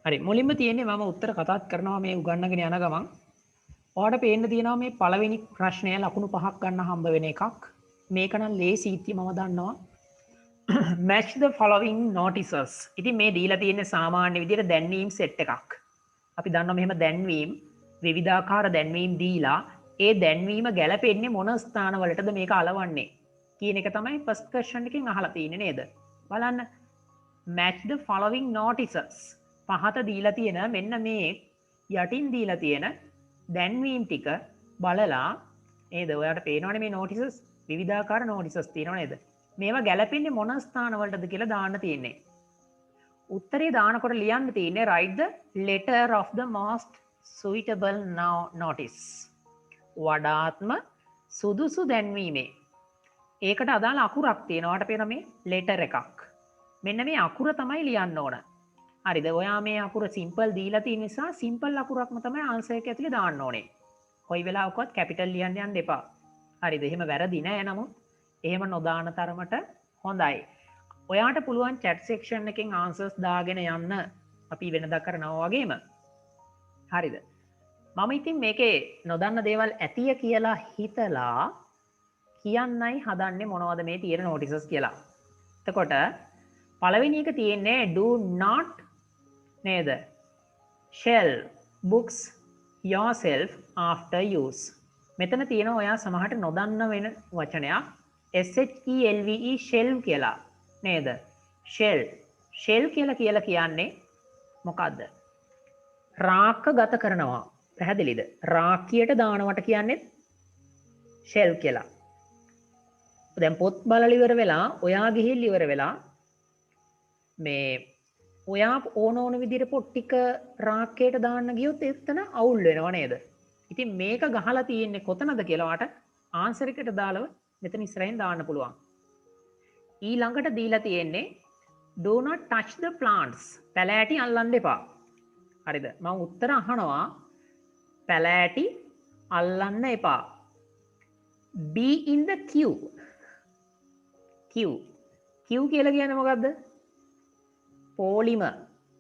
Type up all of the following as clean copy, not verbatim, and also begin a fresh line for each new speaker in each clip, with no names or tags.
හරි මුලින්ම තියෙන්නේ මම උත්තර කතාත් කරනවා මේ උගන්නගෙන යන ගමන්. ඔයාලට පේන්න තියෙනවා මේ පළවෙනි ප්‍රශ්නය ලකුණු 5ක් ගන්න හම්බ වෙන එකක්. මේක නම් ලේසි ඉතින් මම දන්නවා. match the following notices. ඉතින් මේ දීලා තියෙන්නේ සාමාන්‍ය විදිහට දැන්වීම් සෙට් එකක්. අපි දන්නවා මෙහෙම දැන්වීම් විවිධාකාර දැන්වීම් දීලා ඒ දැන්වීම ගැලපෙන්නේ මොන ස්ථානවලටද මේක අලවන්නේ කියන එක තමයි ෆස්ට් ක්වෙස්චන් එකෙන් අහලා තියෙන්නේ නේද? බලන්න match the following notices. පහත දීලා තියෙන මෙන්න මේ යටින් දීලා තියෙන දැන්වීම් ටික බලලා නේද? ඔයාලට පේනවනේ මේ notices විවිධාකාර notices තියෙනව නේද? මේවා ගැලපෙන්නේ මොන ස්ථානවලටද කියලා දාන්න තියෙන්නේ. උත්තරේ දානකොට ලියන්න තියෙන්නේ write the letter of the most suitable notice. වඩාත්ම සුදුසු දැන්වීමේ ඒකට අදාළ අකුරක් තියෙනවාට පේන මේ letter එකක්. මෙන්න මේ අකුර තමයි ලියන්න ඕන. හරිද? ඔයා මේ අකුර සිම්පල් දීලා තියෙන නිසා සිම්පල් අකුරක්ම තමයි ආන්සර් එක ඇතුලේ දාන්න ඕනේ. කොයි වෙලාවකවත් කැපිටල් ලියන්න යන්න එපා. හරිද? එහෙම වැරදි නෑ නමුත් එහෙම නොදාන තරමට හොඳයි. ඔයාට පුළුවන් chat section එකෙන් answers දාගෙන යන්න අපි වෙනදා කරනවා වගේම. හරිද? මම ඉතින් මේකේ නොදන්න දේවල් ඇතිය කියලා හිතලා කියන්නයි හදන්නේ මොනවද මේ තියෙන notices කියලා. එතකොට පළවෙනි එක තියෙන්නේ do not නේද? shell books yourself after use. මෙතන තියෙනවා ඔයා සමහරට නොදන්න වෙන වචනයක් SHELVE shell කියලා. නේද? shell කියලා කියන්නේ මොකද්ද? රාක්ක ගත කරනවා. පැහැදිලිද? රාක්කියට දානවට කියන්නේ shell කියලා. දැන් පොත් බලලා ඉවර වෙලා ඔයා ගිහිල්ලා ඉවර වෙලා මේ ඔයා ඕන විදිහට පොත් ටික රාක්කයට දාන්න ගියොත් එතන අවුල් වෙනව නේද? ඉතින් මේක ගහලා තියෙන්නේ කොතනද කියලා වාට ආන්සර් එකට දාලව මෙතන ඉස්සරහින් දාන්න පුළුවන්. ඊළඟට දීලා තියෙන්නේ do not touch the plants. පැලෑටි අල්ලන්න එපා. හරිද? මම උත්තර අහනවා පැලෑටි අල්ලන්න එපා. be in the queue. queue කියලා කියන්නේ මොකද්ද? පොලිම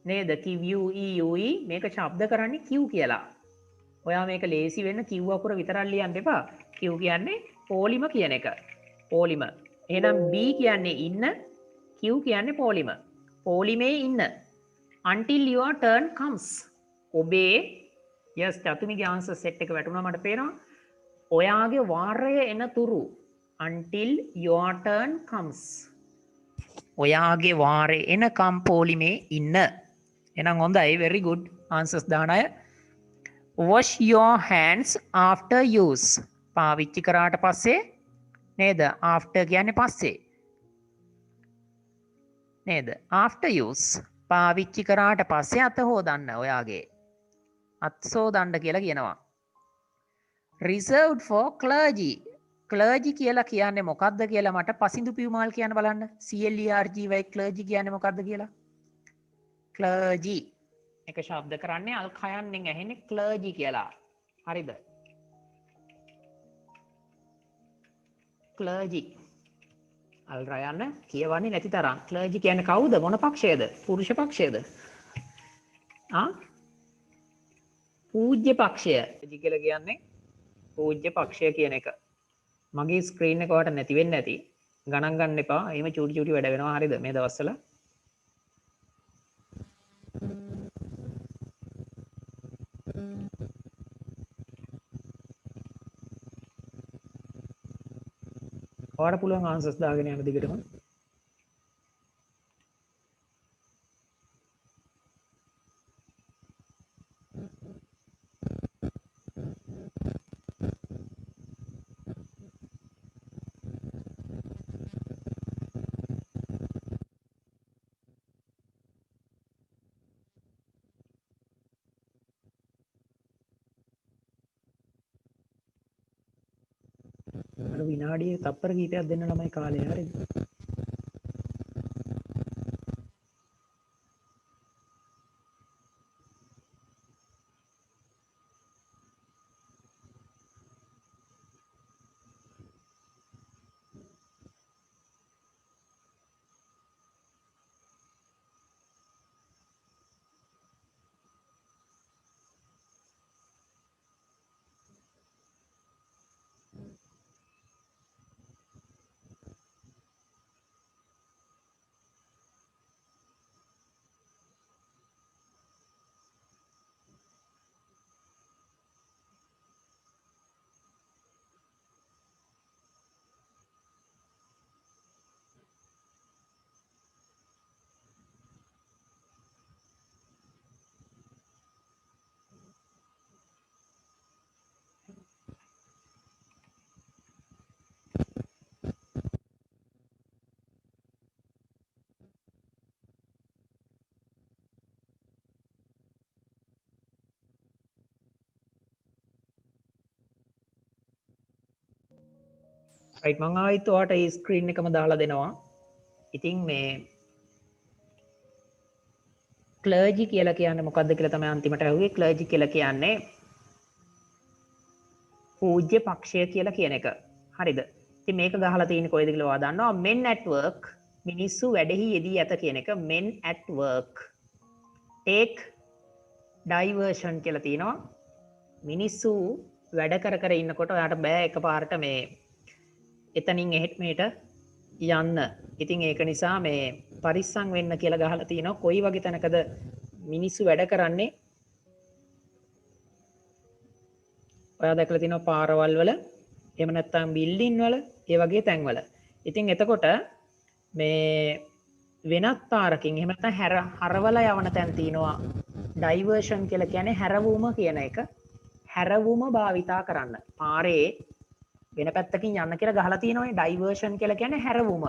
නේද? QUE මේක ශබ්ද කරන්නේ queue කියලා. ඔයා මේක ලේසි වෙන්න Q අකුර විතරක් ලියන්න එපා. Q කියන්නේ පොලිම කියන එක. පොලිම. එහෙනම් B කියන්නේ ඉන්න, Q කියන්නේ පොලිම. පොලිමේ ඉන්න. until your turn comes. ඔබේ yes චතුමිගේ answer set එක වැටුණා මට පේනවා. ඔයාගේ වාරය එන තුරු until your turn comes. ඔයාගේ වාරය එනකම් පොලිමේ ඉන්න. එහෙනම් හොඳයි very good answers දාන අය. wash your hands after use. පාවිච්චි කරාට පස්සේ නේද? after කියන්නේ පස්සේ. නේද? after use පාවිච්චි කරාට පස්සේ අත හොදන්න ඔයාගේ. අත් සෝදන්න කියලා කියනවා. reserved for clergy. clergy කියලා කියන්නේ මොකක්ද කියලා මට පසින්දු පියුමාල් කියන්න බලන්න. CLERGY clergy කියන්නේ මොකක්ද කියලා? clergy එක ශබ්ද කරන්නේ අල් කයන්නෙන් ඇහෙන්නේ clergy කියලා. හරිද? clergy අල් රයන්න කියවන්නේ නැති තරම්. clergy කියන්නේ කවුද? මොන පක්ෂයේද? පුරුෂ පක්ෂයේද? පූජ්‍ය පක්ෂය. clergy කියලා කියන්නේ පූජ්‍ය පක්ෂය කියන එක. මගේ ස්ක්‍රීන් එක ඔයාලට නැති වෙන්නේ නැති. ගණන් ගන්න එපා. එහෙම චූටි වැඩ වෙනවා. හරිද? මේ දවස්වල ඔයාලට පුළුවන් ආන්සර්ස් දාගෙන යන දිගටම. අර විනාඩියේ තප්පර කීපයක් දෙන්න ළමයි කාලය. හරිද? රයිට් මං ආයිත් ඔයාට ඒ ස්ක්‍රීන් එකම දාලා දෙනවා. ඉතින් මේ ක්ලර්ජි කියලා කියන්නේ මොකක්ද කියලා තමයි අන්තිමට ඇහුවේ. ක්ලර්ජි කියලා කියන්නේ පූජ්‍ය පක්ෂය කියලා කියන එක. හරිද? ඉතින් මේක ගහලා තියෙන්නේ කොයිද කියලා ඔයා දන්නවා. men at work මිනිස්සු වැඩෙහි යෙදී ඇත කියන එක men at work. take diversion කියලා තියෙනවා. මිනිස්සු වැඩ කර කර ඉන්නකොට ඔයාට බෑ එකපාරට මේ එතනින් එහෙට මෙහෙට යන්න. ඉතින් ඒක නිසා මේ පරිස්සම් වෙන්න කියලා ගහලා තියෙනවා. කොයි වගේ තැනකද මිනිස්සු වැඩ කරන්නේ? ඔයා දැකලා තියෙනවා පාරවල් වල, එහෙම නැත්නම් බිල්ඩින් වල, ඒ වගේ තැන්වල. ඉතින් එතකොට මේ වෙනත් පාරකින් එහෙම නැත්නම් හරවලා යවන තැන් තියෙනවා. ඩයිවර්ෂන් කියලා කියන්නේ හැරවුම කියන එක. හැරවුම භාවිතා කරන්න. පාරේ වෙන පැත්තකින් යන්න කියලා ගහලා තියෙනවා. ඩයිවර්ෂන් කියලා කියන්නේ හැරවුම.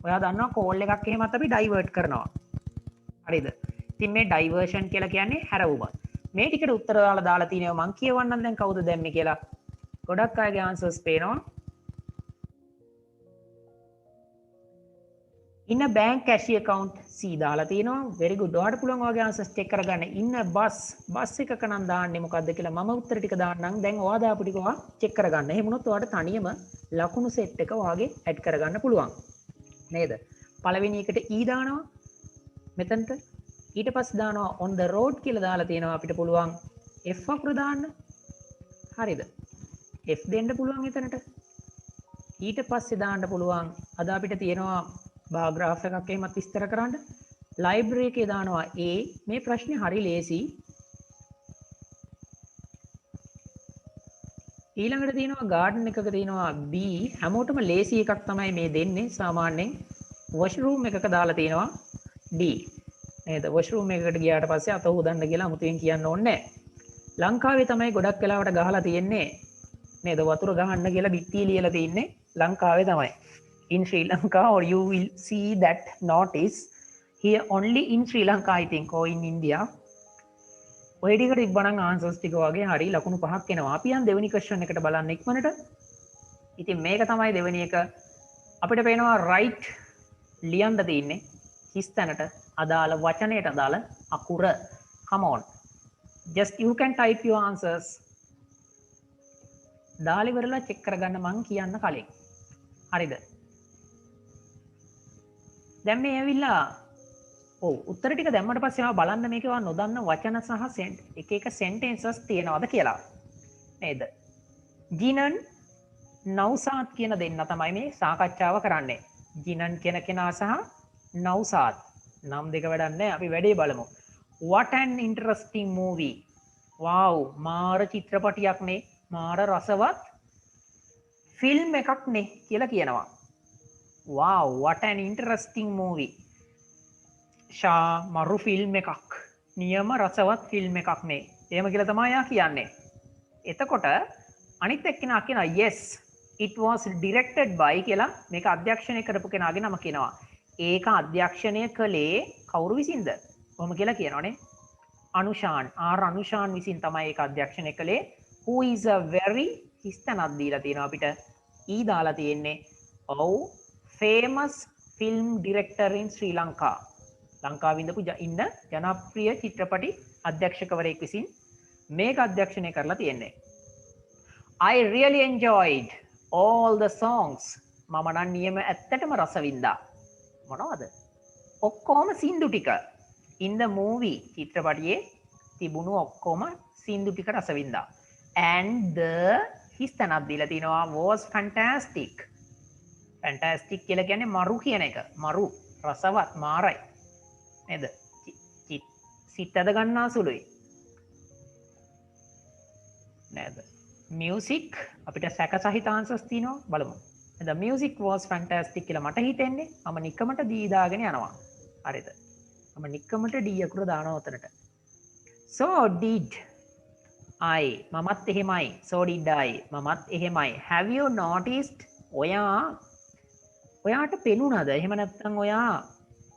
ඔයා දන්නවා කෝල් එකක් එහෙමත් අපි ඩයිවර්ට් කරනවා. හරිද? ඉතින් මේ ඩයිවර්ෂන් කියලා කියන්නේ හැරවුම. මේ ටිකට උත්තර දාලා තියෙනවා. මං කියවන්නම් දැන් කවුද දැම්මේ කියලා. ගොඩක් අයගේ ආන්සර්ස් පේනවා. in a bank cashier account C දාලා තියෙනවා. very good. ඔයාලට පුළුවන් ඔයාගේ ආන්සර්ස් චෙක් කරගන්න. in a බස් එකක නම් දාන්නේ මොකද්ද කියලා මම උත්තර ටික දාන්නම්. දැන් ඔයා දාපු ටික ඔයා චෙක් කරගන්න. එහෙම වුණොත් ඔයාලට තනියම ලකුණු සෙට් එක ඔයාගේ ඇඩ් කරගන්න පුළුවන්. නේද? පළවෙනි එකට E දානවා. මෙතනට ඊට පස්සේ දානවා on the road කියලා දාලා තියෙනවා. අපිට පුළුවන් F අකුර දාන්න. හරිද? F දෙන්න පුළුවන් එතනට. ඊට පස්සේ දාන්න පුළුවන් අද අපිට තියෙනවා බාග්‍රාෆ් එකක් එහෙමත් විස්තර කරන්න. ලයිබ්‍රරි එකේ දානවා A. මේ ප්‍රශ්නේ හරි ලේසි. ඊළඟට තියෙනවා ගාඩන් එකක තියෙනවා B. හැමෝටම ලේසි එකක් තමයි මේ දෙන්නේ සාමාන්‍යයෙන්. වොෂරූම් එකක දාලා තියෙනවා D. නේද? වොෂරූම් එකකට ගියාට පස්සේ අත හොදන්න කියලා අමුතුවෙන් කියන්න ඕනේ නැහැ. ලංකාවේ තමයි ගොඩක් වෙලාවට ගහලා තියෙන්නේ නේද? වතුර ගහන්න කියලා බිත්තිය ලියලා තින්නේ ලංකාවේ තමයි. In Sri Lanka, or you will see that notice here only in Sri Lanka, I think, or in India. ඔය ටිකට ඉබ්බනම් ආන්සර්ස් ටික වගේ හරි ලකුණු 5ක් එනවා. අපි යන් දෙවෙනි ක්වෙස්චන් එකට බලන්න ඉක්මනට. ඉතින් මේක තමයි දෙවෙනි එක. අපිට පේනවා right ලියන්න තියෙන්නේ හිස් තැනට අදාළ වචනයට අදාළ අකුර. Come on. Just you can type your answers. දාලා ඉවරලා චෙක් කරගන්න මං කියන්න කලින්. හරිද? දැන් මේ ඇවිල්ලා උත්තර ටික දැම්මට පස්සේ ආව බලන්න මේකේ වා නොදන්න වචන සහ එක එක සෙන්ටෙන්සස් තියෙනවද කියලා. නේද? ජිනන් නෞසාත් කියන දෙන්න තමයි මේ සාකච්ඡාව කරන්නේ. ජිනන් කියන කෙනා සහ නෞසාත්. නම් දෙක වැඩක් නැහැ. අපි වැඩේ බලමු. What an interesting movie. wow, මාර චිත්‍රපටියක් නේ. මාර රසවත් ෆිල්ම් එකක් නේ කියලා කියනවා. wow, what an interesting movie. ෂා මරු ෆිල්ම් එකක්. නියම රසවත් ෆිල්ම් එකක් නේ. එහෙම කියලා තමයි යා කියන්නේ. එතකොට අනිත් එක්කෙනා කියනවා yes, it was directed by කියලා මේක අධ්‍යක්ෂණය කරපු කෙනාගේ නම කියනවා. ඒක අධ්‍යක්ෂණය කළේ කවුරු විසින්ද? කොහොම කියලා කියනවනේ. අනුෂාන්. අනුෂාන් විසින් තමයි ඒක අධ්‍යක්ෂණය කළේ. who is a very හිස්තනක් දීලා තියෙනවා අපිට. ඊ දාලා තියෙන්නේ. ඔව්, famous film director in Sri Lanka. ලංකාවේ ඉඳපු ඉන්න ජනප්‍රිය චිත්‍රපටි අධ්‍යක්ෂකවරයෙක් විසින් මේක අධ්‍යක්ෂණය කරලා තියෙන්නේ. I really enjoyed all the songs. මම නම් නියම ඇත්තටම රස වින්දා. මොනවද? ඔක්කොම සින්දු ටික. in the movie චිත්‍රපටියේ තිබුණු ඔක්කොම සින්දු ටික රස වින්දා. and the හිස්තනක් දීලා තිනවා was fantastic. fantastic කියලා කියන්නේ මරු කියන එක. මරු රසවත් මාරයි. නේද? සිත් අද ගන්නා සුළුයි. නේද? music අපිට සැක සහිත ආන්සර්ස් තියෙනවා බලමු. the music was fantastic කියලා මට හිතෙන්නේ. මම නිකමට දී දාගෙන යනවා. හරිද? මම නිකමට දී අකුර දානවා උතනට. so did I. මමත් එහෙමයි. so did I. මමත් එහෙමයි. have you noticed? ඔයාට පෙනුණාද? එහෙම නැත්නම්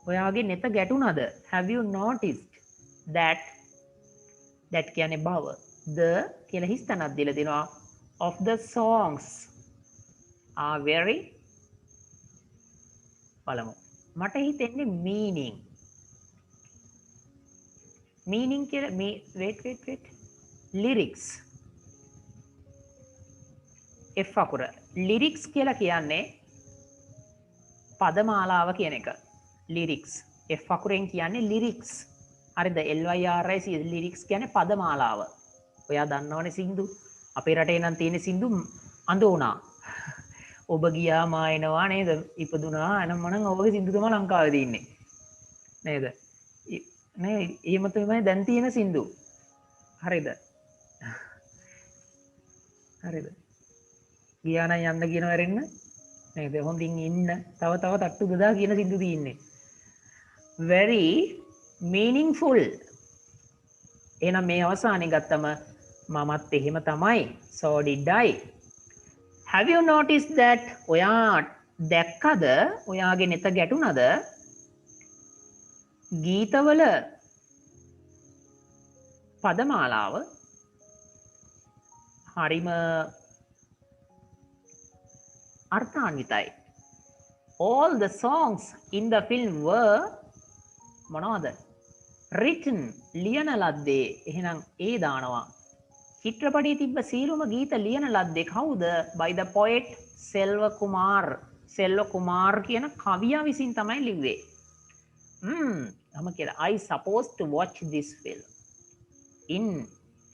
ඔයාගේ නෙත ගැටුණාද? have you noticed that කියන්නේ බව. the කියලා හිස්තනක් දීලා දෙනවා of the songs. are very බලමු. මට හිතෙන්නේ meaning කියලා wait lyrics F අකුර lyrics කියලා කියන්නේ පදමාලාව කියන එක. lyrics F අකුරෙන් කියන්නේ lyrics. හරිද? LYRIC lyrics කියන්නේ පදමාලාව. ඔයා දන්නවනේ සින්දු. අපේ රටේ නම් තියෙන සින්දු අඳෝනා. ඔබ ගියා මායනවා නේද? ඉපදුනා එනම් මනම් ඔබගේ සින්දු තමයි ලංකාවේ තියෙන්නේ. නේද? නේ එහෙම තමයි දැන් තියෙන සින්දු. හරිද? හරිද? ගියා නම් යන්න කියන වරෙන්න නේද? හොඳින් ඉන්න. තව තට්ටු ගදා කියන සින්දු තියෙන්නේ. very meaningful. එහෙනම් මේ අවසානයේ ගත්තම මමත් එහෙම තමයි. so did I. have you noticed that? ඔයා දැක්කද? ඔයාගේ නෙත ගැටුණද? ගීතවල පදමාලාව හරිම අර්ථාන්විතයි. all the songs in the film were මොනවද? written ලියන ලද්දේ. එහෙනම් ඒ දානවා. චිත්‍රපටයේ තිබ්බ සියලුම ගීත ලියන ලද්දේ කවුද? by the poet සෙල්ව කුමාර් කියන කවියා විසින් තමයි ලිව්වේ. I'm කියලා I supposed to watch this film in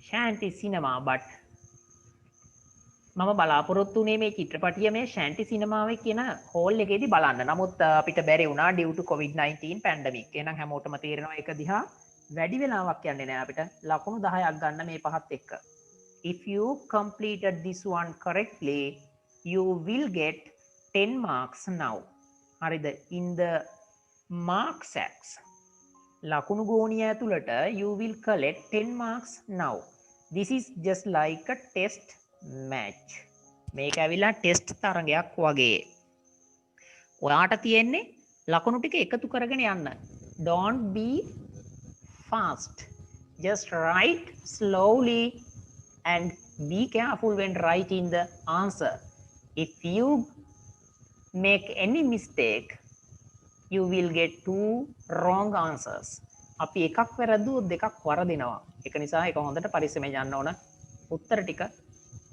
Shanty cinema but මම බලාපොරොත්තු වුණේ මේ චිත්‍රපටිය මේ Shanty සිනමාවේ කියන හෝල් එකේදී බලන්න. නමුත් අපිට බැරි වුණා due to COVID-19 pandemic. එහෙනම් හැමෝටම තේරෙනවා ඒක දිහා වැඩි වෙලාවක් යන්නේ නැහැ අපිට. ලකුණු 10ක් ගන්න මේ පහත් එක්ක. If you completed this one correctly, you will get 10 marks now. හරිද? In the mark sacks. ලකුණු ගෝණිය ඇතුළට you will collect 10 marks now. This is just like a test match. මේක ඇවිල්ලා ටෙස්ට් තරගයක් වගේ. ඔයාට තියෙන්නේ ලකුණු ටික එකතු කරගෙන යන්න. Don't be fast. Just write slowly and be careful when writing the answer. If you make any mistake, you will get 2 wrong answers. අපි එකක් වැරදුවොත් දෙකක් වරදිනවා. ඒක නිසා ඒක හොඳට පරිස්සමෙන් යන්න ඕන. උත්තර ටික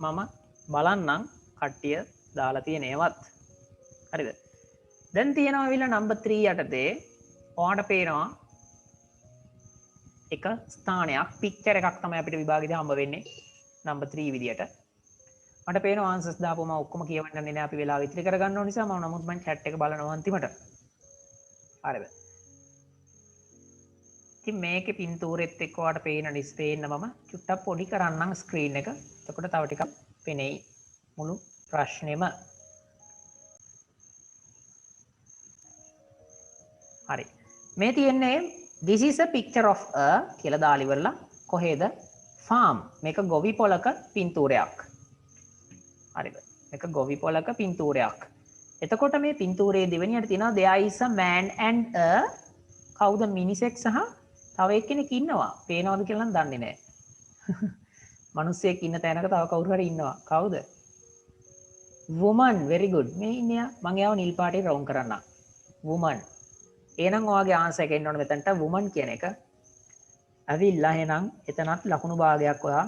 මම බලන්නම් කට්ටිය දාලා තියෙන ඒවත්. හරිද? දැන් තියෙනවා විල නම්බර් 3 යටතේ ඔයාට පේනවා එක ස්ථානයක් පික්චර් එකක් තමයි අපිට විභාගෙදී හම්බ වෙන්නේ නම්බර් 3 විදියට. මට පේනවා ආන්සර්ස් දාපුවම ඔක්කොම කියවන්න නැහැ අපි වෙලාව ඉතිරි කරගන්න ඕන නිසා මම නමුත් මම chat එක බලනවා අන්තිමට. හරිද? ඉතින් මේකේ පින්තූරෙත් එක්ක ඔයාලට පේන ඩිස්ප්ලේ එක මම චුට්ටක් පොඩි කරන්නම් ස්ක්‍රීන් එක. එතකොට තව ටිකක් පෙනෙයි මුළු ප්‍රශ්නෙම. හරි. මේ තියෙන්නේ this is a picture of a කියලා දාලා ඉවරලා කොහෙද? farm. මේක ගොවි පොලක පින්තූරයක්. හරිද? මේක ගොවි පොලක පින්තූරයක්. එතකොට මේ පින්තූරයේ දෙවෙනියට තියෙනවා there is a man and a කවුද මිනිසෙක් සහ තව එක්කෙනෙක් ඉන්නවා. පේනවද කියලා නම් දන්නේ නැහැ. මිනිස්සෙක් ඉන්න තැනක තව කවුරු හරි ඉන්නවා. කවුද? woman. very good. මේ ඉන්නේ මම එයාව නිල් පාටේ රවුන්ඩ් කරන්නම්. woman. එහෙනම් ඔයාගේ ආන්සර් එක එන්න ඕන මෙතනට woman කියන එක. ඇවිල්ලා එහෙනම් එතනත් ලකුණු භාගයක් ඔයා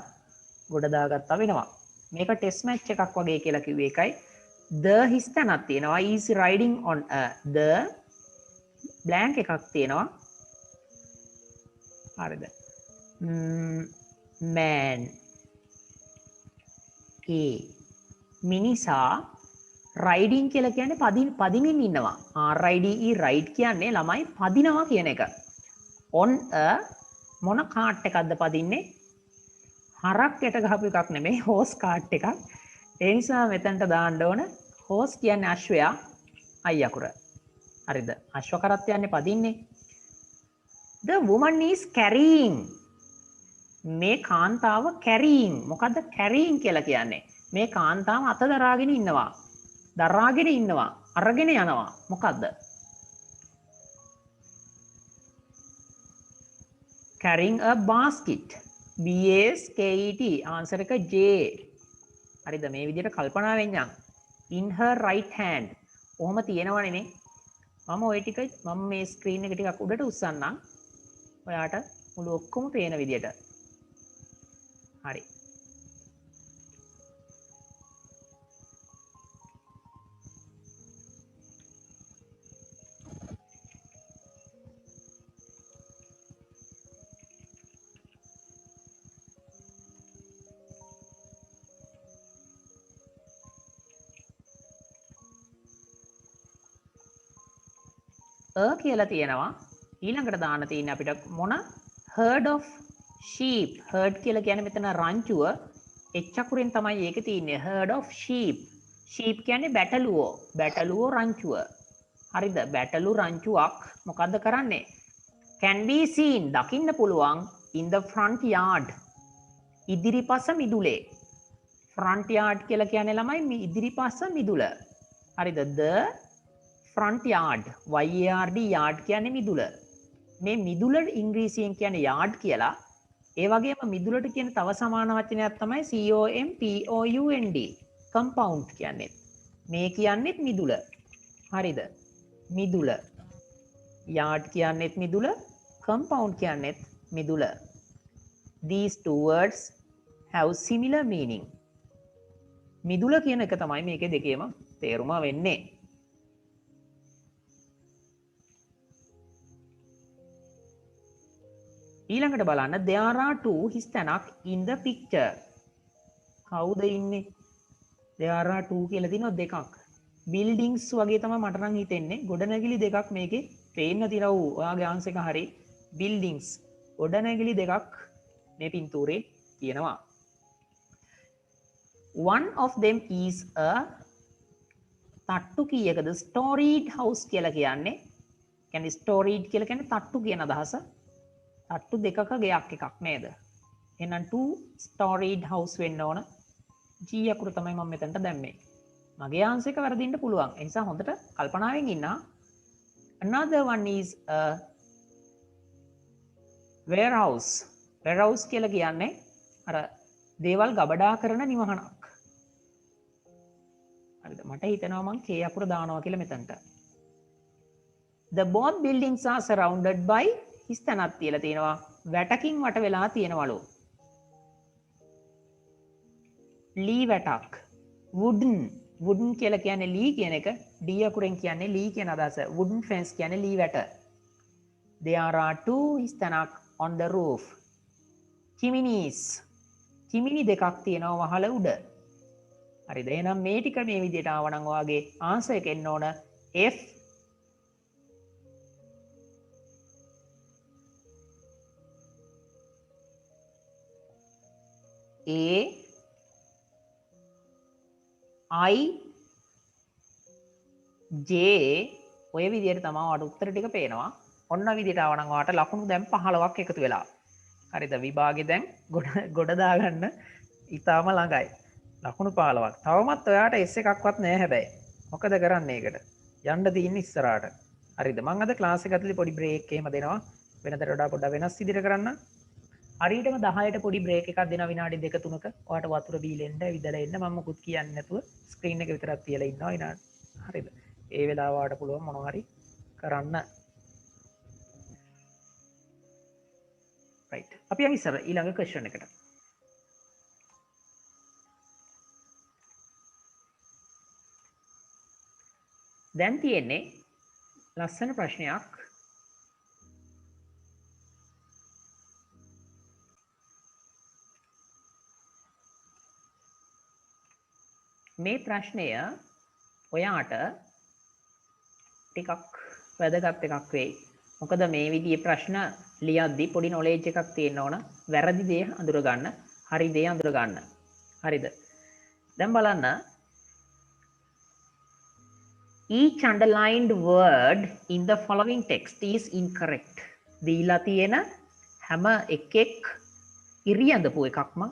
ගොඩ දාගත්තා වෙනවා. මේක ටෙස්ට් මැච් එකක් වගේ කියලා කිව්වේ ඒකයි. the හිස් තැනක් තියෙනවා. is riding on a the blank එකක් තියෙනවා. හරිද? man මිනිසා riding කියලා කියන්නේ පදිමින් ඉන්නවා. RIDE ride කියන්නේ ළමයි පදිනවා කියන එක. on a මොන කාට් එකක්ද පදින්නේ? හරක් යට ගහපු එකක් නෙමෙයි horse කාට් එකක්. ඒ නිසා මෙතනට දාන්න ඕන horse කියන්නේ අශ්වයා අයි අකුර. හරිද? අශ්ව කරත් යන්නේ පදින්නේ. The woman is carrying. මේ කාන්තාව carrying. මොකද්ද carrying කියලා කියන්නේ? මේ කාන්තාව අත දරාගෙන ඉන්නවා. දරාගෙන ඉන්නවා. අරගෙන යනවා. මොකද්ද? carrying a basket. BASKET. Answer එක J. හරිද? මේ විදිහට කල්පනා වෙන්න. in her right hand. ඔහොම තියෙනවනේ නේ. මම ওই ටික මම මේ ස්ක්‍රීන් එක ටිකක් උඩට උස්සන්නම්. ඔයාට මුළු ඔක්කොම පේන විදියට. හරි. කියලා තියෙනවා ඊළඟට දාන්න තියෙන අපිට මොන herd of sheep herd කියලා කියන්නේ මෙතන රංචුව එච් අකුරෙන් තමයි ඒක තියෙන්නේ herd of sheep කියන්නේ බැටළුවෝ රංචුව හරිද බැටළු රංචුවක් මොකද්ද කරන්නේ can be seen දකින්න පුළුවන් in the front yard ඉදිරිපස මිදුලේ front yard කියලා කියන්නේ ළමයි ඉදිරිපස මිදුල හරිද the front yard yard yard කියන්නේ මිදුල මේ මිදුල ඉංග්‍රීසියෙන් කියන්නේ yard කියලා ඒ වගේම මිදුලට කියන තව සමාන වචනයක් තමයි compound compound කියන්නේ මේ කියන්නේත් මිදුල හරිද මිදුල yard කියන්නේත් මිදුල compound කියන්නේත් මිදුල these two words have similar meaning මිදුල කියන එක තමයි මේකේ දෙකේම තේරුම වෙන්නේ ඊළඟට බලන්න there are two හිස්තැනක් in the picture කවුද ඉන්නේ there are two කියලා දිනව දෙකක් buildings වගේ තමයි මට නම් හිතෙන්නේ ගොඩනැගිලි දෙකක් මේකේ පේන්න තියනවා ඔයාගේ ආන්සර් එක හරි buildings ගොඩනැගිලි දෙකක් මේ පින්තූරේ තියෙනවා one of them is a තට්ටු කීයකද storied house කියලා කියන්නේ storied කියලා කියන්නේ තට්ටු කියන අදහස තට්ටු දෙකක ගයක් එකක් නේද එහෙනම් two storied house වෙන්න ඕන G අකුර තමයි මම මෙතනට දැම්මේ මගේ ආන්සර් එක වැරදින්න පුළුවන් ඒ නිසා හොඳට කල්පනාවෙන් ඉන්න another one is a warehouse කියලා කියන්නේ අර දේවල් ගබඩා කරන නිවහනක් හරිද මට හිතෙනවා මං K අකුර දානවා කියලා මෙතනට the both buildings are surrounded by හිස්තැනක් තියලා තියෙනවා වැටකින් වට වෙලා තියෙනවලු ලී වැටක් wooden කියලා කියන්නේ ලී කියන එක D අකුරෙන් කියන්නේ ලී කියන අදහස wooden fence කියන්නේ ලී වැට there are two හිස්තැනක් on the roof chimney දෙකක් තියෙනවා වහල උඩ හරිද එහෙනම් මේ ටික මේ විදිහට ආවනම් ඔයාගේ ආන්සර් එක එන්න ඕන F A I J ඔය විදිහට තමයි ඔයාලට උත්තර ටික පේනවා. ඔන්න විදිහට ආවනම් ඔයාලට ලකුණු දැන් 15ක් එකතු වෙලා. හරිද? විභාගේ දැන් ගොඩ දාගන්න ඉතාලම ළඟයි. ලකුණු 15ක්. තවමත් ඔයාට S එකක්වත් නැහැ හැබැයි. මොකද කරන්නේ ඒකට? යන්න තියෙන්නේ ඉස්සරහට. හරිද? මම අද ක්ලාස් එක ඇතුලේ පොඩි බ්‍රේක් එහෙම දෙනවා. වෙනතට වඩා පොඩ්ඩක් වෙනස් විදිහට කරන්න. හරියටම 10ට පොඩි බ්‍රේක් එකක් දෙනවා විනාඩි 2 3ක. ඔයාට වතුර බීලා එන්න, විදලා එන්න. මම මුකුත් කියන්නේ නැතුව ස්ක්‍රීන් එක විතරක් තියලා ඉන්නවා විනාඩි. හරිද? ඒ වෙලාව ඔයාට පුළුවන් මොනවා හරි කරන්න. right. අපි යන් ඉස්සර ඊළඟ ක්වෙස්චන් එකට. දැන් තියෙන්නේ ලස්සන ප්‍රශ්නයක්. මේ ප්‍රශ්නය ඔයාට ටිකක් වැදගත් එකක් වෙයි. මොකද මේ විදිහේ ප්‍රශ්න ලියද්දි පොඩි නොලෙජ් එකක් තියෙන්න ඕන. වැරදි දේ අඳුර ගන්න, හරි දේ අඳුර ගන්න. හරිද? දැන් බලන්න. Each underlined word in the following text is incorrect. දීලා තියෙන හැම එකෙක් ඉරියඳපු එකක්ම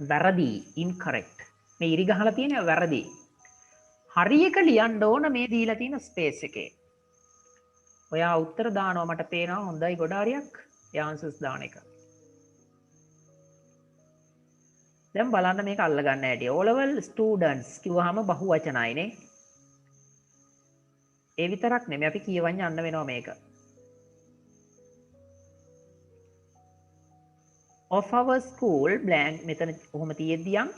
වැරදි, incorrect. මේ ඉරි ගහලා තියෙන වැරදි. හරි එක ලියන්න ඕන මේ දීලා තියෙන ස්පේස් එකේ. ඔයා උත්තර දානවා මට පේනවා හොඳයි ගොඩාරියක්. ඒ ආන්සර්ස් දාන එක. දැන් බලන්න මේක අල්ලගන්න හැටි. O level students කිව්වහම බහුවචනයිනේ. ඒ විතරක් නෙමෙයි අපි කියවන්න යන්න වෙනවා මේක. Of our school blank මෙතන කොහොම තියෙද්දි යම්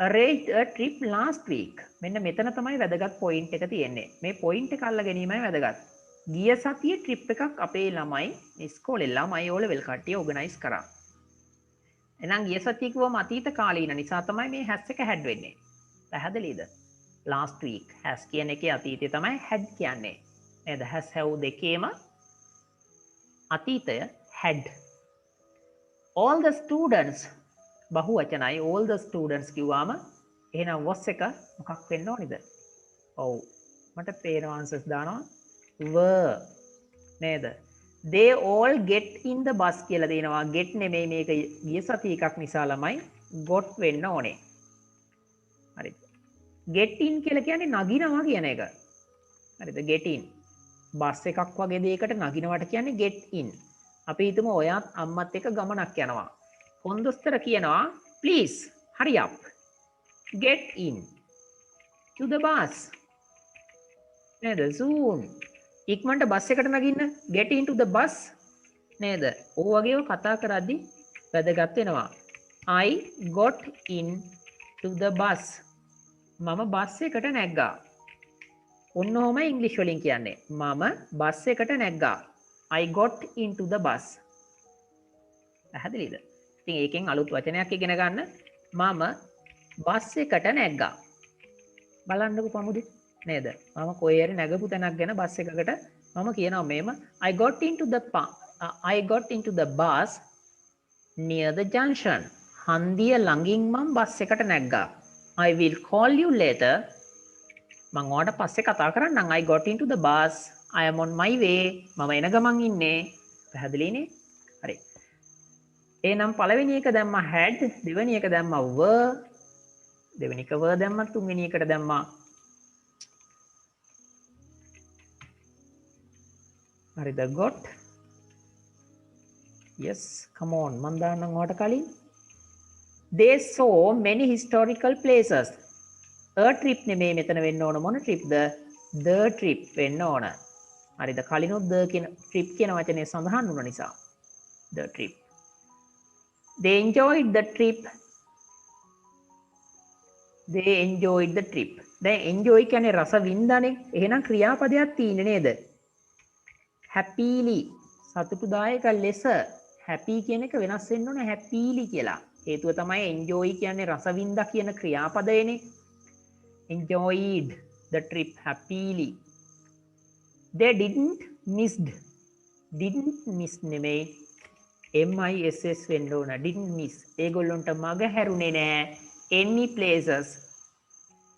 arranged a trip last week. මෙන්න මෙතන තමයි වැදගත් පොයින්ට් එක තියෙන්නේ. මේ පොයින්ට් එක අල්ල ගැනීමයි වැදගත්. ගිය සතියේ ට්‍රිප් එකක් අපේ ළමයි ඉස්කෝලේ ළමයි O level කට්ටිය ඕගනයිස් කරා. එහෙනම් ගිය සතිය කිව්වම අතීත කාලීන නිසා තමයි මේ හැස් එක හැඩ් වෙන්නේ. පැහැදිලිද? last week has කියන එකේ අතීතය තමයි had කියන්නේ. නේද? has have දෙකේම අතීතය had. all the students බහුවචනයි all the students කිව්වම එහෙනම් was එක මොකක් වෙන්න ඕනේද? ඔව්. මට පේන answers දානවා were නේද? they all get in the bus කියලා දෙනවා. get නෙමෙයි මේක ගිය සතිය එකක් නිසා ළමයි got වෙන්න ඕනේ. හරිද? get in කියලා කියන්නේ නගිනවා කියන එක. හරිද? get in. බස් එකක් වගේ දෙයකට නගිනවට කියන්නේ get in. අපි හිතමු ඔයාත් අම්මත් එක්ක ගමනක් යනවා. කොන්දොස්තර කියනවා please hurry up. get in to the bus. නේද? soon. ඉක්මනට බස් එකට නගින්න. get into the bus. නේද? ඕ වගේව කතා කරද්දි වැදගත් වෙනවා. I got in to the bus. මම බස් එකට නැග්ගා. ඔන්න ඔහොම ඉංග්‍රීසි වලින් කියන්නේ. මම බස් එකට නැග්ගා. I got into the bus. පැහැදිලිද? ඉතින් ඒකෙන් අලුත් වචනයක් ඉගෙන ගන්න. මම බස් එකට නැග්ගා. බලන්නකො පමුදේ නේද? මම කොහේ හරි නැගපු තැනක් ගැන බස් එකකට මම කියනවා මේම I got into the bus near the junction. හන්දිය ළඟින් මම බස් එකට නැග්ගා. I will call you later. මං ඔයාලට පස්සේ කතා කරන්නම්. I got into the bus. I am on my way. මම එන ගමන් ඉන්නේ. පැහැදිලිනේ? හරි. එහෙනම් පළවෙනි එක දැම්මා had, දෙවෙනි එක දැම්මා were, දෙවෙනි එක were දැම්මා, තුන්වෙනි එකට දැම්මා හරිද got. yes come on මන් දාන්නම් ඔයාලට කලින්. they saw many historical places. a trip නෙමෙයි මෙතන වෙන්න ඕන. මොන tripද? the trip වෙන්න ඕන. හරිද? කලිනුත් the කියන trip කියන වචනේ සඳහන් වුණ නිසා the trip. they enjoyed the trip. they enjoyed the trip. දැන් enjoy කියන්නේ රස වින්දානේ. එහෙනම් ක්‍රියාපදයක් තියෙන්නේ නේද? happily සතුටුදායක ලෙස. happy කියන එක වෙනස් වෙන්න ඕන happily කියලා. හේතුව තමයි enjoy කියන්නේ රස වින්දා කියන ක්‍රියාපදයනේ. enjoyed the trip happily. they didn't miss නෙමෙයි miss වෙන්න ඕන. didn't miss. ඒගොල්ලොන්ට මග හැරුණේ නෑ any places.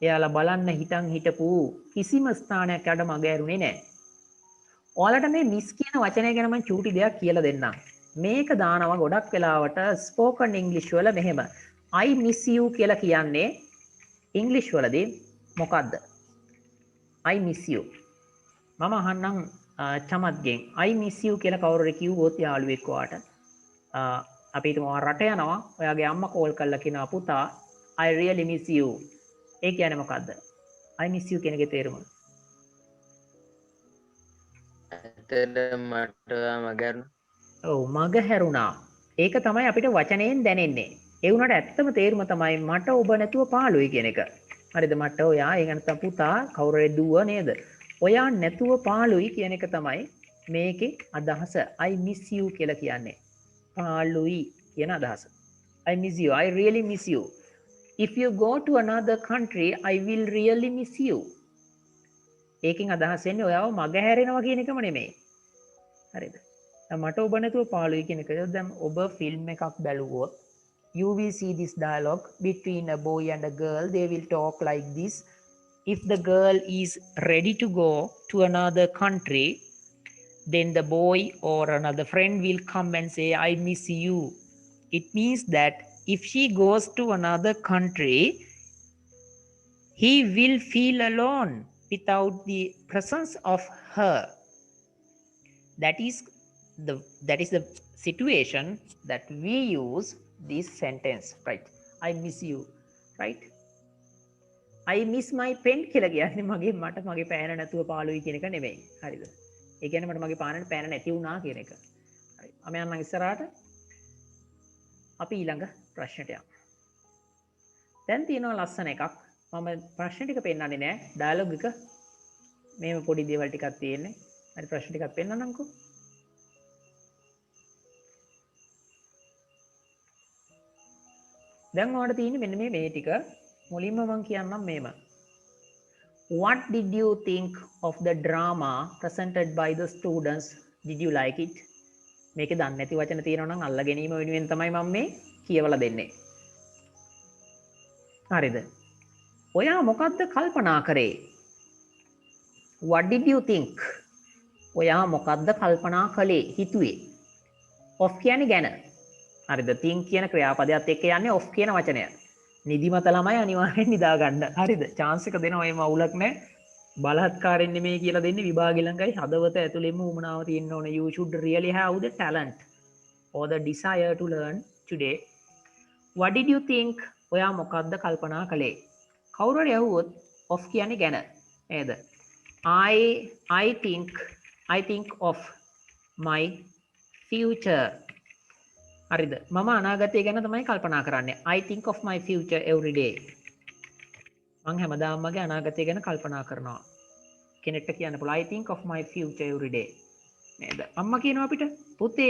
එයාලා බලන්න හිතන් හිටපු කිසිම ස්ථානයක් යට මග හැරුණේ නෑ. ඔයාලට මේ මිස් කියන වචනය ගැන මම චූටි දෙයක් කියලා දෙන්නම්. මේක දානවා ගොඩක් වෙලාවට ස්පෝකන් ඉංග්ලිෂ් වල මෙහෙම I miss you කියලා කියන්නේ ඉංග්ලිෂ් වලදී මොකද්ද? I miss you. මම අහන්නම් චමත්ගෙන් I miss you කියලා කවුරු හරි කිව්වොත් යාළුවෙක් ඔයාට අපි හිතමු ඔයා රට යනවා. ඔයාගේ අම්මා කෝල් කරලා කියනවා පුතා I really miss you. ඒ කියන්නේ මොකද්ද? I miss you කියන එකේ තේරුම. ඔව් මග හැරුණා. ඒක තමයි අපිට වචනයෙන් දැනෙන්නේ. ඒ වුණාට ඇත්තම තේරුම තමයි මට ඔබ නැතුව පාළුයි කියන එක. හරිද? මට ඔයා ඒ නැත්නම් පුතා කවුරු හරි දුව නේද? ඔයා නැතුව පාළුයි කියන එක තමයි මේකේ අදහස. I miss you කියලා කියන්නේ. පාළුයි කියන අදහස. I miss you. I really miss you. If you go to another country, I will really miss you. ඒකෙන් අදහස් වෙන්නේ ඔයාව මග හැරෙනවා කියන එකම නෙමෙයි. හරිද? දැන් මට ඔබ නැතුව පාළුයි කියන එක. දැන් ඔබ ෆිල්ම් එකක් බැලුවොත් you will see this dialogue between a boy and a girl. They will talk like this. If the girl is ready to go to another country, then the boy or another friend will come and say, I miss you. It means that if she goes to another country, he will feel alone without the presence of her. That is the situation that we use this sentence, right? I miss you, right? I miss my pen කියලා කියන්නේ මගේ මට මගේ පෑන නැතුව පාළුයි කියන එක නෙමෙයි. හරිද? ඒ කියන්නේ මට මගේ පානට පෑන නැති වුණා කියන එක. හරි. මම යන්නම් ඉස්සරහට. අපි ඊළඟ ප්‍රශ්නට යමු. දැන් තියෙනවා ලස්සන එකක්. මම ප්‍රශ්න ටික පෙන්නන්නේ නැහැ. ඩයලොග් එක මේව පොඩි දේවල් ටිකක් තියෙන්නේ. හරි ප්‍රශ්න ටිකක් පෙන්නන්නම්කෝ. දැන් ඔයාලට තියෙන්නේ මෙන්න මේ ටික. මුලින්ම මම කියන්නම් මේම. What did you think of the drama presented by the students? Did you like it? මේකේ දන්නේ නැති වචන තියෙනවා නම් අල්ල ගැනීම වෙනුවෙන් තමයි මම මේ කියවලා දෙන්නේ. හරිද? ඔයා මොකද්ද කල්පනා කරේ? What did you think? ඔයා මොකද්ද කල්පනා කළේ? හිතුවේ. of කියන්නේ ගැන. හරිද? think කියන ක්‍රියාපදයට එක්ක යන්නේ of කියන වචනය. නිදිමත ළමයි අනිවාර්යෙන් නිදා ගන්න. හරිද? chance එක දෙනවා එහෙම අවුලක් නැහැ. බලහත්කාරයෙන් නෙමෙයි කියලා දෙන්නේ විභාගෙ ළඟයි හදවත ඇතුළෙම උමනාව තියෙන්න ඕනේ. You should really have the talent or the desire to learn today. What did you think? ඔයා මොකද්ද කල්පනා කළේ? කවුරු හරි ඇහුවොත් of කියන්නේ ගැන නේද? I think of my future. හරිද? මම අනාගතය ගැන තමයි කල්පනා කරන්නේ. I think of my future every day. මං හැමදාම මගේ අනාගතය ගැන කල්පනා කරනවා. කෙනෙක්ට කියන්න පුළුවන් I think of my future every day. නේද? අම්මා කියනවා අපිට පුතේ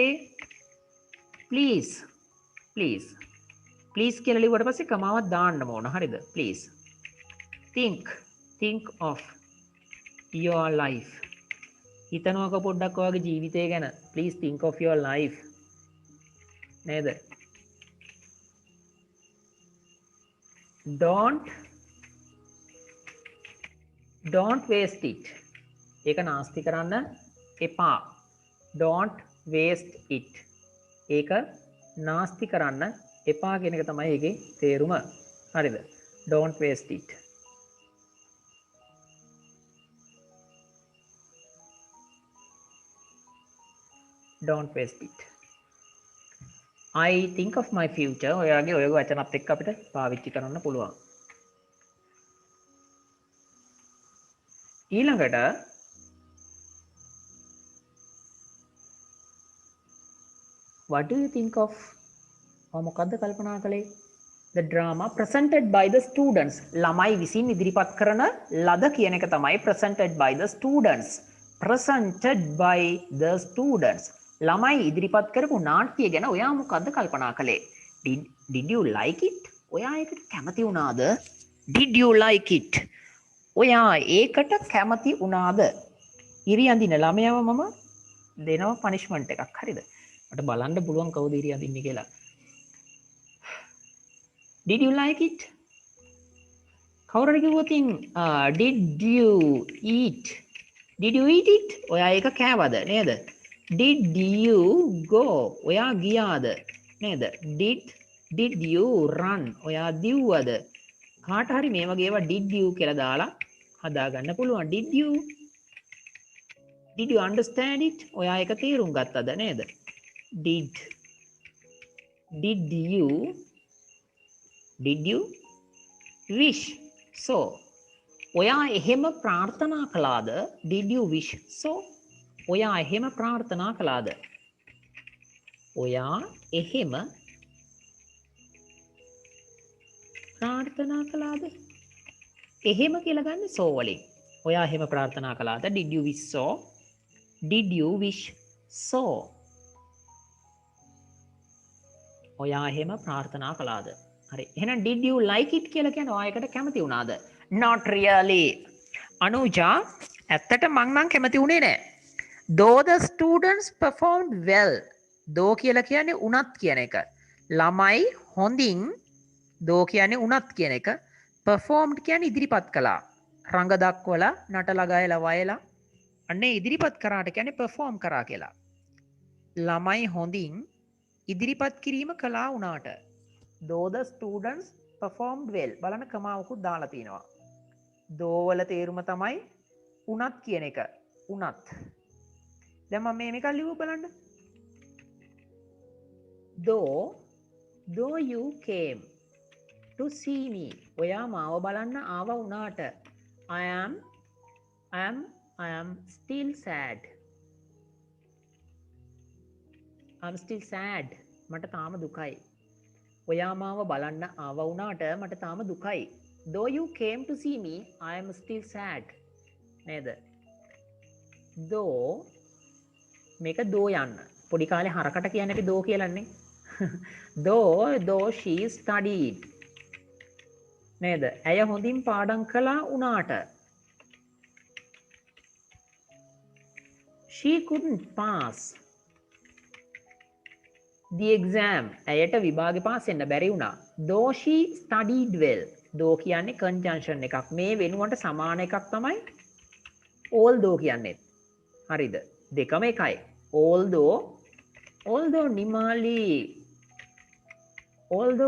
please කියලා ලිව්වට පස්සේ කමාවක් දාන්න ඕන. හරිද? please think of your life. හිතනවාක පොඩ්ඩක් ඔයාගේ ජීවිතය ගැන. please think of your life. නේද? don't waste it. ඒක නාස්ති කරන්න එපා. don't waste it. ඒක නාස්ති කරන්න එපා කියන එක තමයි ඒකේ තේරුම. හරිද? don't waste it. don't waste it. I think of my future. ඔයාගේ ඔය වචනත් එක්ක අපිට පාවිච්චි කරන්න පුළුවන්. ඊළඟට what do you think of මොකද්ද කල්පනා කළේ? the drama presented by the students. ළමයි විසින් ඉදිරිපත් කරන ලද කියන එක තමයි presented by the students. presented by the students. ළමයි ඉදිරිපත් කරපු නාට්‍ය ගැන ඔයා මොකද්ද කල්පනා කළේ? did you like it? ඔයා ඒකට කැමති වුණාද? did you like it? ඔයා ඒකට කැමති වුණාද? ඉරි අඳින ළමයාව මම දෙනවා පනිෂ්මන්ට් එකක්. හරිද? මට බලන්න පුළුවන් කවුද ඉරි අඳින්නේ කියලා. did you like it? කවුරු හරි කිව්වොත් did you eat it? ඔයා ඒක කෑවද? නේද? did you go? ඔයා ගියාද? නේද? did you run? ඔයා දිව්වද? කාට හරි මේ වගේ ඒවා did you කියලා දාලා හදාගන්න පුළුවන්. did you understand it? ඔයා ඒක තේරුම් ගත්තද? නේද? did you wish so? ඔයා එහෙම ප්‍රාර්ථනා කළාද? did you wish so? ඔයා එහෙම ප්‍රාර්ථනා කළාද? ඔයා එහෙම ප්‍රාර්ථනා කළාද? එහෙම කියලා ගන්න so වලින්. ඔයා එහෙම ප්‍රාර්ථනා කළාද? did you wish so? did you wish so? ඔයා එහෙම ප්‍රාර්ථනා කළාද? හරි. එහෙනම් did you like it කියලා කියන්නේ ඔයා ඒකට කැමති වුණාද? not really. අනුජා ඇත්තට මං නම් කැමති වුණේ නෑ. though the students performed well. though කියලා කියන්නේ උනත් කියන එක. ළමයි හොඳින් though කියන්නේ උනත් කියන එක. performed කියන්නේ ඉදිරිපත් කළා. රඟ දක්වලා නටලා ගයලා වයලා අන්නේ ඉදිරිපත් කරාට කියන්නේ perform කරා කියලා. ළමයි හොඳින් ඉදිරිපත් කිරීම කළා වුණාට. though the students performed well. බලන්න කමාවකුත් දාලා තියෙනවා. though වල තේරුම තමයි උනත් කියන එක. උනත්. දැන් මම මේක ලියුව බලන්න. though you came. to see me. ඔයා මාව බලන්න ආව වුණාට. I am still sad. I'm still sad. මට තාම දුකයි. ඔයා මාව බලන්න ආව වුණාට මට තාම දුකයි. Though you came to see me, I am still sad. නේද? Though මේක දෝ යන්න. පොඩි කාලේ හරකට කියන්නේ අපි දෝ කියලානේ. though she studied. නේද? ඇය හොඳින් පාඩම් කළා වුණාට. She couldn't pass the exam. ඇයට විභාගේ පාස් වෙන්න බැරි වුණා. Though she studied well. though කියන්නේ conjunction එකක්. මේ වෙනුවට සමාන එකක් තමයි although කියන්නේ. හරිද? දෙකම එකයි. although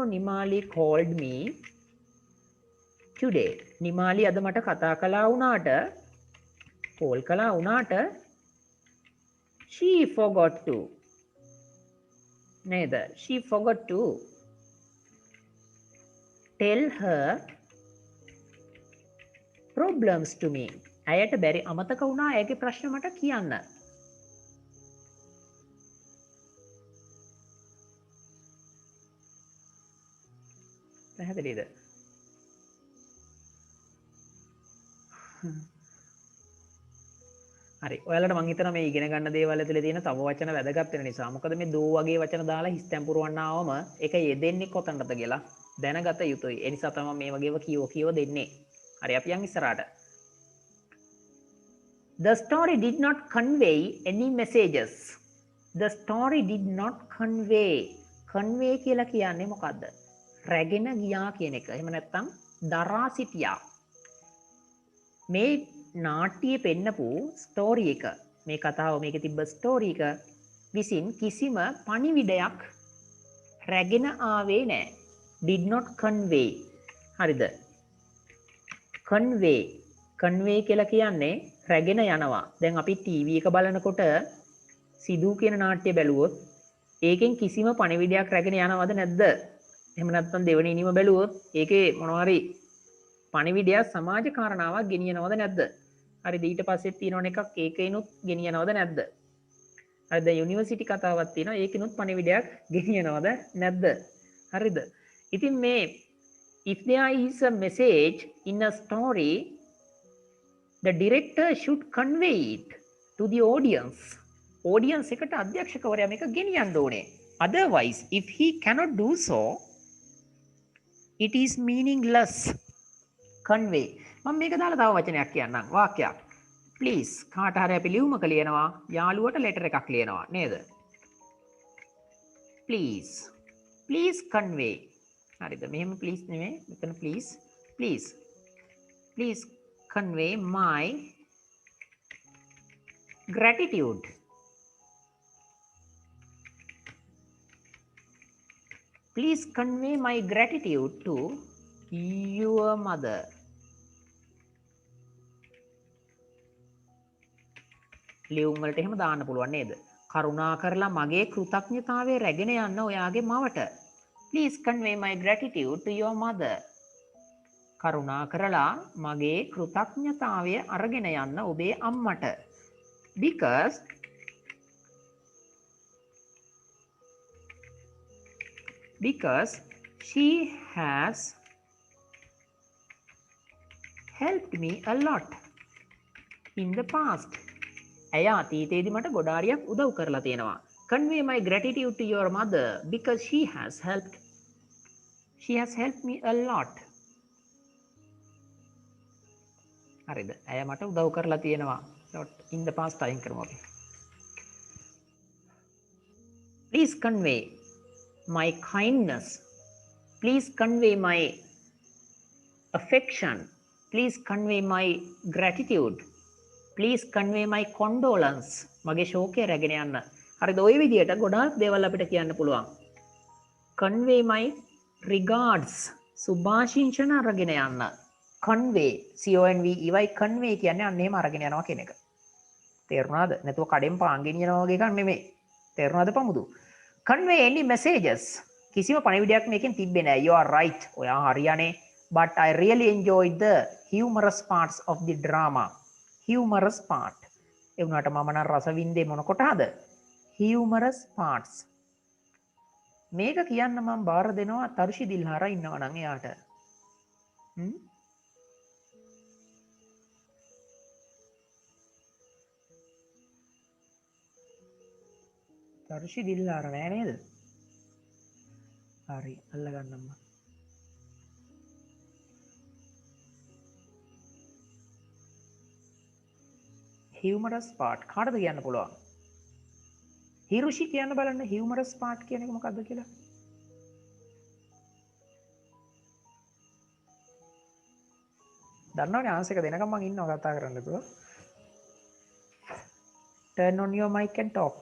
Nimali called me today. Nimali අද මට කතා කළා වුණාට කෝල් කළා වුණාට she forgot to. නේද? she forgot to tell her problems to me. ඇයට බැරි අමතක වුණා ඇයගේ ප්‍රශ්න මට කියන්න. පැහැදිලිද? හරි. ඔයාලට මං හිතනවා මේ ඉගෙන ගන්න දේවල් ඇතුලේ තියෙන තව වචන වැදගත් වෙන නිසා. මොකද මේ දෝ වගේ වචන දාලා හිස්තැන් පුරවන්න ආවම ඒක යෙදෙන්නේ කොතනද කියලා දැනගත යුතුයි. ඒ නිසා තමයි මේ වගේව කියව දෙන්නේ. හරි අපි යන් ඉස්සරහට. The story did not convey any messages. The story did not convey. Convey කියලා කියන්නේ මොකද්ද? රැගෙන ගියා කියන එක. එහෙම නැත්නම් දරා සිටියා. මේ නාට්‍යයේ පෙන්නපු ස්ටෝරි එක, මේ කතාව මේකේ තිබ්බ ස්ටෝරි එක විසින් කිසිම පණිවිඩයක් රැගෙන ආවේ නැහැ. did not convey. හරිද? convey කියලා කියන්නේ රැගෙන යනවා. දැන් අපි ටීවී එක බලනකොට සිදු කියන නාට්‍ය බැලුවොත් ඒකෙන් කිසිම පණිවිඩයක් රැගෙන යනවද නැද්ද? එහෙම නැත්නම් දෙවෙනි ඉනිම බැලුවොත් ඒකේ මොනවා හරි පණිවිඩයක් සමාජ කාරණාවක් ගෙනියනවද නැද්ද? හරිද? ඊට පස්සේ තියෙනවන එකක් ඒකේනොත් ගෙනියනවද නැද්ද? හරිද? යුනිවර්සිටි කතාවක් තියෙනවා ඒකේනොත් පණිවිඩයක් ගෙනියනවද නැද්ද? හරිද? ඉතින් මේ if there is a message in a story, the director should convey it to the audience. audience එකට අධ්‍යක්ෂකවරයා මේක ගෙනියන්න ඕනේ. Otherwise, if he cannot do so, it is meaningless. convey. මම මේක දාලා තව වචනයක් කියන්නම්. වාක්‍යයක්. please කාට හරි අපි ලියුමක ලියනවා යාළුවට ලෙටර් එකක් ලියනවා නේද? please convey. හරිද? මෙහෙම please නෙමෙයි මෙතන please convey my gratitude. Please convey my gratitude to your mother. ලියුම් වලට එහෙම දාන්න පුළුවන් නේද? කරුණා කරලා මගේ කෘතඥතාවය රැගෙන යන්න ඔයාගේ මවට. Please convey my gratitude to your mother. කරුණා කරලා මගේ කෘතඥතාවය අරගෙන යන්න ඔබේ අම්මට. Because she has helped me a lot in the past. ඇය අතීතයේදී මට ගොඩාරියක් උදව් කරලා තියෙනවා. Convey my gratitude to your mother because she has helped me a lot. හරිද? ඇය මට උදව් කරලා තියෙනවා. in the past time කරමු අපි. Please convey my kindness. Please convey my affection. Please convey my gratitude. Please convey my condolence. මගේ ශෝකය රැගෙන යන්න. හරිද? ওই විදිහට ගොඩාක් දේවල් අපිට කියන්න පුළුවන්. convey my regards. සුභාශිංසන අරගෙන යන්න. convey convey කියන්නේ අන්න එහෙම අරගෙන යනවා කියන එක. තේරුණාද? නැතුව කඩෙන් පාන් ගෙනියනවා වගේ එකක් නෙමෙයි. තේරුණාද පමුදු? convey any messages. කිසිම පණිවිඩයක් මේකෙන් තිබ්බේ නෑ. You are right. ඔයා හරියනේ. But I really enjoyed the humorous parts of the drama. Humorous part. ඒ වුණාට මම නම් රස වින්දේ මොන කොටහද? Humorous parts. මේක කියන්න මම බාර දෙනවා තරුෂි දිල්හාරා ඉන්නවා නම් එයාට. තරුෂි දිල්හාරා නෑ නේද? හරි අල්ලගන්නම්ම. humorous part කාටද කියන්න පුළුවන්? හිරුෂි කියන්න බලන්න humorous part කියන එක මොකක්ද කියලා. දන්නවනේ ආන්සර් එක දෙනකම් මම ඉන්නවා කතා කරන්න නේද? Turn on your mic and talk.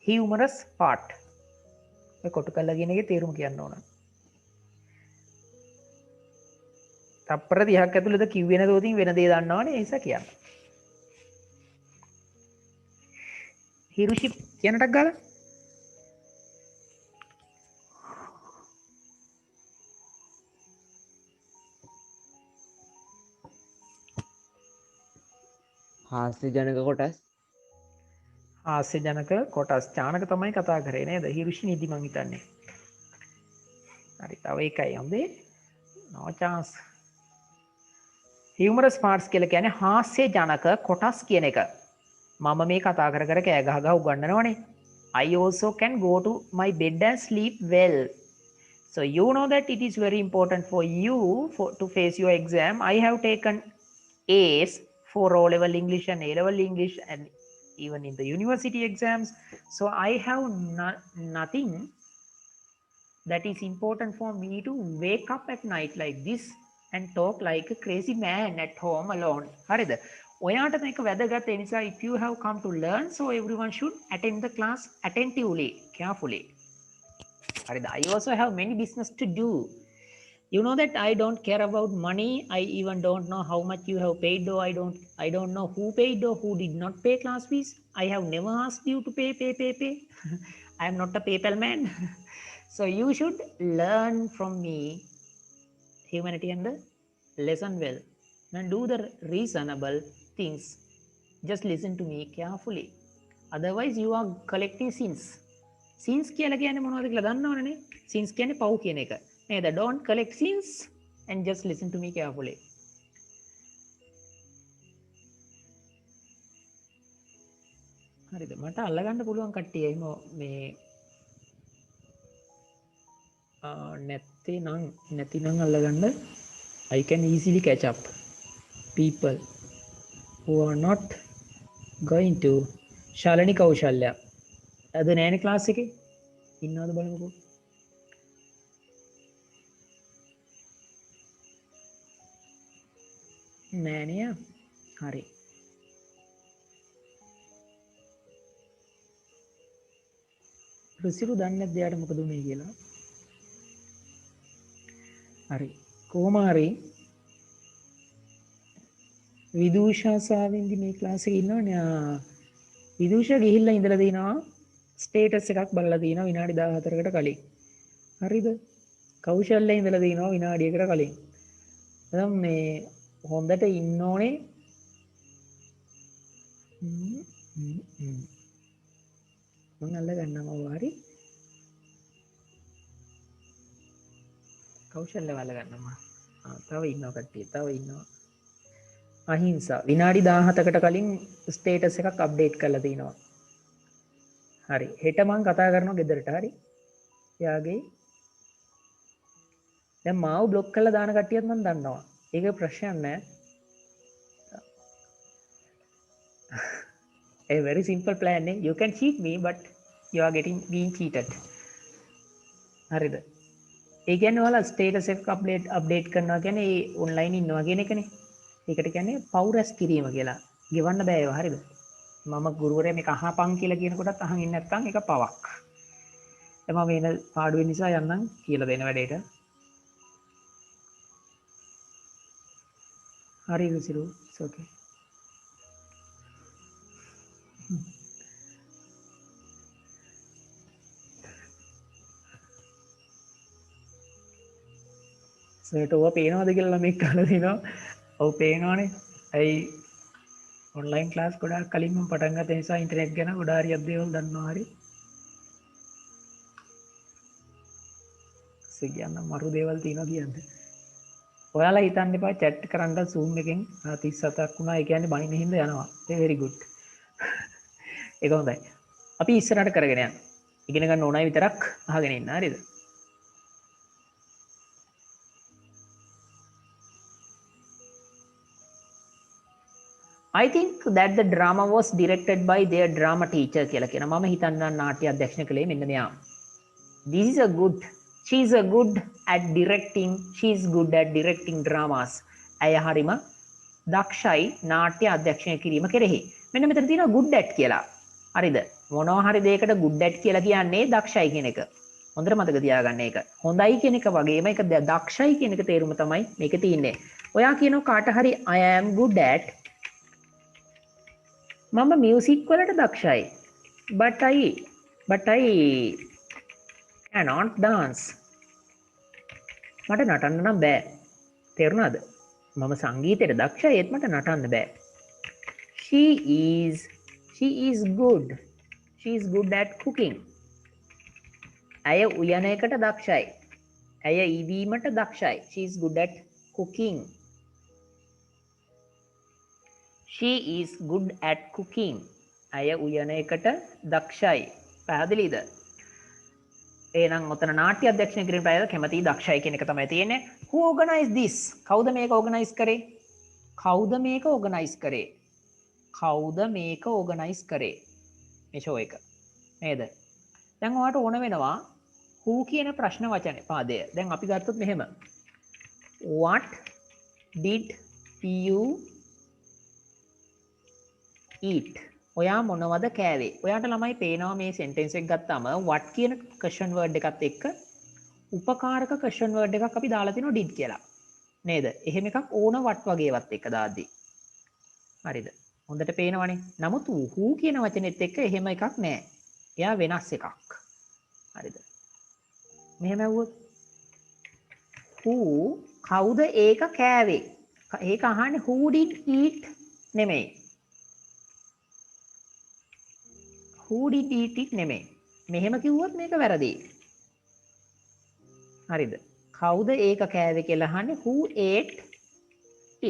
Humorous part. මේ කොටු කළා කියන එකේ තේරුම කියන්න ඕන. තප්පර 30ක් ඇතුළත කිව්වේ නැතෝ තින් වෙන දේ දන්නවනේ ඒ නිසා කියන්න. හිරුෂි කියනටක් ගාලා
හාස්‍ය ජනක කොටස්
හාස්‍ය ජනක කොටස් චානක තමයි කතා කරේ නේද? හිරුෂි නිදි මං හිතන්නේ. හරි තව එකයි හොඳේ. no chance. humorous parts කියලා කියන්නේ හාස්‍ය ජනක කොටස් කියන එක. මම මේ කතා කර කර කෑ ගහ ගහ උගන්වනවනේ. I also can go to my bed and sleep well. So you know that it is very important for you to face your exam. I have taken A's for O-level English and A-level English and even in the university exams. So I have nothing that is important for me to wake up at night like this and talk like a crazy man at home alone. හරිද? ඔයාට මේක වැදගත් ඒ නිසා if you have come to learn, so everyone should attend the class attentively, carefully. හරිද? I also have many business to do. You know that I don't care about money. I even don't know how much you have paid, though I don't know who paid or who did not pay class fees. I have never asked you to pay. I am not a PayPal man. So you should learn from me humanity and the lesson well and do the reasonable things. Just listen to me carefully. Otherwise you are collecting sins. Sins කියලා කියන්නේ මොනවද කියලා දන්නවනේ. Sins කියන්නේ පව් කියන එක. නේද? Don't collect sins and just listen to me carefully. හරිද? මට අල්ලගන්න පුළුවන් කට්ටිය එහෙම මේ නැතිනම් අල්ලගන්න. I can easily catch up people who are not going to. ශාලනි කෞශල්‍ය අද නෑනේ ක්ලාස් එකේ ඉන්නවද බලමුකෝ. නෑනේ. හරි. රුසිරු දන්නේ නැද්ද යාට මොකද උනේ කියලා? හරි. කොහොම හරි විදූෂා සාවින්දි මේ ක්ලාස් එකේ ඉන්නවනේ. විදූෂා ගිහිල්ලා ඉඳලා දිනවා ස්ටේටස් එකක් බලලා දිනවා විනාඩි 14කට කලින්. හරිද? කෞශල්‍ය ඉඳලා දිනවා විනාඩියකට කලින්. දැන් මේ හොඳට ඉන්න ඕනේ. මම අල්ලගන්නවා වාරි. කෞශල්‍ය අල්ලගන්නවා. තව ඉන්නවා කට්ටිය. තව ඉන්නවා. අහිංසා විනාඩි 17කට කලින් ස්ටේටස් එකක් අප්ඩේට් කරලා තිනවා. හරි. හෙට මම කතා කරනවා ගෙදරට. හරි. එයාගේ දැන් මාව බ්ලොක් කරලා දාන කට්ටියත් මම දන්නවා. ඒක ප්‍රශ්නයක් නෑ. A very simple plan. You can cheat me but you are being cheated. හරිද? ඒ කියන්නේ ඔයාලා ස්ටේටස් එක අප්ඩේට් කරනවා කියන්නේ ඒ ඔන්ලයින් ඉන්නවා කියන එකනේ. ඒකට කියන්නේ පවුරස් කිරීම කියලා. ගෙවන්න බෑ ඒවා. හරිද? මම ගුරුවරයා මේක අහපන් කියලා කියනකොටත් අහන් ඉන්නේ නැත්නම් ඒක පවක්. දැන් මම වෙන පාඩුවේ නිසා යන්නම් කියලා දෙන වැඩේට. හරි රුසිරු. it's okay. සර්ට ඕවා පේනවාද කියලා ළමෙක් අහලා තිනවා. ඔව් පේනවානේ. ඇයි ඔන්ලයින් ක්ලාස් ගොඩාක් කලින් මම පටන් ගත්ත නිසා ඉන්ටර්නෙට් ගැන ගොඩාක් හරියක් දේවල් දන්නවා හරි. කියන්න මරු දේවල් තියෙනවා කියන්නේ. ඔයාලා හිතන්න එපා chat කරන්න Zoom එකෙන් 37ක් වුණා. ඒ කියන්නේ බයින් හින්දා යනවා. ඒ very good. ඒක හොඳයි. අපි ඉස්සරහට කරගෙන යන්න. ඉගෙන ගන්න ඕනයි විතරක් අහගෙන ඉන්න. හරිද? I think that the drama was directed by their drama teacher කියලා කියනවා. මම හිතන්නේ නාට්‍ය අධ්‍යක්ෂණය කළේ මෙන්න මෙයා. This is a good. She is a good at directing. She is good at directing dramas. ඇය හරිම දක්ෂයි නාට්‍ය අධ්‍යක්ෂණය කිරීම කෙරෙහි. මෙන්න මෙතන තියෙනවා good at කියලා. හරිද? මොනවා හරි දෙයකට good at කියලා කියන්නේ දක්ෂයි කියන එක. හොඳට මතක තියාගන්න ඒක. හොඳයි කියන එක වගේම ඒක දක්ෂයි කියන එක තේරුම තමයි මේකේ තියෙන්නේ. ඔයා කියනවා කාට හරි I am good at මම මියුසික් වලට දක්ෂයි. but I cannot dance. මට නටන්න නම් බෑ. තේරුණාද? මම සංගීතයට දක්ෂයි ඒත් මට නටන්න බෑ. She is good. She is good at cooking. ඇය උයන එකට දක්ෂයි. ඇය ඉවීමට දක්ෂයි. She is good at cooking. She is good at cooking. ඇය උයන එකට දක්ෂයි. පැහැදිලිද? එහෙනම් ඔතන නාට්‍ය අධ්‍යක්ෂණය කිරීම ප්‍රයෝග කැමැති දක්ෂයි කියන එක තමයි තියෙන්නේ. Who organized this? කවුද මේක organize කරේ? කවුද මේක organize කරේ? කවුද මේක organize කරේ? මේ show එක. නේද? දැන් ඔයාලට ඕන වෙනවා who කියන ප්‍රශ්න වචනේ පාදය. දැන් අපි ගත්තොත් මෙහෙම. What did you eat? ඔයා මොනවද කෑවේ? ඔයාට ළමයි පේනවා මේ sentence එක ගත්තාම what කියන question word එකත් එක්ක උපකාරක question word එකක් අපි දාලා තිනවා did කියලා. නේද? එහෙම එකක් ඕන what වගේවත් එක්ක දාද්දි. හරිද? හොඳට පේනවනේ. නමුත් who කියන වචනේත් එක්ක එහෙම එකක් නැහැ. එයා වෙනස් එකක්. හරිද? මෙහෙම ඇහුවොත් who කවුද ඒක කෑවේ? ඒක අහන්නේ who did eat නෙමෙයි. who did eat it නෙමෙයි. මෙහෙම කිව්වොත් මේක වැරදි. හරිද? කවුද ඒක කෑවේ කියලා අහන්නේ who ate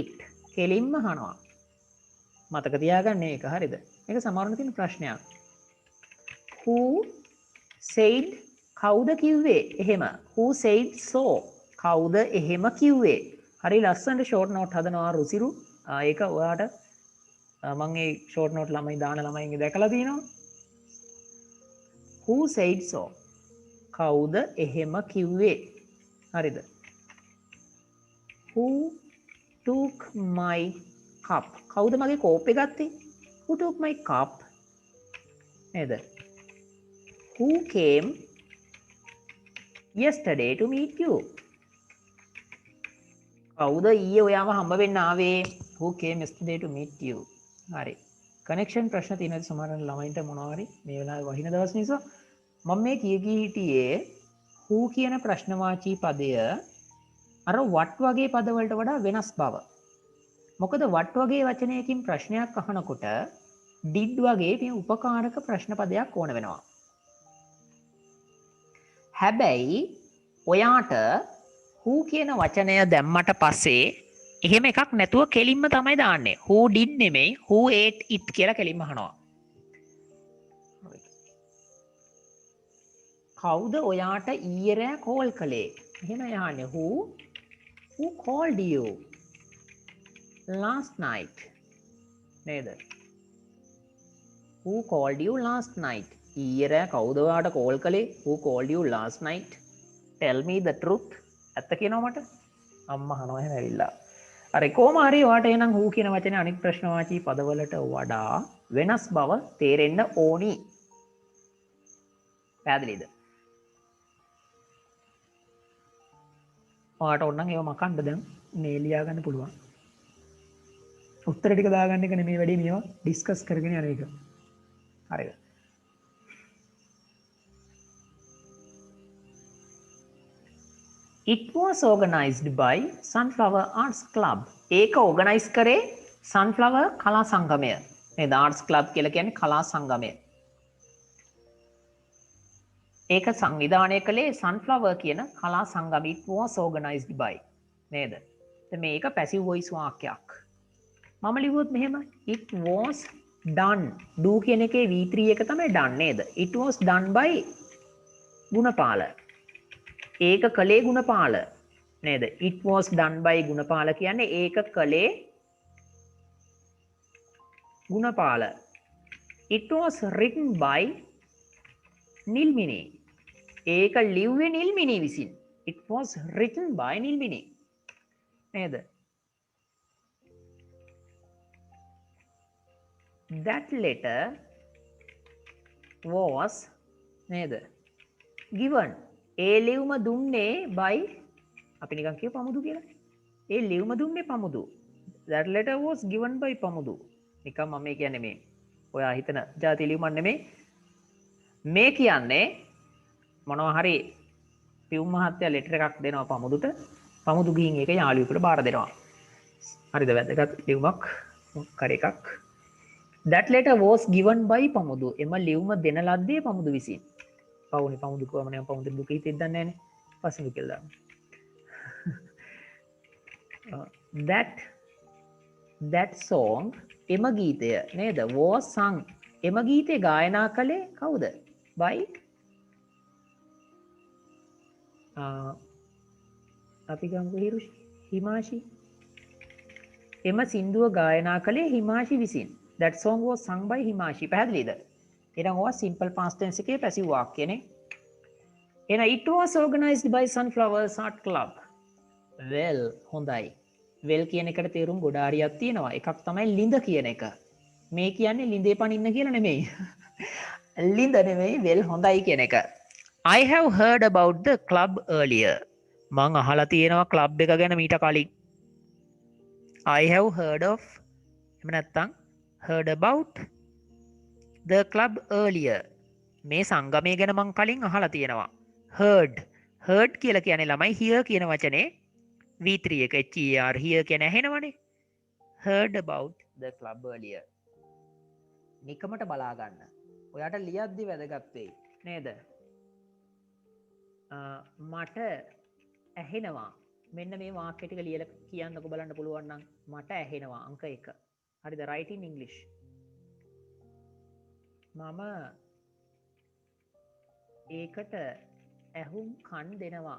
it. කෙලින්ම අහනවා. මතක තියාගන්න මේක. හරිද? මේක සමහරවල් තියෙන ප්‍රශ්නයක්. who said කවුද කිව්වේ? එහෙම. who said so කවුද එහෙම කිව්වේ? හරි ලස්සනට ෂෝට් නෝට් හදනවා රුසිරු. ඒක ඔයාට මම ඒ ෂෝට් නෝට් ළමයි දාන ළමයින්ගේ දැකලා තියෙනවා. who said so කවුද එහෙම කිව්වේ? හරිද? who took my cup කවුද මගේ කෝප්පේ ගත්තේ? who took my cup? නේද? who came yesterday to meet you කවුද ඊයේ ඔයාව හම්බ වෙන්න ආවේ? who came yesterday to meet you? හරි. කනෙක්ෂන් ප්‍රශ්න තියෙනවා සමහර ළමයින්ට මොනවා හරි මේ වෙලාවේ වහින දවස් නිසා මම මේ කී හිටියේ who කියන ප්‍රශ්නවාචී පදය අර what වගේ පදවලට වඩා වෙනස් බව. මොකද what වගේ වචනයකින් ප්‍රශ්නයක් අහනකොට did වගේ මේ උපකාරක ප්‍රශ්න පදයක් ඕන වෙනවා. හැබැයි ඔයාට who කියන වචනය දැම්මට පස්සේ එහෙම එකක් නැතුව කෙලින්ම තමයි දාන්නේ. who did නෙමෙයි who ate it කියලා කෙලින්ම අහනවා. කවුද ඔයාට ඊයේ රෑ කෝල් කළේ? එහෙම යහන්නේ who called you last night? නේද? who called you last night? ඊයේ රෑ කවුද ඔයාට කෝල් කළේ? who called you last night? tell me the truth. ඇත්ත කියනවා මට? අම්මා අහනවා එහෙම ඇවිල්ලා. අර කොහොම හරි ඔයාට එහෙනම් who කියන වචනේ අනිත් ප්‍රශ්නවාචී පදවලට වඩා වෙනස් බව තේරෙන්න ඕනි. පැහැදිලිද? ඔයාට ඕනනම් ඒව මකන්න දැන් මේ ලියා ගන්න පුළුවන්. උත්තර ටික දාගන්න එක නෙමෙයි වැඩි මේවා ඩිස්කස් කරගෙන යන එක. හරිද? It was organized by Sunflower Arts Club. ඒක ඕගනයිස් කරේ Sunflower කලා සංගමය. නේද? Arts Club කියලා කියන්නේ කලා සංගමය. ඒක සංවිධානය කළේ Sunflower කියන කලා සංගමය. It was organized by. නේද? මේක පැසිව් වොයිස් වාක්‍යයක්. මම ලිව්වොත් මෙහෙම it was done. do කියන එකේ V3 එක තමයි done නේද? It was done by Gunapala. ඒක කළේ ගුණපාල නේද? It was done by Gunapala කියන්නේ ඒක කළේ Gunapala. It was written by Nilmini. ඒක ලිව්වේ නිල්මිනි විසින්. It was written by Nilmini. නේද? That letter was නේද? given. ඒ ලියුම දුන්නේ by අපි නිකන් කියව පමුදු කියලා. ඒ ලියුම දුන්නේ පමුදු. That letter was given by පමුදු. නිකන් මම මේ කියන්නේ මේ ඔයා හිතන ಜಾති ලියුමක් නෙමෙයි. මේ කියන්නේ මොනවා හරි පියුම් මහත්තයා ලෙටර් එකක් දෙනවා පමුදුට. පමුදු ගිහින් ඒක යාළුවෙකුට බාර දෙනවා. හරිද? වැදගත් ලියුමක් මොකක් හරි එකක්. That letter was given by පමුදු. එම ලියුම දෙන ලද්දේ පමුදු විසින්. පවුනේ පමුදු කොහම නේ පමුදු දුක හිතෙද්ද දන්නේ නැනේ. පස්සෙ කියලා දාන්න. that song එම ගීතය නේද? was sung. එම ගීතේ ගායනා කළේ කවුද? by අපි ගමු හිමාෂි. එම සින්දුව ගායනා කළේ හිමාෂි විසින්. That song was sung by හිමාෂි. පැහැදිලිද? එහෙනම් ඔය simple past tense එකේ passive වාක්‍යනේ. එහෙනම් it was organized by Sunflowers Art Club. well හොඳයි. well කියන එකට තේරුම් ගොඩාරියක් තියෙනවා. එකක් තමයි ලිඳ කියන එක. මේ කියන්නේ ලිඳේ පනින්න කියලා නෙමෙයි. ලිඳ නෙමෙයි well හොඳයි කියන එක. I have heard about the club earlier. මං අහලා තියෙනවා club එක ගැන මීට කලින්. I have heard of එහෙම නැත්නම් heard about the club earlier. මේ සංගමය ගැන මං කලින් අහලා තියෙනවා. heard කියලා කියන්නේ ළමයි hear කියන වචනේ V3 එක HER hear කියන ඇහෙනවනේ. heard about the club earlier. නිකමට බලා ගන්න. ඔයාට ලියද්දි වැදගත් වෙයි නේද? මට ඇහෙනවා. මෙන්න මේ වාක්‍ය ටික ලියලා කියන්නකො බලන්න පුළුවන් නම් මට ඇහෙනවා අංක 1. හරිද? write in English. මම ඒකට ඇහුම් කන් දෙනවා.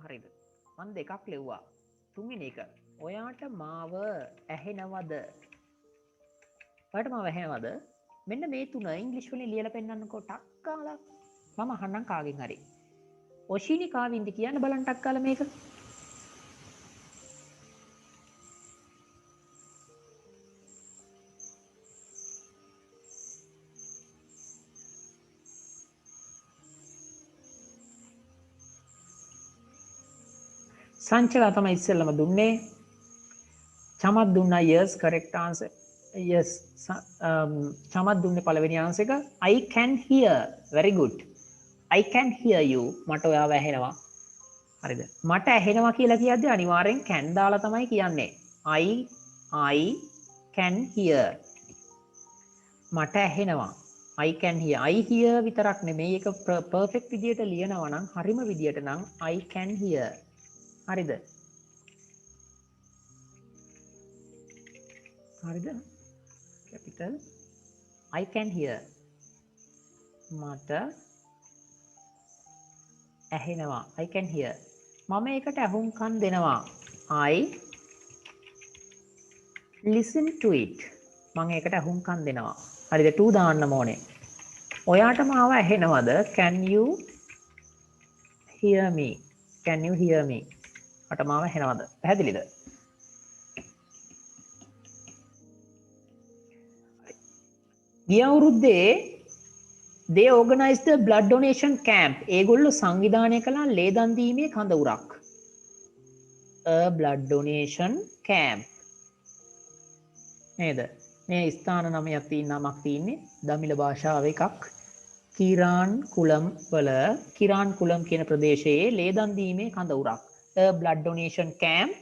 හරිද? මම දෙකක් ලිව්වා. තුන්වෙනි එක ඔයාට මාව ඇහෙනවද? ඔයාට මාව ඇහෙනවද? මෙන්න මේ තුන ඉංග්‍රීසි වලින් ලියලා පෙන්නන්නකෝ ටක් කාලා. මම අහන්නම් කාගෙන් හරි. ඔෂිනි කාවින්ද කියන්න බලන්න ටක් කාලා මේක. සංචලා තමයි ඉස්සෙල්ලම දුන්නේ. චමත් දුන්නා yes correct answer. yes Chamath දුන්නේ පළවෙනි answer එක. I can hear. very good. I can hear you. මට ඔයාව ඇහෙනවා. හරිද? මට ඇහෙනවා කියලා කියද්දී අනිවාර්යෙන් can දාලා තමයි කියන්නේ. I can hear. මට ඇහෙනවා. I can hear. I hear විතරක් නෙමෙයි ඒක perfect විදියට ලියනවා නම් හරිම විදියට නම් I can hear. හරිද? හරිද? capital I can hear. මට ඇහෙනවා. I can hear. මම ඒකට ඇහුම්කන් දෙනවා. I listen to it. මම ඒකට ඇහුම්කන් දෙනවා. හරිද? to දාන්න ඕනේ. ඔයාට මාව ඇහෙනවද? Can you hear me? Can you hear me? මට මාව ඇහෙනවද? පැහැදිලිද? ගිය අවුරුද්දේ they organized the blood donation camp. ඒගොල්ලෝ සංවිධානය කළා ලේ දන් දීමේ කඳවුරක්. a blood donation camp. නේද? මේ ස්ථාන නමයක් තියෙන නමක් තියෙන්නේ දමිළ භාෂාව එකක්. කිරාන් කුලම් වල කිරාන් කුලම් කියන ප්‍රදේශයේ ලේදන් දීමේ කඳවුරක්. බ්ලඩ් ඩොනේෂන් කැම්ප්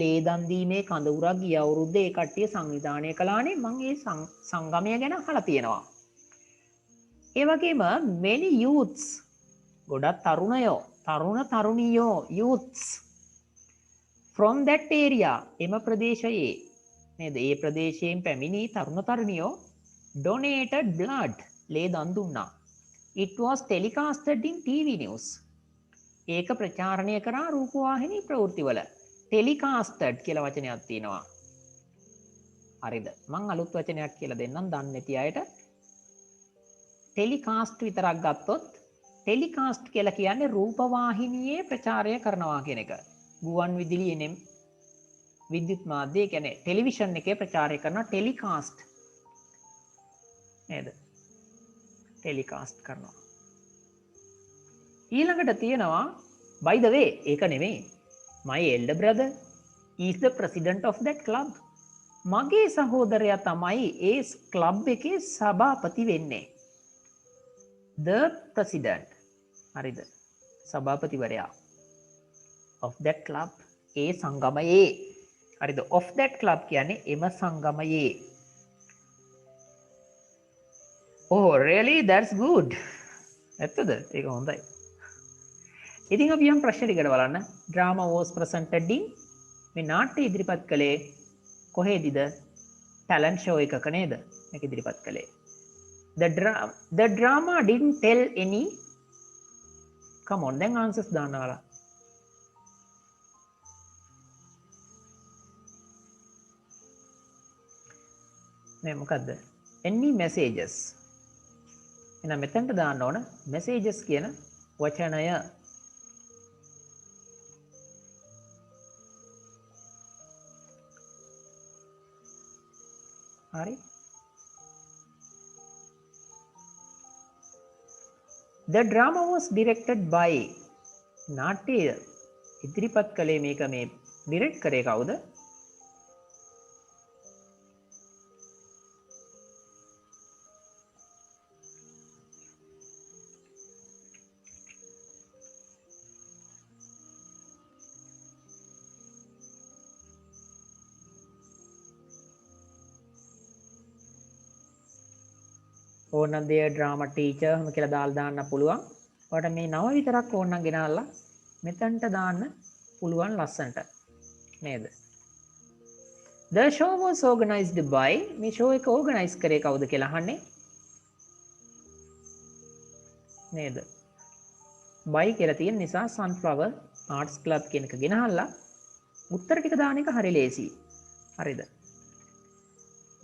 ලේදන් දීමේ කඳවුරක් ගිය අවුරුද්දේ ඒ කට්ටිය සංවිධානය කළානේ. මම ඒ සංගමය ගැන අහලා තියෙනවා. ඒ වගේම many youths ගොඩක් තරුණයෝ තරුණියෝ youths from that area එම ප්‍රදේශයේ නේද? ඒ ප්‍රදේශයෙන් පැමිණි තරුණ තරුණියෝ donated blood ලේ දන් දුන්නා. It was telecasted in TV news. ඒක ප්‍රචාරණය කරා රූපවාහිනී ප්‍රවෘත්තිවල. telecasted කියලා වචනයක් තියෙනවා. හරිද? මම අලුත් වචනයක් කියලා දෙන්නම් දන්නේ නැති අයට. telecast විතරක් ගත්තොත් telecast කියලා කියන්නේ රූපවාහිනියේ ප්‍රචාරය කරනවා කියන එක. ගුවන් විදුලියේ විද්‍යුත් මාධ්‍ය කියන්නේ ටෙලිවිෂන් එකේ ප්‍රචාරය කරන ටෙලිකාස්ට් නේද? ටෙලිකාස්ට් කරනවා. ඊළඟට තියෙනවා by the way ඒක නෙමෙයි. my elder brother is the president of that club. මගේ සහෝදරයා තමයි ඒ ක්ලබ් එකේ සභාපති වෙන්නේ. the president හරිද? සභාපතිවරයා of that club ඒ සංගමයේ හරිද? of that club කියන්නේ එම සංගමයේ. oh really that's good. ඇත්තද? ඒක හොඳයි. ඉතින් අපි යම් ප්‍රශ්න ටිකට බලන්න. drama was presented in මේ නාට්‍ය ඉදිරිපත් කළේ කොහෙදද? talent show එකක නේද? මේක ඉදිරිපත් කළේ. the drama didn't tell any come on දැන් answers දාන්නවලා. මේ මොකද්ද? any messages. එහෙනම් මෙතනට දාන්න ඕන messages කියන වචනය. හරි. the drama was directed by නාට්‍ය ඉදිරිපත් කළේ මේක මේ ඩිරෙක්ට් කරේ කවුද? ඕනනම් දෙය ඩ්‍රාමා ටීචර් හැම කියලා දාලා දාන්න පුළුවන්. ඔයාලට මේ නව විතරක් ඕනනම් ගෙනාලා මෙතනට දාන්න පුළුවන් ලස්සනට. නේද? The show was organized by මේ show එක organize කරේ කවුද කියලා අහන්නේ. නේද? by කියලා තියෙන නිසා sunflower arts club කියන එක ගෙනහල්ලා උත්තර ටික දාන එක හරි ලේසි. හරිද?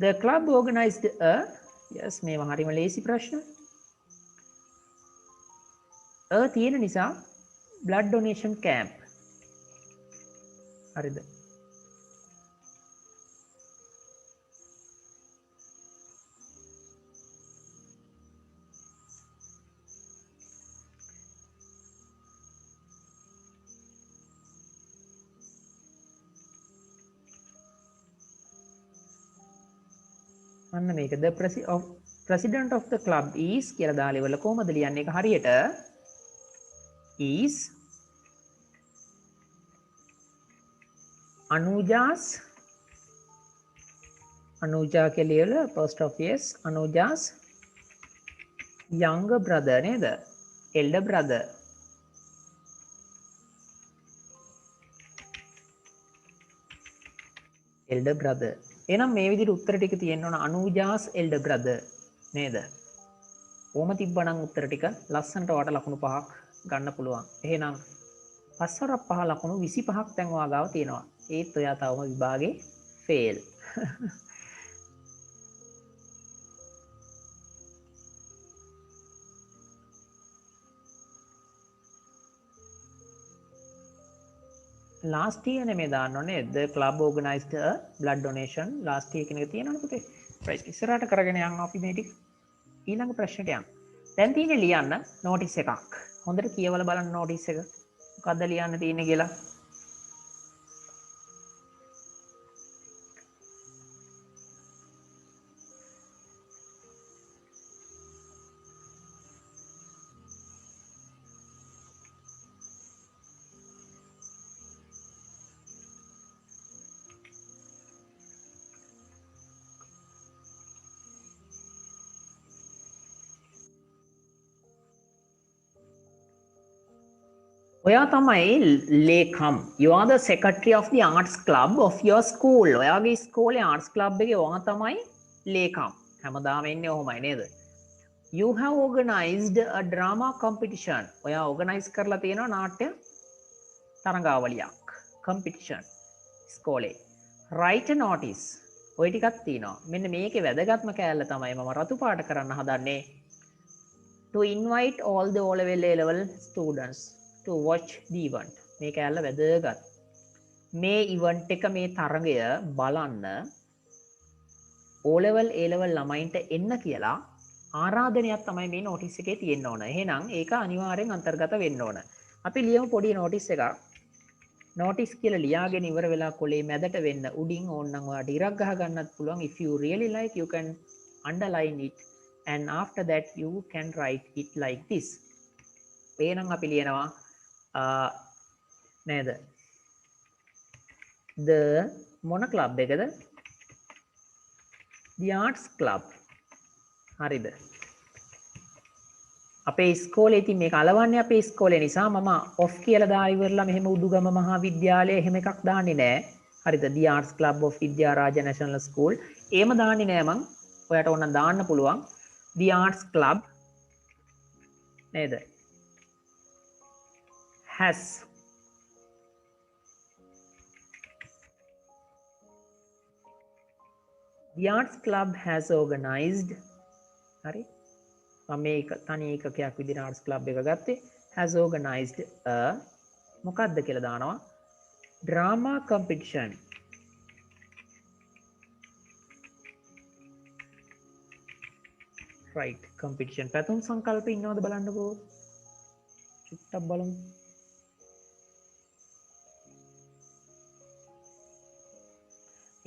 The club organized a yes මේවා හරිම ලේසි ප්‍රශ්න. තියෙන නිසා blood donation camp. හරිද? අන්න මේක the president of the club is කියලා දාලා ඉවරලා කොහමද ලියන්නේ ඒක හරියට? is Anuja's Anuja කියලා ලියලා first of yes Anuja's younger brother නේද? elder brother. elder brother. එහෙනම් මේ විදිහට උත්තර ටික තියෙන්න ඕන Anuja's elder brother නේද? ඕම තිබ්බනම් උත්තර ටික ලස්සනට වට ලකුණු 5ක් ගන්න පුළුවන්. එහෙනම් 5 ලකුණු 25ක් දැන් ඔයා ගාව තියෙනවා. ඒත් ඔයා තවම විභාගේ ෆේල්. last year නෙමෙයි දාන්න ඕනේ. the club organized a blood donation last year කියන එක තියෙනවනේ පුතේ. right ඉස්සරහට කරගෙන යන්න අපි මේ ටික ඊළඟ ප්‍රශ්නෙට යන්න. දැන් තියෙන්නේ ලියන්න notice එකක්. හොඳට කියවලා බලන්න notice එක. මොකද්ද ලියන්න තියෙන්නේ කියලා. ඔයා තමයි ලේකම්. You are the secretary of the arts club of your school. ඔයාගේ ස්කෝලේ arts club එකේ ඔයා තමයි ලේකම්. හැමදාම එන්නේ ඔහොමයි නේද? You have organized a drama competition. ඔයා organize කරලා තියෙනවා නාට්‍ය තරඟාවලියක්. Competition. ස්කෝලේ. Write a notice. ඔය ටිකක් තියෙනවා. මෙන්න මේකේ වැදගත්ම කෑල්ල තමයි මම රතු පාට කරන්න හදන්නේ. To invite all the O-level A-level students to watch the event. මේක ඇල්ල වැදගත්. මේ ඉවන්ට් එක මේ තරගය බලන්න O-level A-level ළමයින්ට එන්න කියලා ආරාධනයක් තමයි මේ නෝටිස් එකේ තියෙන්න ඕන. එහෙනම් ඒක අනිවාර්යෙන් අන්තර්ගත වෙන්න ඕන. අපි ලියමු පොඩි නෝටිස් එකක්. නෝටිස් කියලා ලියාගෙන ඉවර වෙලා කොලේ මැදට වෙන්න උඩින් ඕනනම් ඔයාලට ඉරක් ගහ ගන්නත් පුළුවන්. If you really like you can underline it and after that you can write it like this. එහෙනම් අපි ලියනවා නේද? The මොන club එකද? The arts club. හරිද? අපේ ඉස්කෝලේ ඉතින් මේක අලවන්නේ අපේ ඉස්කෝලේ නිසා මම ඔෆ් කියලා දාලා ඉවරලා මෙහෙම උඩුගම මහා විද්‍යාලය එහෙම එකක් දාන්නේ නැහැ. හරිද? The arts club of විද්‍යාරාජ national school. එහෙම දාන්නේ නැහැ මං. ඔයාට ඕන දාන්න පුළුවන්. The arts club නේද? has The arts club has organized හරි මම මේක තනි එකකයක් විදිහට arts club එක ගත්තේ has organized a මොකක්ද කියලා දානවා drama competition right competition පැතුම් සංකල්ප ඉන්නවද බලන්නකෝ චුට්ටක් බලමු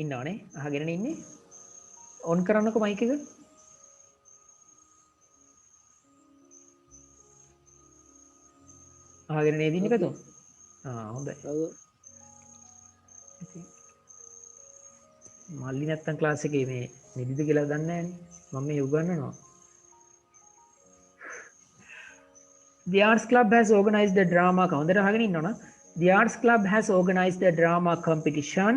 ඉන්නවනේ අහගෙන ඉන්නේ ඔන් කරන්නකෝ මයික් එක අහගෙන නේද ඉන්නේ පැතුම් හොඳයි මල්ලි නැත්තම් ක්ලාස් එකේ මේ නිදිද කියලා දන්නේ නැහනේ මම මේ උගන්වනවා The arts club has organized a drama හොඳට අහගෙන ඉන්නවනේ The arts club has organized a drama competition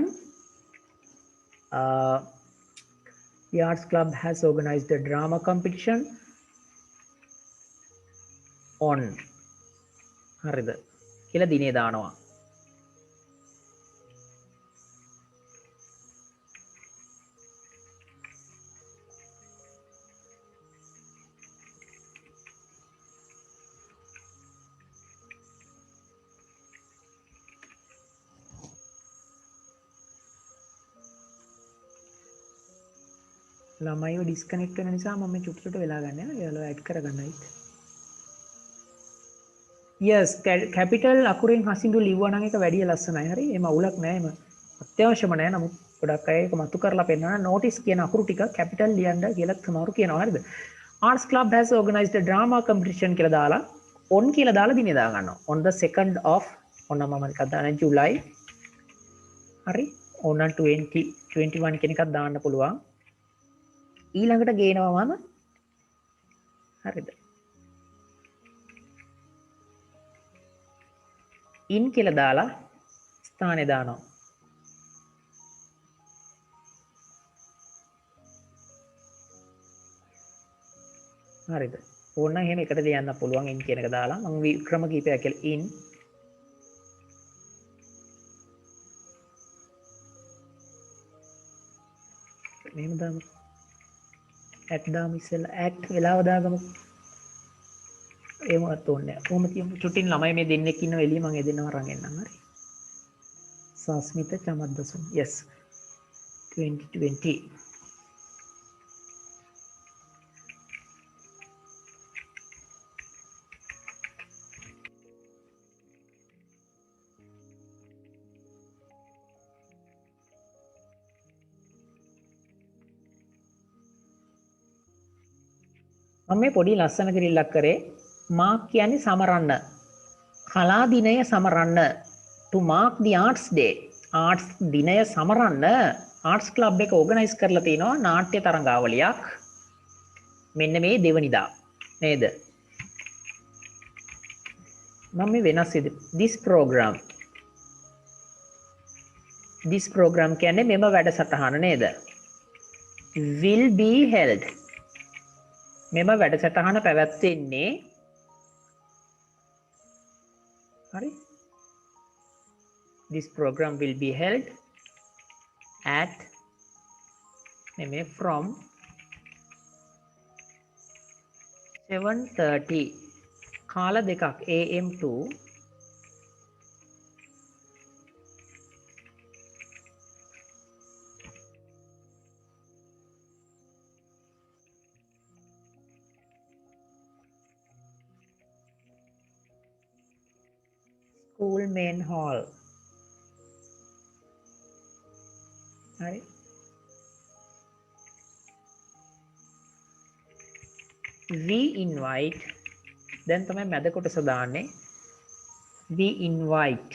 The arts club has organized a drama competition on හරිද කියලා දිනේ දානවා ළමයිව ඩිස්කනෙක්ට් වෙන නිසා මම මේ චුට්ට වෙලා ගන්න යනවා. ඒගොල්ලෝ ඇඩ් කරගන්නයි. yes capital අකුරෙන් හසින්දු ලිව්වා නම් ඒක වැඩි ලස්සනයි. හරි. එහෙම අවුලක් නැහැ. එහෙම අත්‍යවශ්‍යම නැහැ. නමුත් ගොඩක් අය ඒක මතු කරලා පෙන්නනවා. notice කියන අකුරු ටික capital ලියන්න කියලා සමහරු කියනවා. හරිද? arts club has organized a drama competition කියලා දාලා on කියලා දාලා දිනේ දා ගන්නවා. on the 2nd of ඔන්න මම එකක් දාන ජූලයි. හරි. on 2021 කියන එකක් දාන්න පුළුවන්. ඊළඟට ගේනවා මම හරිද ඉන් කියලා දාලා ස්ථානේ දානවා හරිද ඕනනම් එහෙම එකට ලියන්න පුළුවන් ඉන් කියන එක දාලා මම ක්‍රම කීපයක් කියලා ඉන් මෙහෙම දාමු ඇට් දාමු ඉස්සෙල්ලා ඇට් වෙලාව දාගමු එහෙමවත් ඕනේ නැහැ. කොහොම තියමු චුටින් ළමයි මේ දෙන්නෙක් ඉන්නව එළිය මම ඒ දෙන්නව අරන් එන්නම් හරි. සස්මිත චමද්දසුන් yes 2020 මම මේ පොඩි ලස්සන කිරිල්ලක් කරේ මාක් කියන්නේ සමරන්න කලා දිනය සමරන්න to mark the arts day arts දිනය සමරන්න arts club එක organize කරලා තිනවා නාට්‍ය තරඟාවලියක් මෙන්න මේ දෙවනිදා නේද මම මේ වෙනස් විදි this program කියන්නේ මෙම වැඩසටහන නේද? will be held. මෙම වැඩසටහන පැවැත්වෙන්නේ හරි. This program will be held at from 7:30 කාල දෙකක් am to school main hall. හරි. we invite දැන් තමයි මැද කොටස දාන්නේ. we invite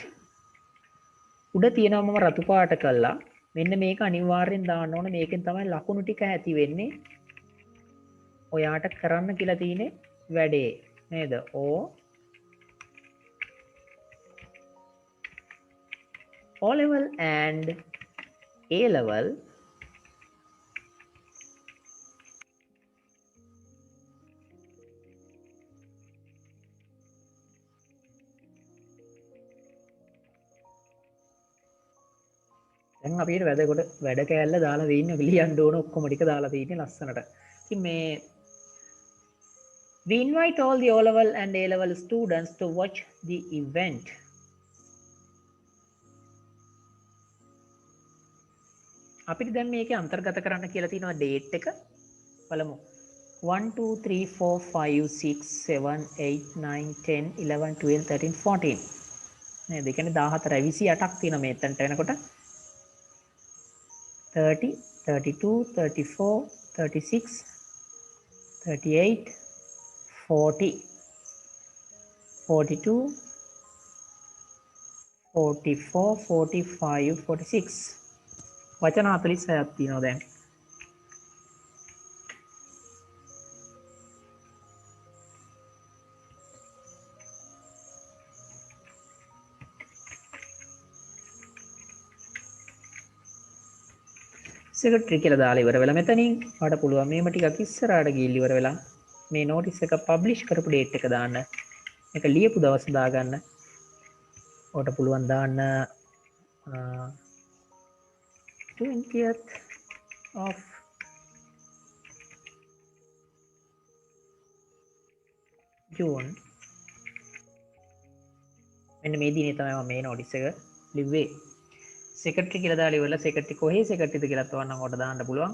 උඩ තියෙනවා මම රතු පාට කළා. මෙන්න මේක අනිවාර්යෙන් දාන්න ඕන. මේකෙන් තමයි ලකුණු ටික ඇති වෙන්නේ. ඔයාට කරන්න කියලා තියෙන්නේ වැඩේ නේද? O level and A level දැන් අපිට වැඩ කෑල්ල දාලා තියෙන්නේ ලියන්න ඕන ඔක්කොම ටික දාලා තියෙන්නේ ලස්සනට. ඉතින් මේ we invite all the O level and A level students to watch the event. අපිට දැන් මේකේ අන්තර්ගත කරන්න කියලා තියෙනවා date එක. බලමු. 1 2 3 4 5 6 7 8 9 10 11 12 13 14 නේද? ඒ කියන්නේ 14 28ක් තියෙනවා මෙතනට වෙනකොට 30 32 34 36 38 40 42 44 45 46 වචන 46ක් තියෙනවා දැන්. සෙක්‍රටරි කියලා දාලා ඉවර වෙලා මෙතනින් ඔයාලට පුළුවන් මේම ටිකක් ඉස්සරහට ගිහින් ඉවර වෙලා මේ නෝටිස් එක පබ්ලිෂ් කරපු ඩේට් එක දාන්න. මේක ලියපු දවස් දාගන්න. ඔයාලට පුළුවන් දාන්න 20th of June. මෙන්න මේ දිනේ තමයි මම මේ නෝටිස් එක ලිව්වේ. සෙක්‍රටරි කියලා දාලා ඉවරලා සෙක්‍රටරි කොහේ සෙක්‍රටරිද කියලා තවන්නම් ඔයාලට දාන්න පුළුවන්.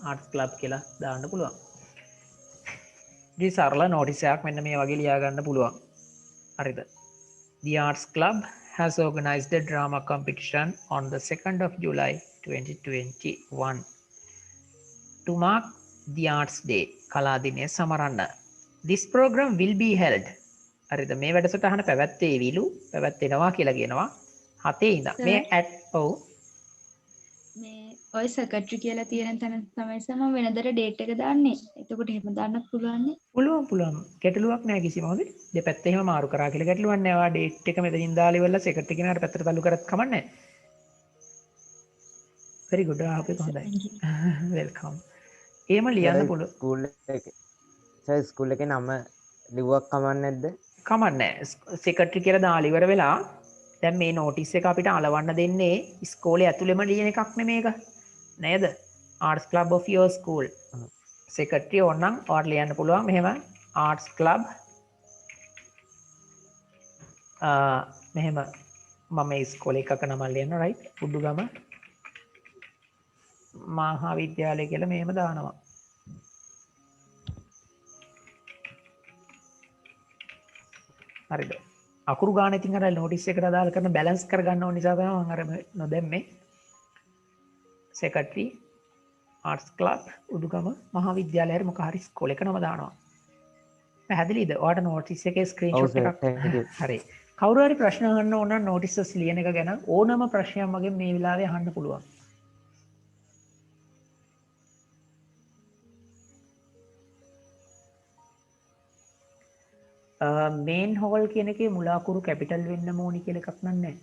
ආර්ට්ස් ක්ලබ් කියලා දාන්න පුළුවන්. ඉතින් සරල නෝටිස් එකක් මෙන්න මේ වගේ ලියා ගන්න පුළුවන්. හරිද? The Arts Club has organized a drama competition on the 2nd of July 2021 to mark the Arts Day. කලා දිනය සමරන්න. This program will be held. හරිද? මේ වැඩසටහන පැවැත්වෙනවා කියලා කියනවා. 7 ඉඳන්. මේ ඔව්
මේ ඔය සෙක්‍රටරි කියලා තියෙන තැන තමයි සම වෙනදට ඩේට් එක දාන්නේ. එතකොට එහෙම දාන්නත් පුළුවන් නේ.
පුළුවන්. ගැටලුවක් නැහැ කිසිම හොඳ. දෙපැත්ත එහෙම මාරු කරා කියලා ගැටලුවක් නැහැ. ඔයා ඩේට් එක මෙතනින් දාලා ඉවරලා සෙක්‍රටරි කෙනාට පැත්තට තල්ලු කරත් කමක් නැහැ. very good. ආපේ හොඳයි. welcome. එහෙම ලියන්න පුළුවන්.
ස්කූල් එකේ නම ලිව්වක් කමක් නැද්ද?
කමක් නැහැ. සෙක්‍රටරි කියලා දාලා ඉවර වෙලා දැන් මේ නෝටිස් එක අපිට අලවන්න දෙන්නේ ඉස්කෝලේ ඇතුළෙම ලියන එකක් නෙමේක. නේද? Arts Club of your school. Secretary ඕනනම් ඔයාලට ලියන්න පුළුවන් මෙහෙම Arts Club මෙහෙම මම ඉස්කෝලේ එකක නම ලියන්න right උඩුගම මහා විද්‍යාලය කියලා මෙහෙම දානවා. හරිද? අකුරු ගාන ඉතින් අර නෝටිස් එකට අදාළ කරන බැලන්ස් කරගන්න ඕන නිසා තමයි මම අර නොදැම්මේ. සෙක්‍රටරි ආර්ට්ස් ක්ලබ් උඩුගම මහා විද්‍යාලය හරි මොකක් හරි ස්කෝල් එක නම දානවා. පැහැදිලිද? ඔයාලට නෝටිස් එකේ ස්ක්‍රීන්ෂොට් එකක් හරි. කවුරු හරි ප්‍රශ්න අහන්න ඕන නම් නෝටිසස් ලියන එක ගැන ඕනම ප්‍රශ්නයක් මගෙන් මේ වෙලාවේ අහන්න පුළුවන්. මේන් හෝල් කියන එකේ මුලාකුරු කැපිටල් වෙන්න ඕනි කියලා එකක් නැහැ.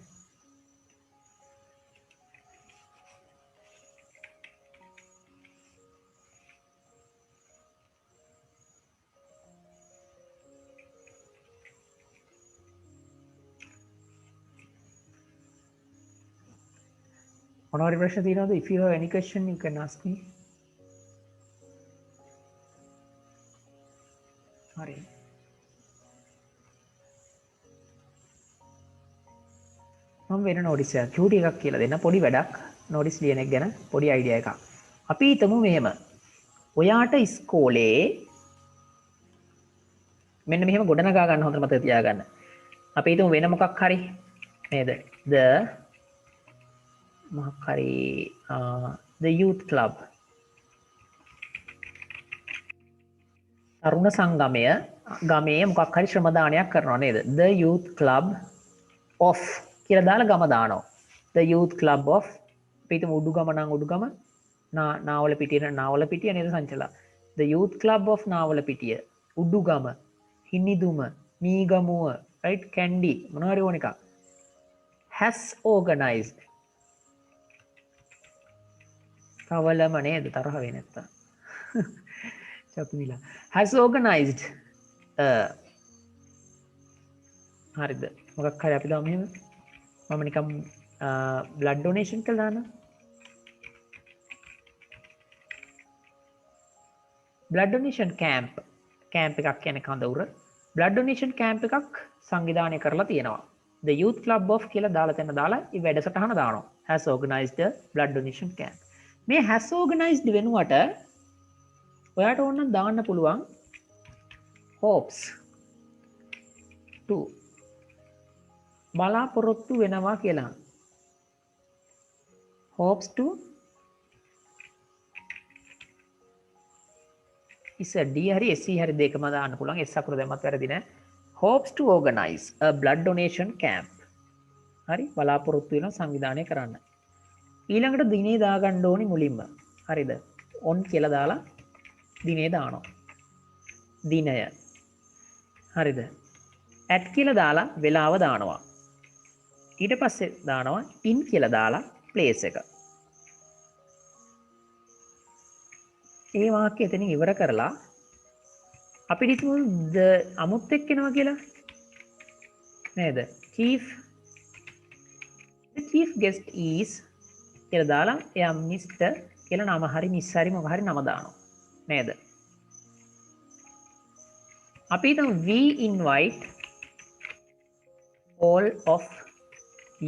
මොනවාරි ප්‍රශ්න තියෙනවද? If you have any question you can ask me. හරි. මම වෙන නෝටිස් එකක් කියුටි එකක් කියලා දෙන්න පොඩි වැඩක් නෝටිස් ලියන එක ගැන පොඩි අයිඩියා එකක්. අපි හිතමු මෙහෙම. ඔයාට ඉස්කෝලේ මෙන්න මෙහෙම ගොඩනගා ගන්න හොඳට මතක තියාගන්න. අපි හිතමු වෙන මොකක් හරි නේද? මොකක් හරි the youth club තරුණ සංගමය ගමේ මොකක් හරි ශ්‍රමදානයක් කරනවා නේද? the youth club of කියලා දාලා ගම දානවා. the youth club of අපි හිතමු උඩුගම නම් උඩුගම නාවලපිටිය නම් නාවලපිටිය නේද සංචලා. the youth club of Nawalapitiya Udugama හිනිදුම Meegamuwa right Kandy මොනවා හරි ඕන එකක් has organized කවලම නේද තරහ වෙන්නේ නැත්තම් චතුමිලා has organized හරිද මොකක් හරි අපි දාමු මෙහෙම මම නිකම් blood donation කියලා දානවා blood donation camp එකක් කියන්නේ කඳවුර blood donation camp එකක් සංවිධානය කරලා තියෙනවා the youth club of කියලා දාලා තැන දාලා මේ වැඩසටහන දානවා has organized a blood donation camp මේ has organized වෙනුවට ඔයාට ඕන නම් දාන්න පුළුවන් hopes to බලාපොරොත්තු වෙනවා කියලා hopes to is a D hari SC hari දෙකම දාන්න පුළුවන් S අකුර දැම්මත් වැරදි නෑ hopes to organize a blood donation camp හරි බලාපොරොත්තු වෙන සංවිධානය කරන්න ඊළඟට දිනේ දාගන්න ඕනි මුලින්ම හරිද on කියලා දාලා දිනේ දානවා දිනය හරිද at කියලා දාලා වෙලාව දානවා ඊට පස්සේ දානවා in කියලා දාලා place එක ඒ වාක්‍ය එතනින් ඉවර කරලා අපිට හිතමු අමුත් එක්ක එනවා කියලා නේද chief the chief guest is කියලා දාලා එයා Mr කියලා නම හරි මිස් හරි මොකක් හරි නම දානවා නේද අපි හිතමු we invite all of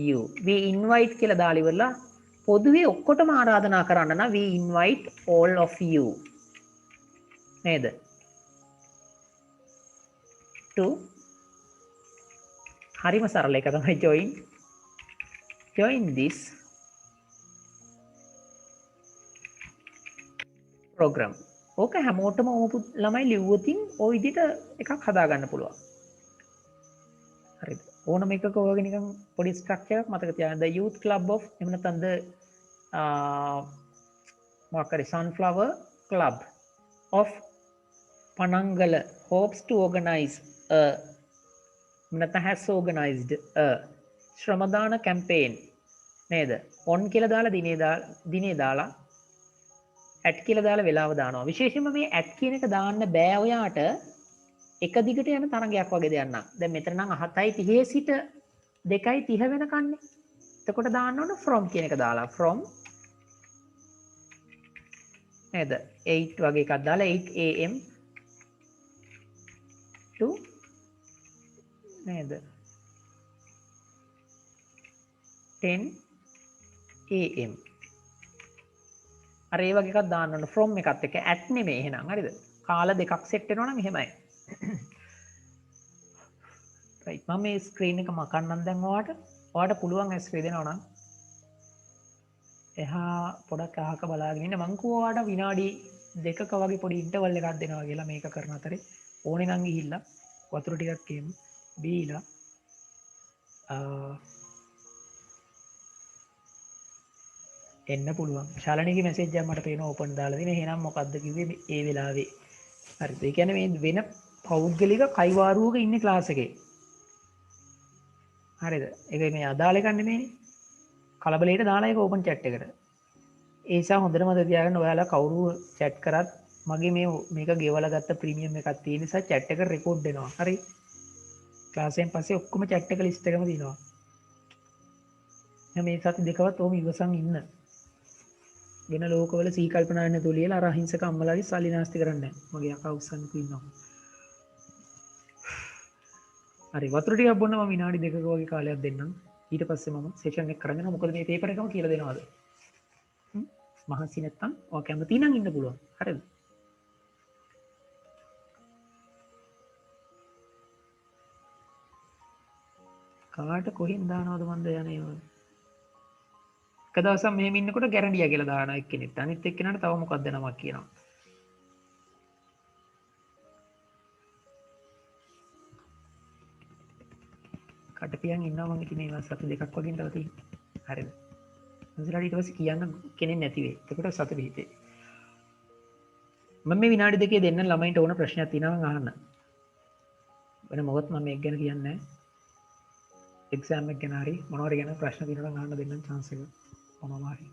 you we invite කියලා දාලා ඉවරලා පොදුවේ ඔක්කොටම ආරාධනා කරන්න නම් we invite all of you නේද to හරිම සරල එක තමයි join this program ඕක හැමෝටම ඕපු ළමයි ලිව්වොතින් ওই විදිහට එකක් හදා ගන්න පුළුවන් හරිද ඕනම එකක ඔයගෙ නිකන් පොඩි ස්ට්‍රක්චර් එකක් මතක තියාගන්න the youth club of එහෙම නැත්නම් මොකක් හරි sunflower club of Panangala hopes to organize a නැත්නම් has organized a shramadana campaign නේද on කියලා දාලා දිනේ දාලා at කියලා දාලා වෙලාව දානවා විශේෂයෙන්ම මේ at කියන එක දාන්න බෑ ඔයාට එක දිගට යන තරංගයක් වගේ දෙයක් නක් දැන් මෙතන නම් 7:30 සිට 2:30 වෙනකන්නේ එතකොට දාන්න ඕන from කියන එක දාලා from නේද 8 වගේ එකක් දාලා 8 am to නේද 10 am අර ඒ වගේ එකක් දාන්න ඕන from එකත් එක්ක at නෙමෙයි එහෙනම් හරිද කාල දෙකක් සෙට් වෙනවා නම් එහෙමයි right මම මේ ස්ක්‍රීන් එක මකන්නම් දැන් ඔයාට පුළුවන් ඇස් වේදෙනවා නම් එහා පොඩක් අහක බලාගෙන ඉන්න මං කිව්වා ඔයාට විනාඩි 2ක වගේ පොඩි ඉන්ටර්වල් එකක් දෙනවා කියලා මේක කරන අතරේ ඕනේ නම් ගිහිල්ලා වතුර ටිකක් කියමු බීලා එන්න පුළුවන් ශාලනීගේ මැසේජ් එකක් මට පේනවා ඕපන් දාලා දින එහෙනම් මොකද්ද කිව්වේ ඒ වෙලාවේ හරිද ඒ කියන්නේ මේ වෙන පෞද්ගලික කයිවාරුවක ඉන්න ක්ලාස් එකේ. හරිද? ඒක මේ අදාළ එකක් නෙමෙයිනේ. කලබලයට දාලා ඒක ඕපන් chat එකට. ඒ නිසා හොඳට මතක තියාගන්න ඔයාලා කවුරු chat කරත් මගේ මේක ගෙවලා ගත්ත ප්‍රීමියම් එකක් තියෙන නිසා chat එක රෙකෝඩ් වෙනවා. හරි? ක්ලාස් එකෙන් පස්සේ ඔක්කොම chat එක ලිස්ට් එකම දිනනවා. දැන් මේ සති දෙකවත් ඕම ඉවසන් ඉන්න. වෙන ලෝකවල සී කල්පනා වෙන්න නැතුව ලියලා අර අහිංසක අම්මලාගේ සල්ලි නාස්ති කරන්නේ නැහැ. මගේ අකා උස්සන්නකෝ ඉන්නවා. හරි වතුර ටිකක් බොන්න මම විනාඩි දෙකක වගේ කාලයක් දෙන්නම්. ඊට පස්සේ මම සෙෂන් එක කරගෙන මොකද මේ පේපර් එකම කියලා දෙනවද? මහන්සි නැත්තම් ඔයා කැමති නම් ඉන්න පුළුවන්. හරිද? කාට කොහෙන් දානවද මන්ද යන්නේ ඔය? එක දවසක් මෙහෙම ඉන්නකොට ගැරන්ඩියා කියලා දානවා එක්කෙනෙක්. අනිත් එක්කෙනාට තව මොකක්ද නමක් කියනවා. කටපියන් ඉන්නවා මං ඉතින් මේවා සති දෙකක් වගේ ඉඳලා තියෙනවා. හරිද? මන්සලාට ඊට පස්සේ කියන්න කෙනෙක් නැති වෙයි. එතකොට සතුට හිතේ. මම මේ විනාඩි දෙකේ දෙන්න ළමයින්ට ඕන ප්‍රශ්නයක් තියෙනවා නම් අහන්න. වෙන මොකවත් මම මේක ගැන කියන්නේ නැහැ. එක්සෑම් එක ගැන හරි මොනවා හරි ගැන ප්‍රශ්න තියෙනවා නම් අහන්න දෙන්න chance එක මොනවා හරි.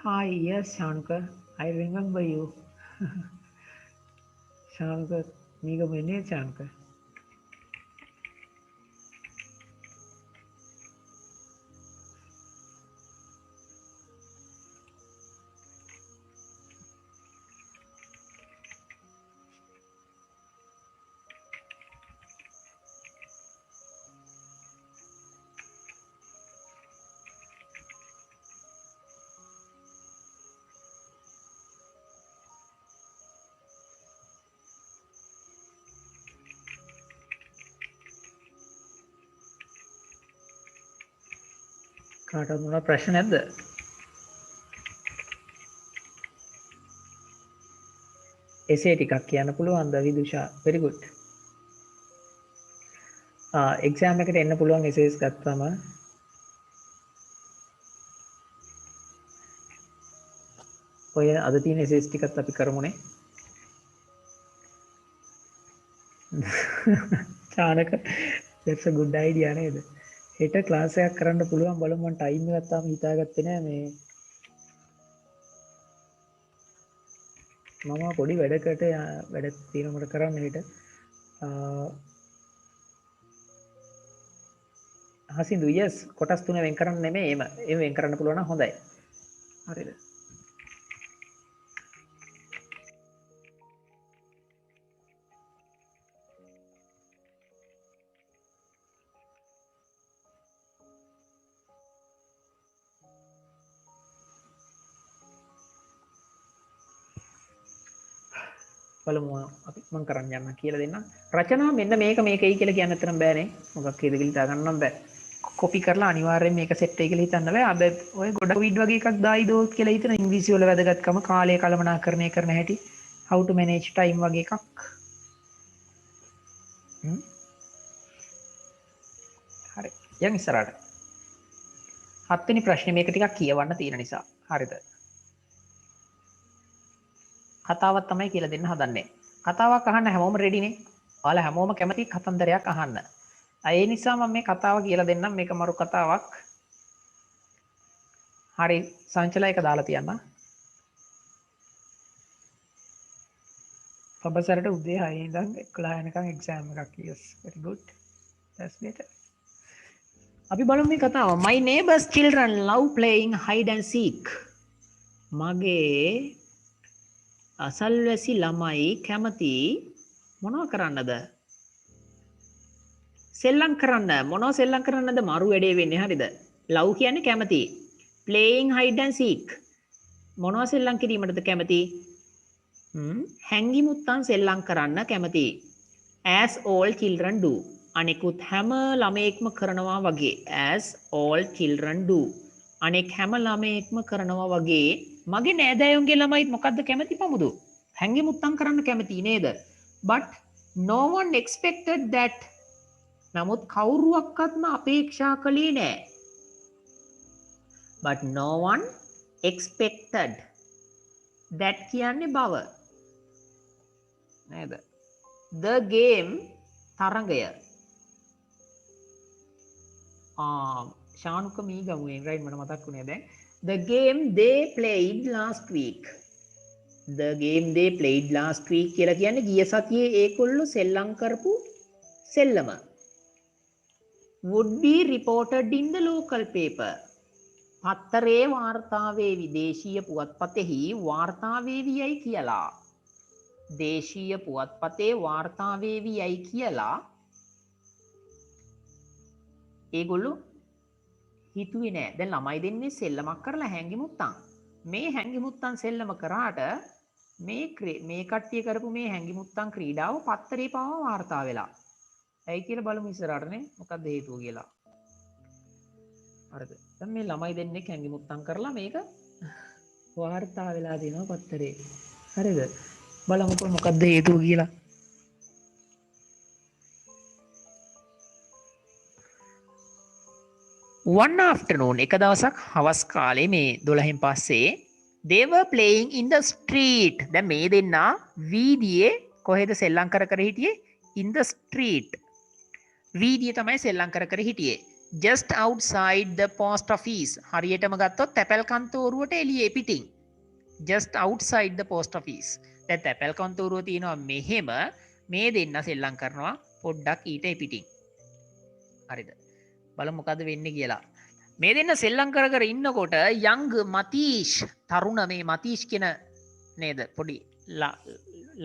Hi, yes, Shankar. I remember you. Shankar, මේක මෙන්නේ Shankar. කාටවත් මොනවා ප්‍රශ්න නැද්ද? එසේ ටිකක් කියන්න පුළුවන්ද විදුෂා? very good. එක්සෑම් එකට එන්න පුළුවන් එසේස් ගත්තම ඔය අද තියෙන එසේස් ටිකත් අපි කරමුනේ. Chanaka that's a good idea නේද? හෙට ක්ලාස් එකක් කරන්න පුළුවන් බලමු. මම ටයිම් එකක් තාම හිතාගත්තේ නෑ. මේ මම පොඩි වැඩකට වැඩ තියෙනවා මට කරන්න හෙට. හසින්දු yes කොටස් තුන වෙන් කරන්න නෙමෙයි එහෙම වෙන් කරන්න පුළුවන් නම් හොඳයි. හරිද? බලමු අපි මම කරන්න යන්න කියලා දෙන්නම්. රචනා මෙන්න මේකයි කියලා කියන්න තරම් බෑනේ. මොකක් හේද කියලා හිතා ගන්නම් බෑ. කොපි කරලා අනිවාර්යෙන් මේක සෙට් වෙයි කියලා හිතන්න බෑ. අද ඔය ගොඩක් වීඩ් වගේ එකක් දායිදෝ කියලා හිතන ඉංග්‍රීසි වල වැදගත්කම කාලය කළමනාකරණය කරන හැටි how to manage time වගේ එකක්. හරි. යන් ඉස්සරහට. 7 වෙනි ප්‍රශ්නේ මේක ටිකක් කියවන්න තියෙන නිසා. හරිද? කතාවක් තමයි කියලා දෙන්න හදන්නේ. කතාවක් අහන්න හැමෝම රෙඩිනේ. ඔයාලා හැමෝම කැමති කතන්දරයක් අහන්න. ඒ නිසා මම මේ කතාව කියලා දෙන්නම්. මේක මරු කතාවක්. හරි සංචලා එක දාලා තියන්න. පබසරට උදේ 6 ඉඳන් 11 වෙනකන් එක්සෑම් එකක්. yes very good. that's better. අපි බලමු මේ කතාව. My neighbors children love playing hide and seek. මගේ අසල්වැසි ළමයි කැමති මොනව කරන්නද? සෙල්ලම් කරන්න. මොනව සෙල්ලම් කරන්නද? මරු වැඩේ වෙන්නේ. හරිද? love කියන්නේ කැමති. playing hide and seek මොනව සෙල්ලම් කිරීමටද කැමති? හැංගි මුත්තන් සෙල්ලම් කරන්න කැමති. as all children do. අනෙකුත් හැම ළමයෙක්ම කරනවා වගේ. as all children do. අනෙක් හැම ළමයෙක්ම කරනවා වගේ මගේ නෑදෑයුන්ගේ ළමයිත් මොකද්ද කැමති පමුදු? හැංගි මුත්තන් කරන්න කැමති නේද? but no one expected that. නමුත් කවුරුවක්වත්ම අපේක්ෂා කළේ නෑ. but no one expected. that කියන්නේ බව නේද? the game තරඟය. ශානුක මී ගමුවෙන් රයිට් මට මතක් වුණේ දැන්. the game they played last week. the game they played last week කියලා කියන්නේ ගිය සතියේ ඒගොල්ලෝ සෙල්ලම් කරපු සෙල්ලම. would be reported in the local paper. පත්තරේ වාර්තාවේ විදේශීය පුවත්පතෙහි වාර්තාවේවියයි කියලා. දේශීය පුවත්පතේ වාර්තාවේවියයි කියලා ඒගොල්ලෝ හිතුවේ නෑ. දැන් ළමයි දෙන්නේ සෙල්ලමක් කරලා හැංගිමුත්තන්. මේ හැංගිමුත්තන් සෙල්ලම කරාට මේ කට්ටිය කරපු මේ හැංගිමුත්තන් ක්‍රීඩාව පත්තරේ පවා වාර්තා වෙලා. ඇයි කියලා බලමු ඉස්සරහටනේ මොකක්ද හේතුව කියලා. හරිද? දැන් මේ ළමයි දෙන්නේ හැංගිමුත්තන් කරලා මේක වාර්තා වෙලා දෙනවා පත්තරේ. හරිද? බලමුකෝ මොකක්ද හේතුව කියලා. one afternoon එක දවසක් හවස් කාලේ මේ 12න් පස්සේ they were playing in the street. දැන් මේ දෙන්නා වීදියේ කොහෙද සෙල්ලම් කර හිටියේ? in the street. වීදියේ තමයි සෙල්ලම් කර හිටියේ. just outside the post office. හරියටම ගත්තොත් තැපැල් කන්තෝරුවට එළියේ පිටින්. just outside the post office. දැන් තැපැල් කන්තෝරුව තියෙනවා මෙහෙම, මේ දෙන්න සෙල්ලම් කරනවා පොඩ්ඩක් ඊට පිටින්. හරිද? බලමු මොකද වෙන්නේ කියලා. මේ දෙන්න සෙල්ලම් කර ඉන්නකොට young මතීෂ්, තරුණ මේ මතීෂ් කියන නේද පොඩි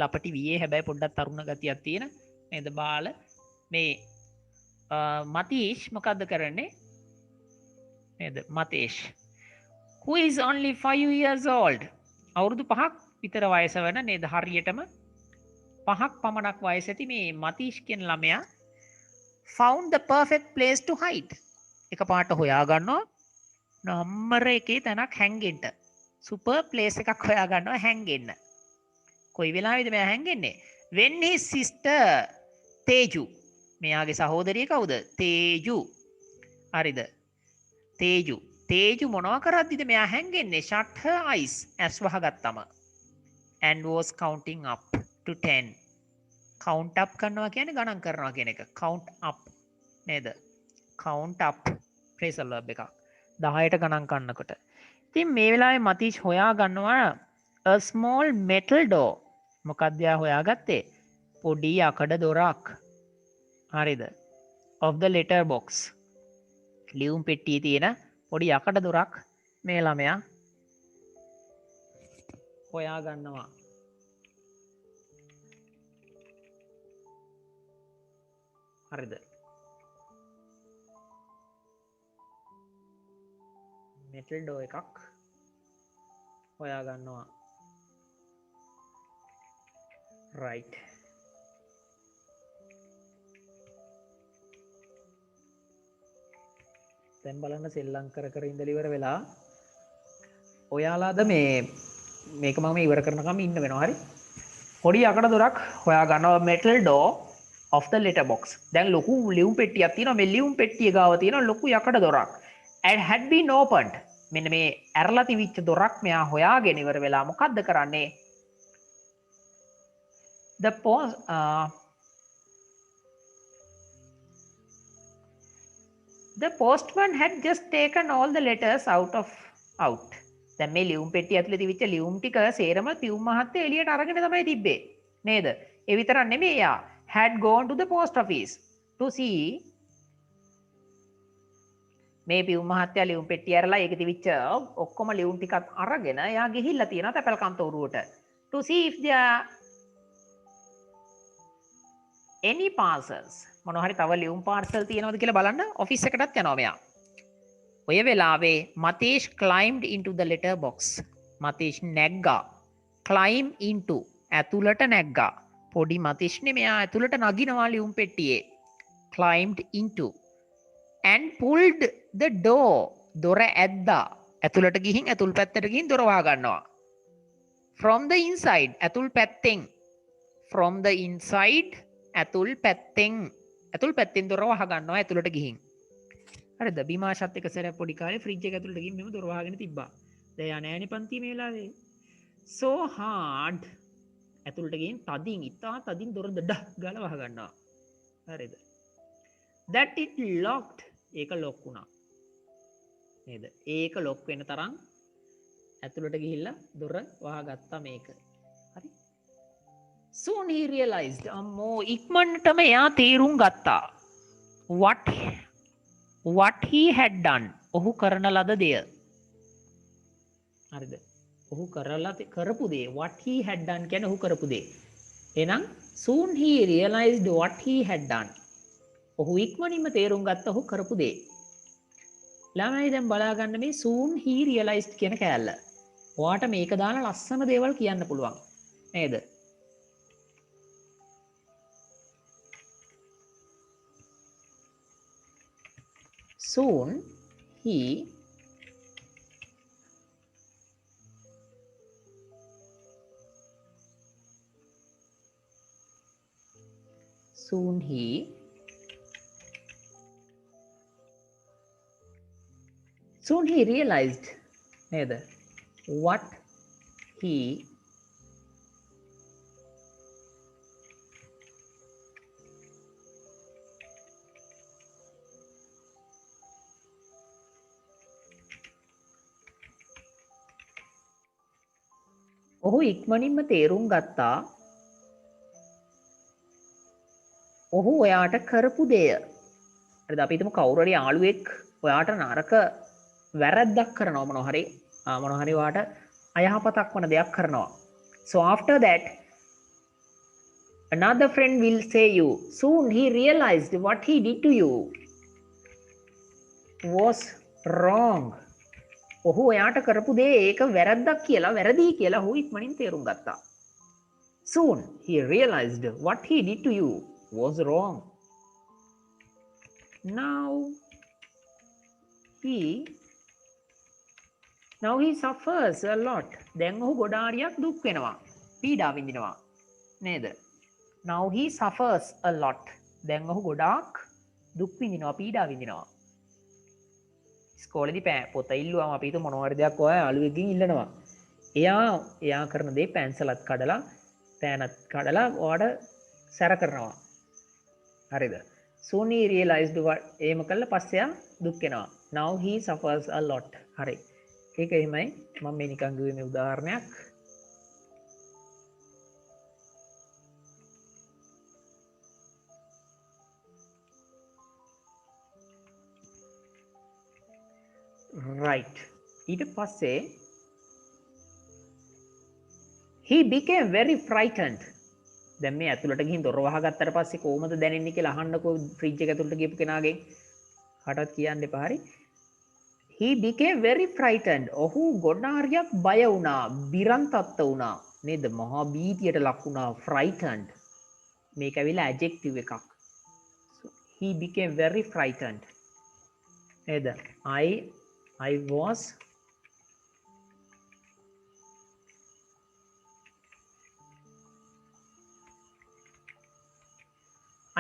ලපටි වියේ හැබැයි පොඩ්ඩක් තරුණ ගතියක් තියෙන නේද බාල මේ මතීෂ් මොකද්ද කරන්නේ නේද? මතේෂ් who is only 5 years old. අවුරුදු 5ක් විතර වයස වෙන නේද? හරියටම 5ක් පමණක් වයස ඇති මේ මතීෂ් කියන ළමයා found the perfect place to hide. එක පාට හොයා ගන්නවා නම්බර එකේ තැනක් හැංගෙන්න. සුපර් ප්ලේස් එකක් හොයා ගන්නවා හැංගෙන්න. කොයි වෙලාවෙද මෙයා හැංගෙන්නේ? when his sister තේජු, මෙයාගේ සහෝදරිය කවුද? තේජු. හරිද? තේජු මොනවා කරද්දිද මෙයා හැංගෙන්නේ? shut her eyes, ඇස් වහගත්තම. and was counting up to 10. count up කරනවා කියන්නේ ගණන් කරනවා කියන එක. count up නේද? count up phrasal verb එකක්. 10ට ගණන් කරනකොට. ඉතින් මේ වෙලාවේ මතීෂ් හොයා ගන්නවා a small metal door. මොකක්ද යා හොයාගත්තේ? පොඩි යකඩ දොරක්. හරිද? of the letter box. ලියුම් පෙට්ටියේ තියෙන පොඩි යකඩ දොරක් මේ ළමයා හොයා ගන්නවා. හරිද? metal door එකක් හොයා ගන්නවා. right. දැන් බලන්න සෙල්ලම් කර ඉඳලා ඉවර වෙලා ඔයාලාද මේක මම ඉවර කරනකම් ඉන්න වෙනවා. හරි? පොඩි යකඩ දොරක් හොයා ගන්නවා metal door of the letter box. දැන් ලොකු ලියුම් පෙට්ටියක් තියෙනවා. මේ ලියුම් පෙට්ටිය ගාව තියෙනවා ලොකු යකඩ දොරක්. and had been opened. මෙන්න මේ ඇරලා තිබිච්ච දොරක් මෙයා හොයාගෙන ඉවර වෙලා මොකද්ද කරන්නේ? The postman had just taken all the letters out. දැන් මේ ලියුම් පෙට්ටිය ඇතුලේ තිබිච්ච ලියුම් ටික සේරම පියුම් මහත්තයා එළියට අරගෙන තමයි තිබ්බේ. නේද? ඒ විතරක් නෙමෙයි යා had gone to the post office to see. මේ පියුම් මහත්තයා ලියුම් පෙට්ටිය ඇරලා ඒකේ තිබිච්ච ඔක්කොම ලියුම් ටිකත් අරගෙන එයා ගිහිල්ලා තියෙනවා තැපැල් කන්තෝරුවට. to see if there any parcels. මොනවා හරි තව ලියුම් පාර්සල් තියෙනවද කියලා බලන්න ඔෆිස් එකටත් යනවා මෙයා. ඔය වෙලාවේ මතේෂ් climbed into the letter box. මතේෂ් නැග්ගා. climb into ඇතුළට නැග්ගා. පොඩි මතේෂ්නේ මෙයා ඇතුළට නගිනවා ලියුම් පෙට්ටියේ. climbed into and pulled the door. දොර ඇද්දා. ඇතුළට ගිහින් ඇතුල් පැත්තට ගිහින් දොර වහ ගන්නවා. from the inside ඇතුල් පැත්තෙන්. from the inside ඇතුල් පැත්තෙන් දොර වහ ගන්නවා ඇතුළට ගිහින්. හරිද? බිමාෂත් එක සැරයක් පොඩි කාලේ ෆ්‍රිජ් එක ඇතුළට ගිහින් මෙහෙම දොර වහගෙන තිබ්බා. දැන් යා නෑනේ පන්ති මේ වෙලාවේ. so hard ඇතුළට ගිහින් තදින් ඉතා තදින් දොර දඩ ගාලා වහ ගන්නවා. හරිද? that it locked ඒක ලොක් වුණා. නේද? ඒක ලොක් වෙන තරම් ඇතුළට ගිහිල්ලා දොර වහගත්තා මේක. හරි? soon he realized අම්මෝ ඉක්මනටම එයා තේරුම් ගත්තා. what he had done ඔහු කරන ලද දෙය. හරිද? ඔහු කරපු දේ what he had done කියන්නේ ඔහු කරපු දේ. එහෙනම් soon he realized what he had done. ඔහු ඉක්මනින්ම තේරුම් ගත්ත ඔහු කරපු දේ. ළමයි දැන් බලා ගන්න මේ soon he realized කියන කෑල්ල. ඔයාට මේක දාලා ලස්සන දේවල් කියන්න පුළුවන්. නේද? soon he realized නේද? what he ඔහු ඉක්මනින්ම තේරුම් ගත්තා ඔහු ඔයාට කරපු දෙය. හරිද? අපි හිතමු කවුරු හරි යාළුවෙක් ඔයාට නරක වැරද්දක් කරනවා මොනවා හරි ඔයාට අයහපතක් වන දෙයක් කරනවා. so after that another friend will say you soon he realized what he did to you was wrong. ඔහු ඔයාට කරපු දේ ඒක වැරද්දක් කියලා වැරදි කියලා ඔහු ඉක්මනින් තේරුම් ගත්තා. soon he realized what he did to you was wrong. now he suffers a lot. දැන් ඔහු ගොඩාරියක් දුක් වෙනවා. පීඩා විඳිනවා. නේද? now he suffers a lot. දැන් ඔහු ගොඩාක් දුක් විඳිනවා, පීඩා විඳිනවා. ඉස්කෝලේදී පොත ඉල්ලුවාම අපි හිත මොනවා හරි දෙයක් ඔයා යාළුවෙක්ගෙන් ඉල්ලනවා. එයා කරන දේ පැන්සලත් කඩලා, පෑනත් කඩලා ඔයාට සැර කරනවා. හරිද? soon he realized what එහෙම කළා පස්සේ යා දුක් වෙනවා. now he suffers a lot. හරි. ඒක එහෙමයි. මම මේ නිකන් ගියේ මේ උදාහරණයක්. right. ඊට පස්සේ he became very frightened. දැන් මේ ඇතුළට ගිහින් දොර වහගත්තට පස්සේ කොහොමද දැනෙන්නේ කියලා අහන්නකෝ ෆ්‍රිජ් එක ඇතුළට ගියපු කෙනාගෙන්. කාටවත් කියන්න එපා. හරි. he became very frightened. ඔහු ගොඩාරියක් බය වුණා, බිරන්තත්ත වුණා. නේද? මහා බීතියට ලක් වුණා. frightened. මේක ඇවිල්ලා adjective එකක්. so he became very frightened. නේද?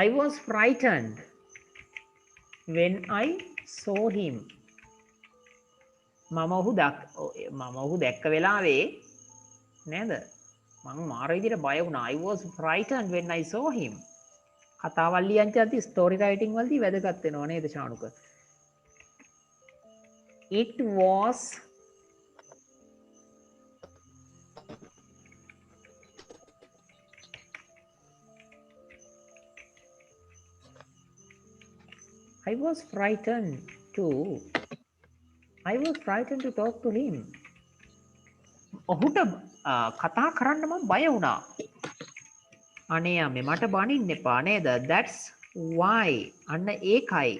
I was frightened when I saw him. මම ඔහු දැක්ක වෙලාවේ නේද? මම මාර විදිහට බය වුණා. I was frightened when I saw him. කතාවල් ලියන්ති ස්ටෝරි රයිටින් වලදී වැදගත් වෙනවා නේද Shanuka? It was I was frightened to talk to him. ඔහුට කතා කරන්න මම බය වුණා. අනේ යමේ මට බනින්න එපා නේද? That's why. අන්න ඒකයි.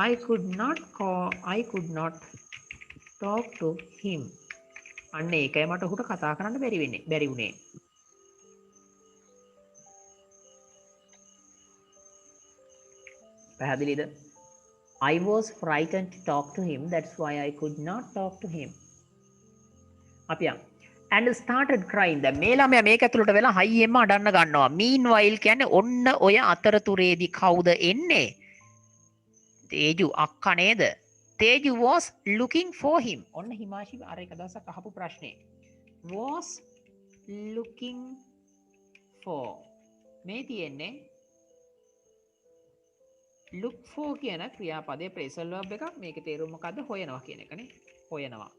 I could not talk to him. අන්න ඒකයි මට ඔහුට කතා කරන්න බැරි වුණේ. පැහැදිලිද? I was frightened to talk to him. That's why I could not talk to him. අපි and started crying. දැන් මේ ළමයා මේක ඇතුළට වෙලා හයියෙන්ම අඬන්න ගන්නවා. meanwhile කියන්නේ ඔන්න ඔය අතරතුරේදී කවුද එන්නේ? තේජු අක්කා නේද? තේජු was looking for him. ඔන්න හිමාෂි අර එක දවසක් අහපු ප්‍රශ්නේ. was looking for. මේ තියෙන්නේ look for කියන ක්‍රියාපදයේ phrasal verb එකක්. මේකේ තේරුම මොකද්ද? හොයනවා කියන එකනේ. හොයනවා.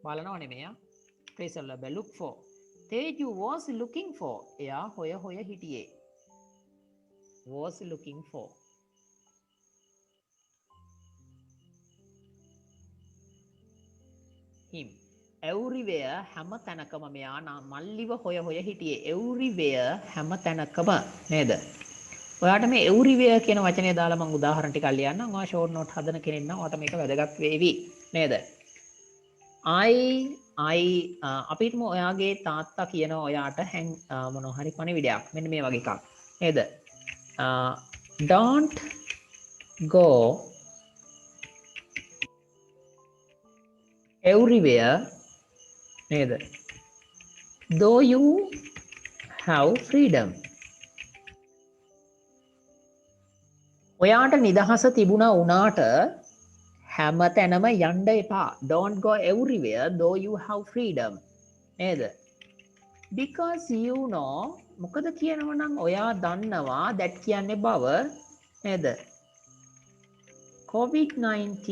බලනව නෙමෙයි. phrasal verb look for. Teju was looking for. එයා හොය හිටියේ. was looking for. him. everywhere හැම තැනකම මෙයා මල්ලිව හොය හිටියේ. everywhere හැම තැනකම නේද? ඔයාට මේ everywhere කියන වචනේ දාලා මම උදාහරණ ටිකක් ලියන්නම්. ඔයා ෂෝට් නෝට් හදන කෙනෙක් නම් ඔයාට මේක වැදගත් වේවි නේද? අපිටම ඔයාගේ තාත්තා කියන ඔයාට මොනවා හරි පණිවිඩයක් මෙන්න මේ වගේ එකක් නේද? don't go everywhere නේද? though you have freedom. ඔයාට නිදහස තිබුණා වුණාට හැම තැනම යන්න එපා. don't go everywhere though you have freedom. නේද? because you know මොකද කියනවනම් ඔයා දන්නවා that කියන්නේ බව නේද? COVID-19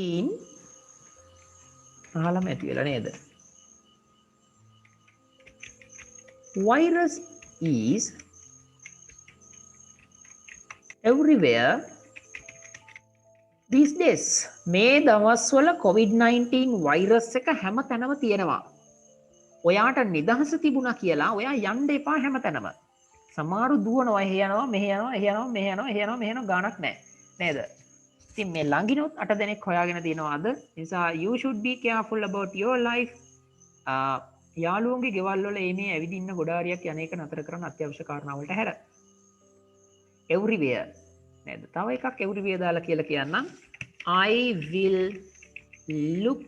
අහලම ඇති වෙලා නේද? virus is everywhere these days. මේ දවස්වල COVID-19 වෛරස් එක හැම තැනම තියෙනවා. ඔයාට නිදහස තිබුණා කියලා ඔයා යන්න එපා හැම තැනම. සමහරු දුවනවා එහෙ යනවා මෙහෙ යනවා එහෙ යනවා මෙහෙ යනවා එහෙ යනවා මෙහෙ යනවා ගාණක් නැහැ. නේද? ඉතින් මේ ළඟිනොත් 8 දෙනෙක් හොයාගෙන තියෙනවා අද. නිසා you should be careful about your life. යාළුවන්ගේ ගෙවල් වල මේ ඇවිදින්න ගොඩාරියක් යන්නේක නතර කරන්න අත්‍යවශ්‍ය කාරණා වලට හැර. everywhere නේද? තව එකක් everywhere දාලා කියලා කියන්නම්. I will look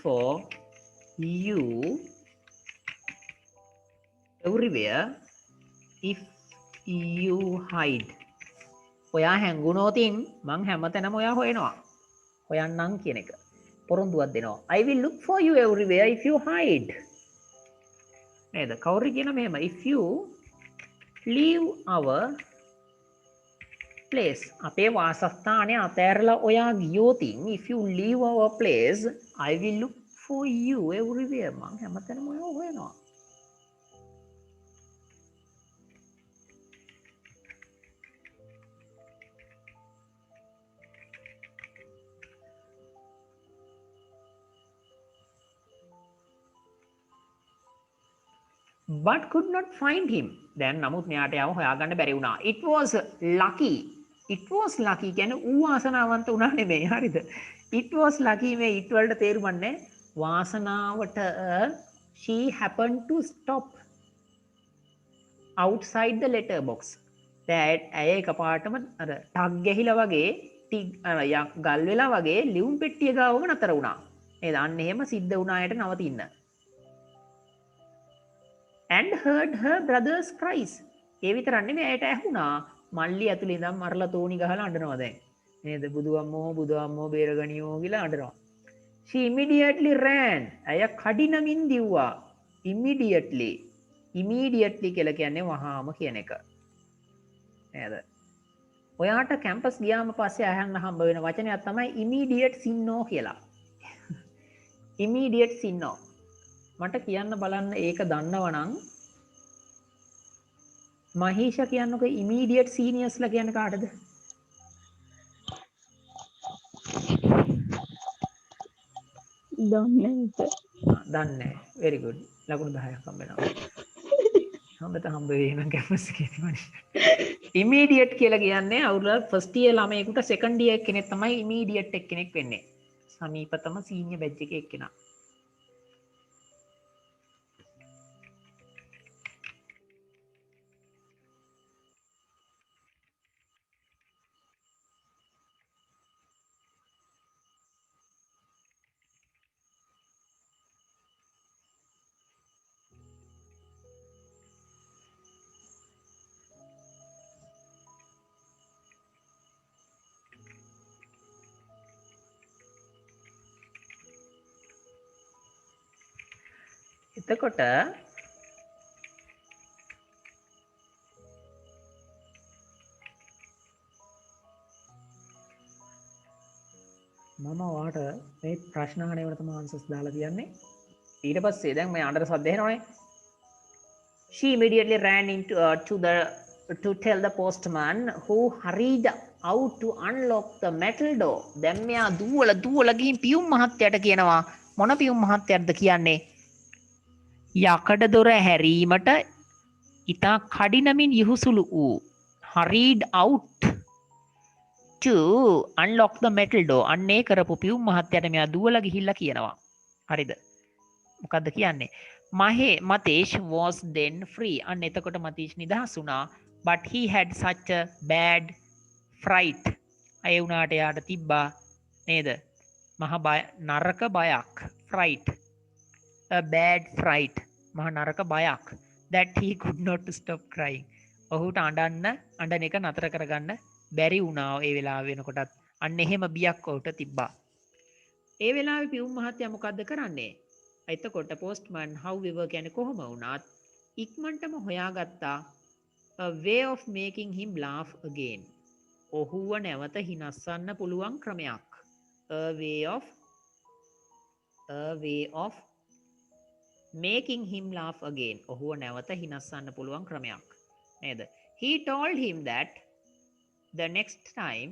for you everywhere if you hide. ඔයා හැංගුණොතින් මං හැමතැනම ඔයා හොයනවා. හොයන්නම් කියන එක. පොරොන්දුවක් දෙනවා. I will look for you everywhere if you hide. නේද? කවුරු කියන මෙහෙම if you leave our place. අපේ වාසස්ථානය අතෑරලා ඔයා ගියොතින් if you leave our place I will look for you everywhere. මං හැමතැනම ඔයා හොයනවා. but could not find him. දැන් නමුත් මෙයාට යව හොයාගන්න බැරි වුණා. it was lucky කියන්නේ ඌ වාසනාවන්ත වුණා නෙමෙයි. හරිද? it was lucky මේ it වලට තේරුමක් නැහැ. වාසනාවට she happened to stop outside the letter box. that ඇය එකපාරටම අර ටග් ගහිලා වගේ ගල් වෙලා වගේ ලියුම් පෙට්ටිය ගාවම නතර වුණා. නේද? අන්න එහෙම සිද්ධ වුණා අයට නවතින්න. and heard her brother's cries. ඒ විතරක් නෙමෙයි ඇයට ඇහුණා මල්ලි ඇතුලේ ඉඳන් මරලා තෝණි ගහලා අඬනවා දැන්. නේද? බුදු අම්මෝ බේරගනියෝ කියලා අඬනවා. she immediately ran. ඇය කඩිනමින් දිව්වා. immediately කියලා කියන්නේ වහාම කියන එක. නේද? ඔයාට කැම්පස් ගියාම පස්සේ අහන්න හම්බ වෙන වචනයක් තමයි immediate sinno කියලා. immediate sinno. මට කියන්න බලන්න ඒක දන්නවනම් මහීෂා කියන්නකෝ ඉමීඩියට් සීනියර්ස්ලා කියන්නේ කාටද?
දන්නේ නැහැ.
දන්නේ. very good. ලකුණු 10ක් හම්බ වෙනවා. හම්බ වෙයි නම් කැම්පස් එකේ තිබුණේ. ඉමීඩියට් කියලා කියන්නේ අවුරුදු ෆස්ට් ඉයර් ළමයෙකුට සෙකන්ඩ් ඉයර් කෙනෙක් තමයි ඉමීඩියට් එක්කෙනෙක් වෙන්නේ. සමීපතම සීනියර් බැච් එකේ එක්කෙනා. එතකොට මම ඔයාට මේ ප්‍රශ්න අහන ඒවට තමයි ආන්සර්ස් දාලා තියන්නේ. ඊට පස්සේ දැන් මේ අnder සද්ද එනවනේ. She immediately ran into to tell the postman who hurried out to unlock the metal door. දැන් මෙයා දුවලා ගිහින් පියුම් මහත්තයාට කියනවා මොන පියුම් මහත්තයාද කියන්නේ? යකඩ දොර හැරීමට ඉතා කඩිනමින් යහුසුළු වූ hurried out to unlock the metal door. අන්නේ කරපු පියුම් මහත්තයාට මෙයා දුවලා ගිහිල්ලා කියනවා. හරිද? මොකද්ද කියන්නේ? Matesh was then free. අන්න එතකොට මතීෂ් නිදහස් වුණා. But he had such a bad fright. අය වුණාට යාට තිබ්බා නේද? මහ බය නරක බයක්. Fright. A bad fright. මහ නරක බයක්. That he could not stop crying. ඔහුට අඬන එක නතර කරගන්න බැරි වුණා ඒ වෙලාව වෙනකොටත්. අන්න එහෙම බියක් ඔහුට තිබ්බා. ඒ වෙලාවේ පියුම් මහත්තයා මොකද්ද කරන්නේ? එතකොට postman however කියන්නේ කොහොම වුණත් ඉක්මනටම හොයාගත්තා a way of making him laugh again. ඔහුව නැවත හිනස්සන්න පුළුවන් ක්‍රමයක්. a way of making him laugh again. ඔහුව නැවත හිනස්සන්න පුළුවන් ක්‍රමයක්. නේද? He told him that the next time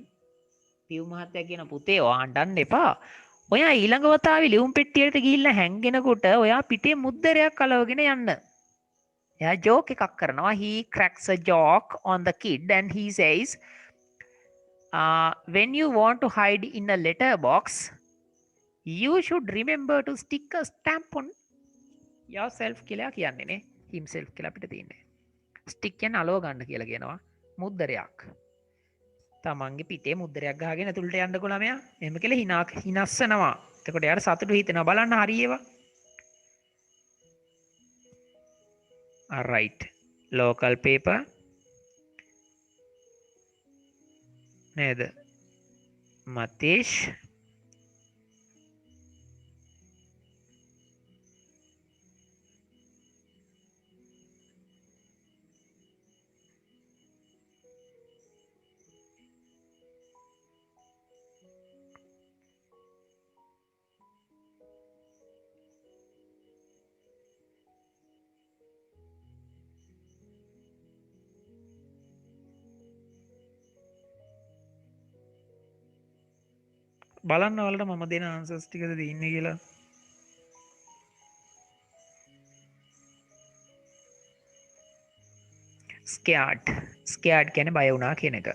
පියුම් මහත්තයා කියන පුතේ ඔයා අඬන්න එපා. ඔයා ඊළඟ වතාවේ ලියුම් පෙට්ටියට ගිහිල්ලා හැංගෙනකොට ඔයා පිටේ මුද්දරයක් අලවගෙන යන්න. එයා ජෝක් එකක් කරනවා. He cracks a joke on the kid and he says, when you want to hide in a letter box, you should remember to stick a stamp on yourself කියලා කියන්නේ නේ. himself කියලා අපිට තියෙන්නේ. stick කියන්නේ අලව ගන්න කියලා කියනවා. මුද්දරයක්. තමන්ගේ පිටේ මුද්දරයක් ගහගෙන ඇතුළට යන්නකො ළමයා. එහෙම කියලා හිනස්සනවා. එතකොට යාර සතුටු හිතෙනවා. බලන්න හරි ඒවා. Alright. Local paper. නේද? මතේෂ් බලන්න වලට මම දෙන ආන්සර්ස් ටිකද දෙන්නේ කියලා. ස්කෑඩ් කියන්නේ බය වුණා කියන එක.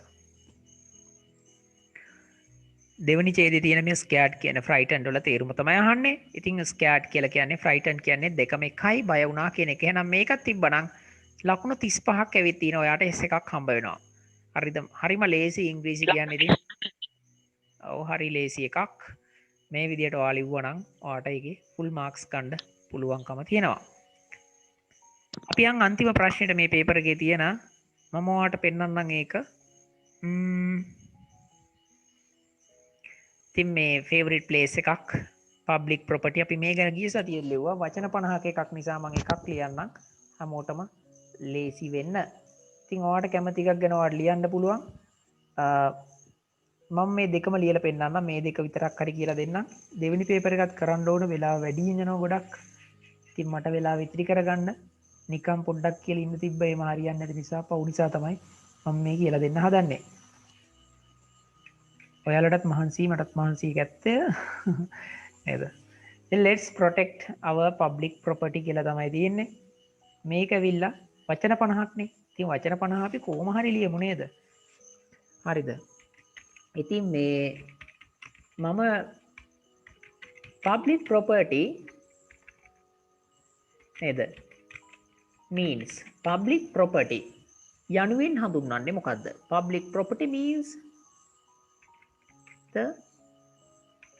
දෙවනි ඡේදයේ තියෙන මේ ස්කෑඩ් කියන ෆ්‍රයිටන්ඩ් වල තේරුම තමයි අහන්නේ. ඉතින් ස්කෑඩ් කියලා කියන්නේ ෆ්‍රයිටන්ඩ් කියන්නේ දෙකම එකයි බය වුණා කියන එක. එහෙනම් මේකත් තිබ්බනම් ලකුණු 35ක් ඇවිත් තියෙනවා. ඔයාට S එකක් හම්බ වෙනවා. හරිද? හරිම ලේසි ඉංග්‍රීසි කියන්නේ ඉතින්. ඔව් හරි ලේසි එකක්. මේ විදිහට ඔයා ලිව්වනම් ඔයාට ඒකේ ෆුල් මාක්ස් ගන්න පුළුවන්කම තියෙනවා. අපි යන් අන්තිම ප්‍රශ්නෙට මේ පේපර් එකේ තියෙන මම ඔයාට පෙන්නන්නම් ඒක. ඉතින් මේ ෆේවරිට් ප්ලේස් එකක් පබ්ලික් ප්‍රොපර්ටි අපි මේ ගැන ගිය සතියේ ලිව්වා. වචන 50ක එකක් නිසා මම එකක් ලියන්නම් හැමෝටම ලේසි වෙන්න. ඉතින් ඔයාට කැමති එකක් ගැන ඔයාට ලියන්න පුළුවන්. මම මේ දෙකම ලියලා පෙන්නන්නම්. මේ දෙක විතරක් හරි කියලා දෙන්නම්. දෙවෙනි පේපර් එකත් කරන්න ඕන වෙලාව වැඩි යනවා ගොඩක්. ඉතින් මට වෙලාව ඉතිරි කරගන්න නිකම් පොඩ්ඩක් කියලා ඉන්න තිබ්බ ඒම හරියන්නේ නැති නිසා පව් නිසා තමයි මම මේ කියලා දෙන්න හදන්නේ. ඔයාලටත් මහන්සි මටත් මහන්සි ඇත්තේ නේද? let's protect our public property කියලා තමයි තියෙන්නේ. මේක ඇවිල්ලා වචන 50ක්නේ. ඉතින් වචන 50 අපි කොහොම හරි ලියමු නේද? හරිද? ඉතින් මේ මම public property නේද? means public property යනුවෙන් හඳුන්වන්නේ මොකද්ද? public property means the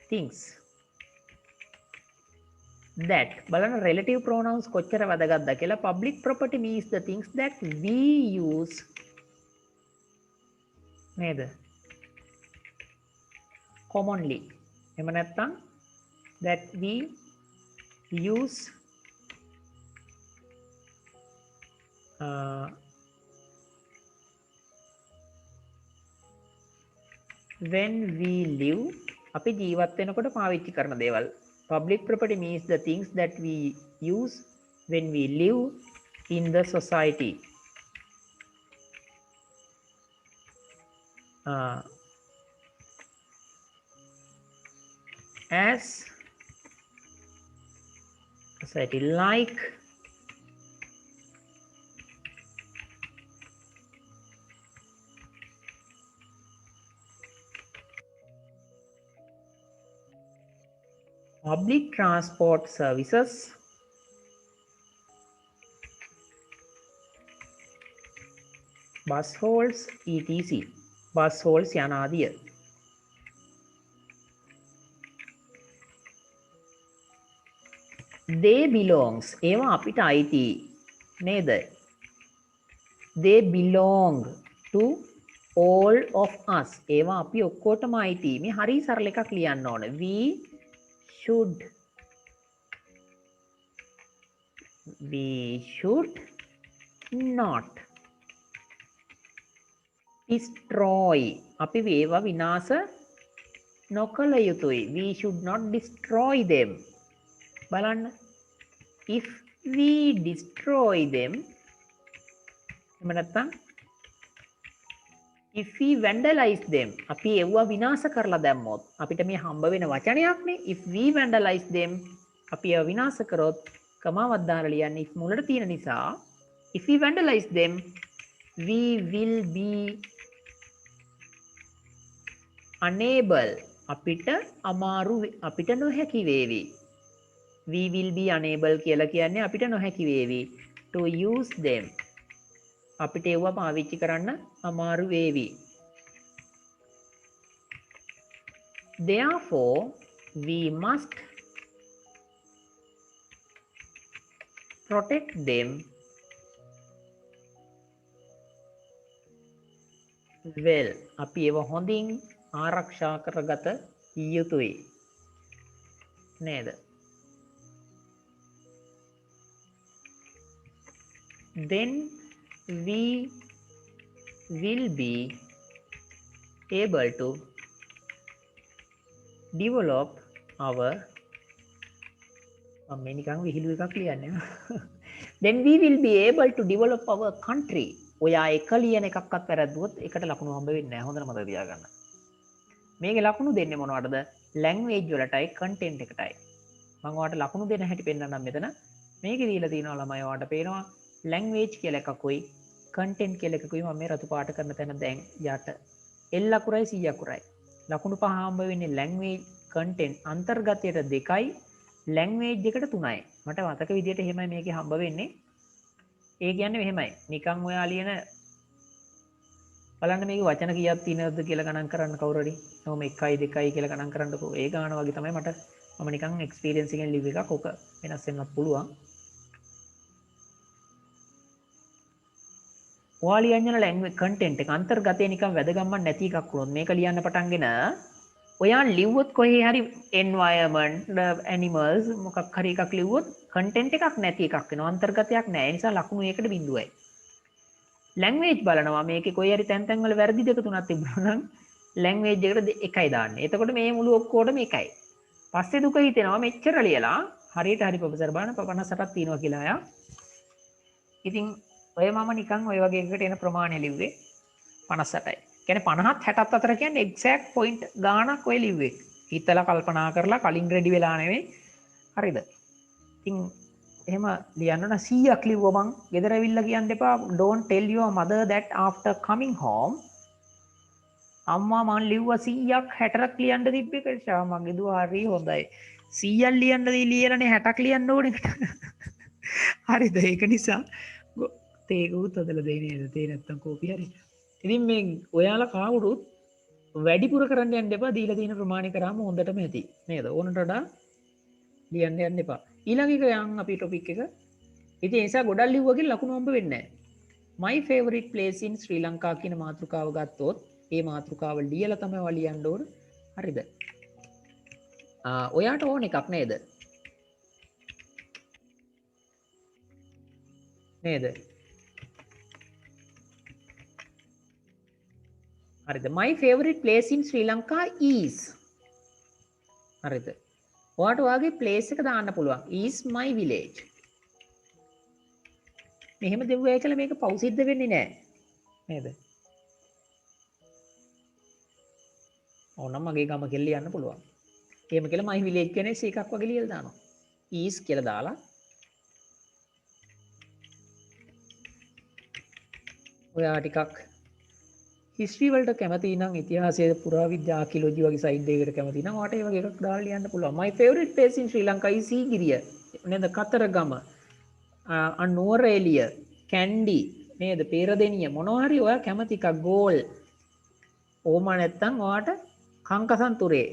things that බලන්න relative pronouns කොච්චර වැදගත්ද කියලා. public property means the things that we use නේද? commonly. එහෙම නැත්නම් that we use when we live අපි ජීවත් වෙනකොට පාවිච්චි කරන දේවල්. Public property means the things that we use when we live in the society. As society like public transport services, bus halls etc. bus halls යනාදිය. they belongs ඒවා අපිට අයිති නේද? they belong to all of us ඒවා අපි ඔක්කොටම අයිති. මේ හරි සරල එකක් ලියන්න ඕන. we should not destroy අපි ඒවා විනාශ නොකළ යුතුයි. we should not destroy them. බලන්න, if we destroy them එහෙම නැත්නම් if we vandalize them අපි ඒවා විනාශ කරලා දැම්මොත් අපිට මේ හම්බ වෙන වචනයක්නේ. if we vandalize them අපි ඒවා විනාශ කරොත් කමාවක් දාලා ලියන්න if මුලට තියෙන නිසා. if we vandalize them we will be unable අපිට අමාරු අපිට නොහැකි වේවි. we will be unable කියලා කියන්නේ අපිට නොහැකි වේවි to use them අපිට ඒවා පාවිච්චි කරන්න අමාරු වේවි. therefore we must protect them well අපි ඒවා හොඳින් ආරක්ෂා කරගත යුතුයි නේද? then we will be able to develop our මේ නිකන් විහිළු එකක් ලියන්නේ. then we will be able to develop our country. ඔයා එක ලියන එකක්වත් වැරද්දුවොත් එකට ලකුණු හම්බ වෙන්නේ නැහැ. හොඳට මතක තියාගන්න. මේකේ ලකුණු දෙන්නේ මොනවටද? language වලටයි content එකටයි. මම ඔයාලට ලකුණු දෙන හැටි පෙන්නන්නම් මෙතන. මේකේ දීලා තියෙනවා ළමයි ඔයාලට පේනවා language කියලා එකකුයි content කියලා එකකුයි මම මේ රතු පාට කරන තැන දැන් යට L අකුරයි C අකුරයි. ලකුණු පහ හම්බ වෙන්නේ language content අන්තර්ගතයට 2යි language එකට 3යි. මට මතක විදිහට එහෙමයි මේකේ හම්බ වෙන්නේ. ඒ කියන්නේ මෙහෙමයි. නිකන් ඔයා ලියන බලන්න මේකේ වචන කීයක් තියෙනවද කියලා ගණන් කරන්න කවුරු හරි. ඔහොම 1යි 2යි කියලා ගණන් කරන්නකෝ. ඒ ගාන වගේ තමයි මම නිකන් experience එකෙන් ලිව් එකක්. ඔක වෙනස් වෙන්නත් පුළුවන්. ඔයා ලියන්න language content එක අන්තර්ගතය නිකන් වැදගම්මක් නැති එකක් වුණොත් මේක ලියන්න පටන්ගෙන ඔයා ලිව්වොත් කොහේ හරි environment animals මොකක් හරි එකක් ලිව්වොත් content එකක් නැති එකක් වෙනවා. අන්තර්ගතයක් නැහැ. ඒ නිසා ලකුණු 1කට බිඳුවයි. language බලනවා මේකේ කොහේ හරි තැන් තැන් වල වැරදි දෙක තුනක් තිබුණා නම් language එකට 1යි දාන්නේ. එතකොට මේ මුළු ඔක්කොටම 1යි. පස්සේ දුක හිතෙනවා මෙච්චර ලියලා හරියට හරි ප්‍රොෆෙසර් බලන්න 58ක් තියෙනවා කියලා අය. ඉතින් ඔය මම නිකන් ඔය වගේ එකකට එන ප්‍රමාණය ලිව්වේ 58යි. කියන්නේ 50ත් 60ත් අතර කියන්නේ එක්සැක්ට් පොයින්ට් ගාණක් ඔය ලිව්වේ. හිතලා කල්පනා කරලා කලින් රෙඩි වෙලා නෙවෙයි. හරිද? ඉතින් එහෙම ලියන්න ඕන 100ක් ලිව්වා මං. ගෙදර ඇවිල්ලා කියන්න එපා don't tell your mother that after coming home. අම්මා මං ලිව්වා 100ක් 60ක් ලියන්න තිබ්බ එක. ෂා මගේ දුව හරි හොඳයි. 100ක් ලියන්න දී ලියලානේ 60ක් ලියන්න ඕනේ. හරිද? ඒක නිසා ඒක උත් හදලා දෙන්නේ නේද? තේ නැත්තම් කෝපි හරි. ඉතින් මේ ඔයාලා කවුරුත් වැඩිපුර කරන්න යන්න එපා. දීලා තියෙන ප්‍රමාණය කරාම හොඳටම ඇති. නේද? ඕනට වඩා ලියන්න යන්න එපා. ඊළඟ එක යන් අපි ටොපික් එක. ඉතින් ඒ නිසා ගොඩක් ලිව්වා කියලා ලකුණු හම්බ වෙන්නේ නැහැ. my favorite place in Sri Lanka කියන මාතෘකාව ගත්තොත් ඒ මාතෘකාව ලියලා තමයි ඔයා ලියන්න ඕන. හරිද? ඔයාට ඕන එකක් නේද? නේද? හරිද? My favorite place in Sri Lanka is. හරිද? ඔයාට ඔයාගේ place එක දාන්න පුළුවන්. is my village. මෙහෙම දෙවුවයි කියලා මේක පෞසිද්ධ වෙන්නේ නැහැ. නේද? ඕනම් මගේ ගම කියලා ලියන්න පුළුවන්. එහෙම කියලා my village කියන්නේ එකක් වගේ ලියලා දානවා. is කියලා දාලා ඔයා ටිකක් හිස්ටරි වලට කැමති නම් ඉතිහාසය පුරාවිද්‍යා ආකියොලොජි වගේ සයිඩ් එකකට කැමති නම් ඔයාට ඒ වගේ එකක් දාලා ලියන්න පුළුවන්. my favorite place in Sri Lanka is Sigiriya. නේද? කතරගම. නුවර එළිය. කැන්ඩි. නේද? පේරදෙනිය. මොනවා හරි ඔයා කැමති එකක් ගෝල්. ඕම නැත්තම් ඔයාට කංකසන්තුරේ.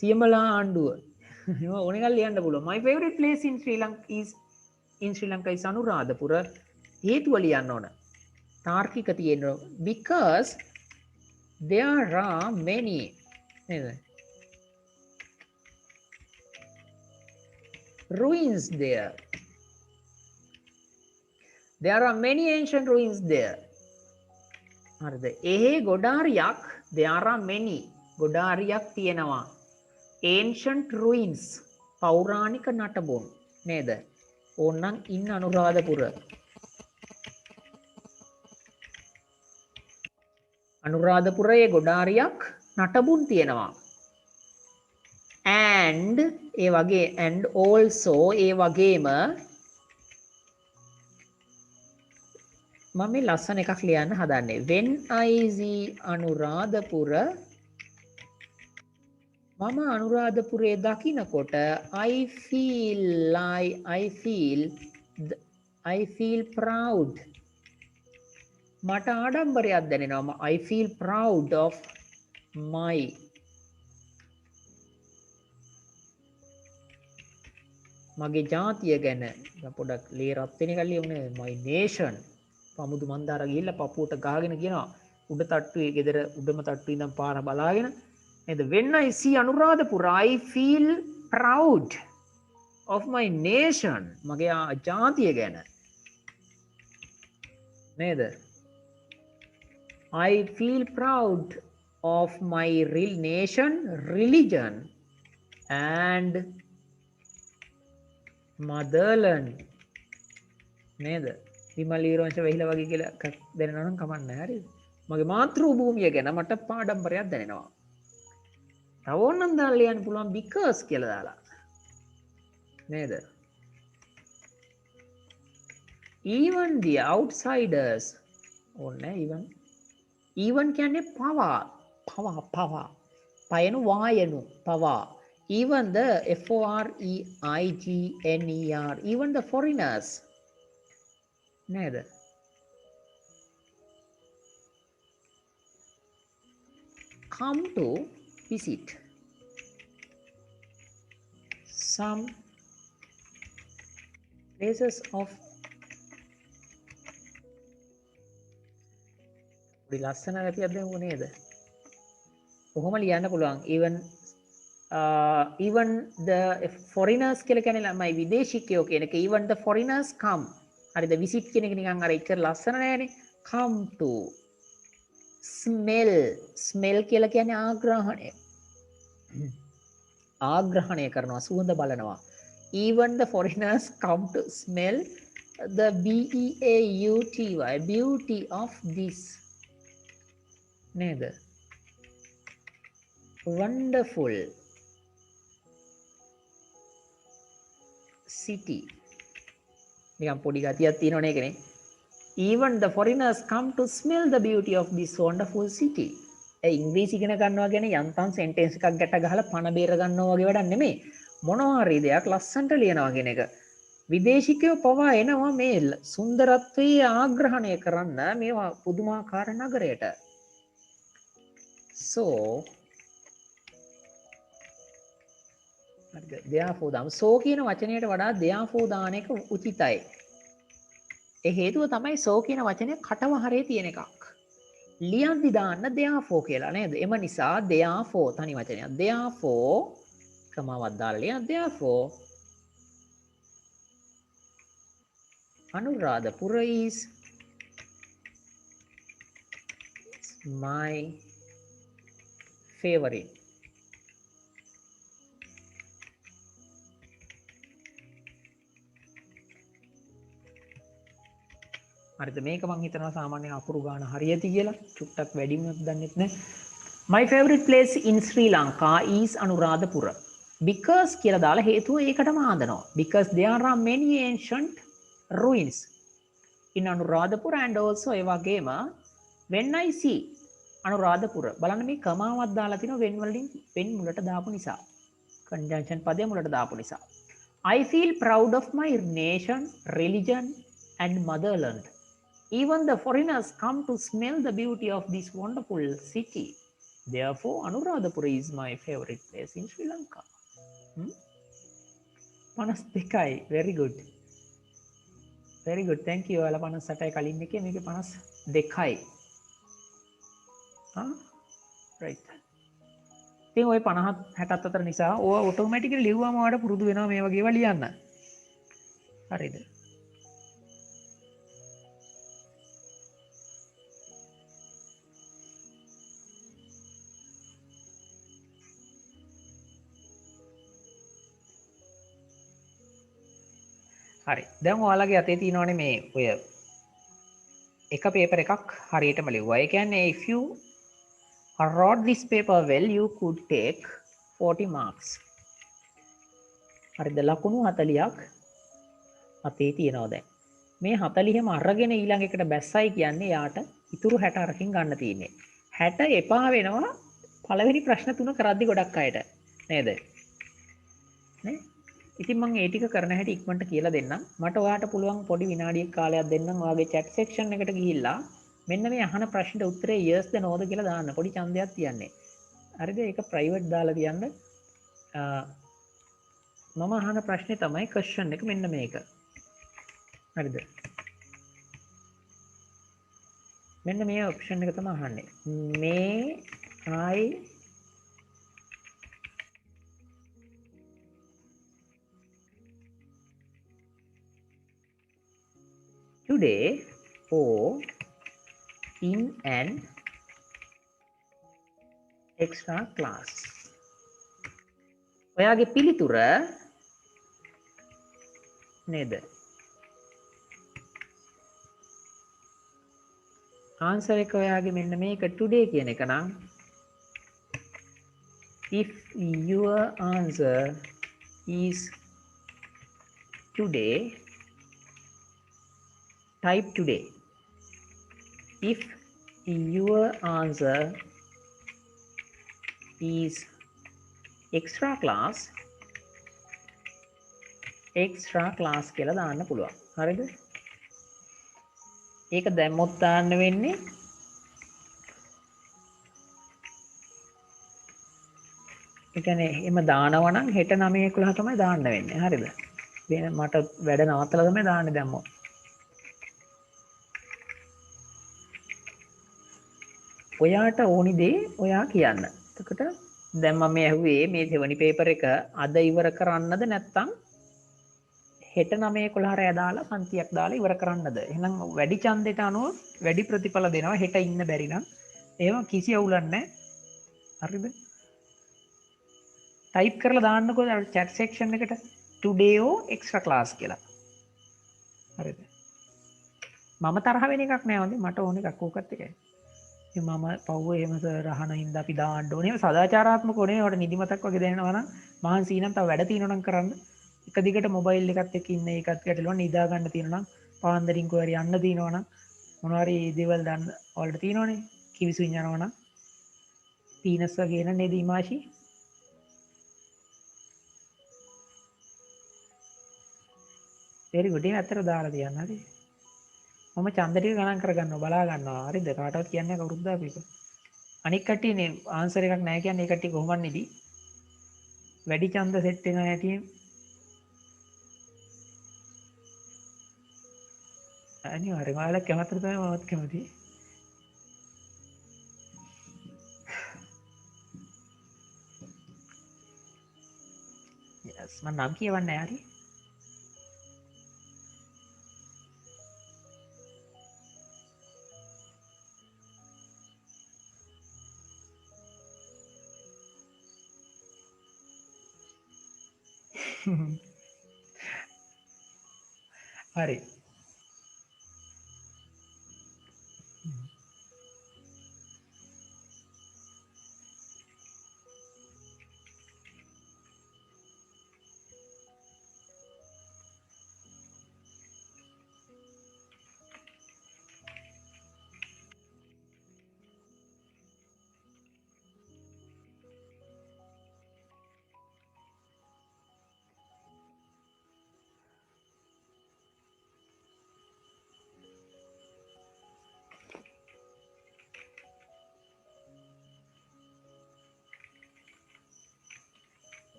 සියඹලා ආණ්ඩුව. ඕන එකක් ලියන්න පුළුවන්. my favorite place in Sri Lanka is Anuradhapura. හේතුව ලියන්න ඕන. තාර්කික තියෙනවා. because there are many නේද? ruins there. There are many ancient ruins there. හරිද? එහේ ගොඩාරියක් there are many ගොඩාරියක් තියෙනවා. ancient ruins පෞරාණික නටබුන් නේද? ඕන්නම් ඉන්න අනුරාධපුර. අනුරාධපුරයේ ගොඩාරියක් නටබුන් තියෙනවා. and ඒ වගේ and also ඒ වගේම මම මේ ලස්සන එකක් ලියන්න හදන්නේ. when I see අනුරාධපුර මම අනුරාධපුරේ දකිනකොට I feel proud. මට ආඩම්බරයක් දැනෙනවා. I feel proud of my මගේ ජාතිය ගැන. පොඩක් ලේ රත් වෙන එකක් ලියුනේ my nation. පමුදු මන්දාර ගිහිල්ලා පපුවට ගහගෙන කියනවා උඩ තට්ටුවේ ගෙදර උඩම තට්ටුවේ ඉඳන් පාර බලාගෙන නේද? when I see Anuradhapura I feel proud of my nation. මගේ ජාතිය ගැන නේද? I feel proud of my real nation, religion and motherland. නේද? විමල් ඊරවංශ වෙහිලා වගේ කියලා එකක් දැනෙනවා නම් කමක් නැහැ. හරිද? මගේ මාතෘ භූමිය ගැන මට පාඩම්බරයක් දැනෙනවා. තව ඕනනම් දාලා ලියන්න පුළුවන් because කියලා දාලා. නේද? even the outsiders ඕනේ even කියන්නේ පවා පයනු වායනු පවා even the foreigner even the foreigners නේද? come to visit some places of ලස්සන ගැතියක් දෙමු නේද? කොහොම ලියන්න පුළුවන් even the foreigners කියලා කියන්නේ ළමයි විදේශිකයෝ කියන එක even the foreigners come. හරිද? visit කියන එක නිකන් අර ඉච්චර ලස්සන නෑනේ. come to smell කියලා කියන්නේ ආග්‍රහණය කරනවා, සුවඳ බලනවා. even the foreigners come to smell the beauty of this නේද? wonderful city. නිකන් පොඩි ගතියක් තියෙනවනේ ඒකනේ. even the foreigners come to smell the beauty of this wonderful city. ඒ ඉංග්‍රීසි ඉගෙන ගන්නවා කියන්නේ යන්තම් සෙන්ටෙන්ස් එකක් ගැට ගහලා පණ බේර ගන්නවා වගේ වැඩක් නෙමෙයි. මොනවා හරි දෙයක් ලස්සනට ලියනවා කියන එක. විදේශිකයෝ පවා එනවා මේ සුන්දරත්වයේ ආග්‍රහණය කරන්න මේවා පුදුමාකාර නගරයට. so therefore දාමු. so කියන වචනයට වඩා therefore දාන එක උචිතයි. ඒ හේතුව තමයි so කියන වචනේ කටවහරේ තියෙන එකක්. ලියන්දි දාන්න therefore කියලා නේද? එම නිසා therefore තනි වචනයක්. therefore කමාවක් දාලා ලියන්න. therefore Anuradhapura is my favorite. හරිද මේක මං හිතනවා සාමාන්‍යයෙන් අකුරු ගාන හරියටි කියලා චුට්ටක් වැඩි වුණත් දන්නෙත් නැහැ. My favorite place in Sri Lanka is Anuradhapura because කියලා දාලා හේතුව ඒකටම ආදනවා. Because there are many ancient ruins in Anuradhapura and also ඒ වගේම when I see Anuradhapura බලන්න මේ කමාවක් දාලා තිනවා when වලින් when මුලට දාපු නිසා. conjunction පදය මුලට දාපු නිසා. I feel proud of my nation, religion and motherland. Even the foreigners come to smell the beauty of this wonderful city. Therefore, Anuradhapura is my favorite place in Sri Lanka. 52යි. Very good. Very good. Thank you. ඔයාලා 58යි කලින් එකේ මේකේ 52යි. Right. ඉතින් ওই 50 60 අතර නිසා ඕවා automatically ලිව්වම ඔයාලට පුරුදු වෙනවා මේ වගේ ඒවා ලියන්න. හරිද? හරි. දැන් ඔයාලගේ අතේ තියෙනවනේ මේ ඔය එක පේපර් එකක් හරියටම ලිව්වා. ඒ කියන්නේ if you wrote this paper well you could take 40 marks. හරිද? ලකුණු 40ක් අතේ තියෙනවා දැන්. මේ 40ම අරගෙන ඊළඟ එකට බැස්සයි කියන්නේ යාට ඉතුරු 60 අරකින් ගන්න තියෙන්නේ. 60 එපා වෙනවා පළවෙනි ප්‍රශ්න තුන කරද්දි ගොඩක් අයට. නේද? නේ? ඉතින් මම ඒ ටික කරන හැටි ඉක්මනට කියලා දෙන්නම්. මට ඔයාට පුළුවන් පොඩි විනාඩියක් කාලයක් දෙන්නම්. ඔයාගේ chat section එකට ගිහිල්ලා මෙන්න මේ අහන ප්‍රශ්නෙට උත්තරේ yes ද no ද කියලා දාන්න. පොඩි ඡන්දයක් තියන්නේ. හරිද? ඒක private දාලා තියන්න. මම අහන ප්‍රශ්නේ තමයි question එක මෙන්න මේක. හරිද? මෙන්න මේ option එක තමයි අහන්නේ. May I today or in an extra class? ඔයාගේ පිළිතුර නේද? ආන්සර් එක ඔයාගේ මෙන්න මේක today කියන එක නම් if your answer is today type today. If your answer is extra class කියලා දාන්න පුළුවන්. හරිද? ඒක දැම්මොත් දාන්න වෙන්නේ ඒ කියන්නේ එම දානවා නම් හෙට 9:11 තමයි දාන්න වෙන්නේ. හරිද? මට වැඩ නවත්තලා තමයි දාන්නේ දැම්මොත්. ඔයාට ඕනි දේ ඔයා කියන්න. එතකොට දැන් මම ඇහුවේ මේ දෙවනි පේපර් එක අද ඉවර කරන්නද නැත්නම් හෙට 9:11 රෑ දාලා පන්තියක් දාලා ඉවර කරන්නද? එහෙනම් වැඩි ඡන්දයට අනුව වැඩි ප්‍රතිඵල දෙනවා හෙට ඉන්න බැරි නම්. එහෙම කිසි අවුලක් නැහැ. හරිද? ටයිප් කරලා දාන්නකෝ chat section එකට today or extra class කියලා. හරිද? මම තරහ වෙන එකක් නෑ වන්දි මට ඕන එකක් ඕකත් එකයි. මම පව්ව එහෙම සර් අහන හින්දා අපි දාන්න ඕනේ. එහෙම සදාචාරාත්මක ඕනේ. ඒවට නිදිමතක් වගේ දැනෙනවා නම් මහන්සි නම් තව වැඩ තියෙනවා නම් කරන්න. එක දිගට මොබයිල් එකත් එක්ක ඉන්න එකත් ගැටලුවා නිදා ගන්න තියෙනවා නම් පාන්දරින් කොහරි යන්න තියෙනවා නම් මොනවා හරි දේවල් දාන්න ඔයාලට තියෙනවනේ. කිවිසුන් යනවා නම් පීනස් වගේ නේද ඉමාෂි? very good. ඒක ඇත්තට දාලා තියන්න හරි. මම ඡන්ද ටික ගණන් කරගන්නවා බලා ගන්නවා. හරිද? කාටවත් කියන්නේ කවුරුත් දාපු එක. අනික් කට්ටියනේ ආන්සර් එකක් නැහැ කියන්නේ ඒ කට්ටිය කොහොමද නිදි? වැඩි ඡන්ද සෙට් වෙන හැටි අනිවාර්යයෙන්ම ඔයාලා කැමතිද තමයි මමත් කැමතියි. yes මම නම් කියවන්නේ හරි. හරි.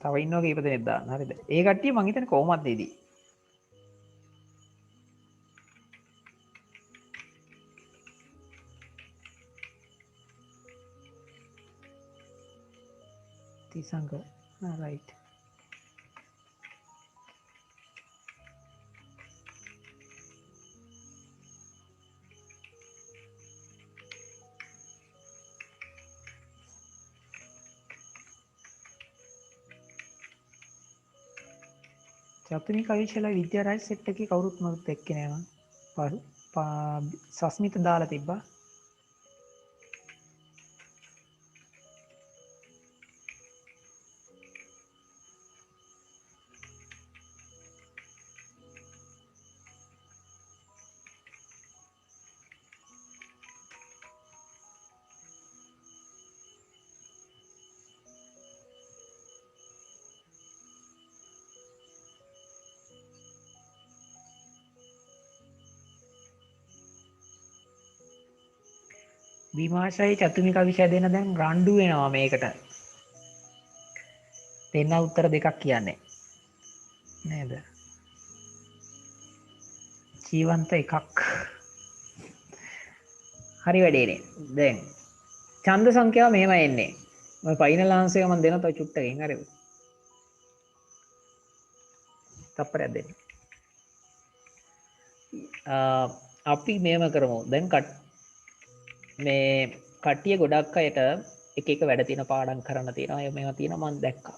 තව ඉන්නවා කීප දෙනෙක් දාන්න. හරිද? ඒ කට්ටිය මං හිතන්නේ කොහොමද දෙදී. තිසංග. රයිට්. චතුමික අවිශලා විද්‍යාරාජ් සෙට් එකේ කවුරුත් මගත් එක්කේ නෑ මං. සස්මිත දාලා තිබ්බා. විමාශයි චතුමික විෂය දෙන්න දැන් රණ්ඩු වෙනවා මේකට. දෙන්න උත්තර දෙකක් කියන්නේ. නේද? ජීවන්ත එකක්. හරි වැඩේනේ. දැන් ඡන්ද සංඛ්‍යාව මෙහෙම එන්නේ. ඔය ෆයිනල් ආන්සර් එක මම දෙනවා තව චුට්ටකින් හරිද? තප්පරයක් දෙන්න. අපි මේව කරමු. දැන් මේ කට්ටිය ගොඩක් අයට එක එක වැඩ තියෙන පාඩම් කරන්න තියෙනවා. මේවා තියෙනවා මම දැක්කා.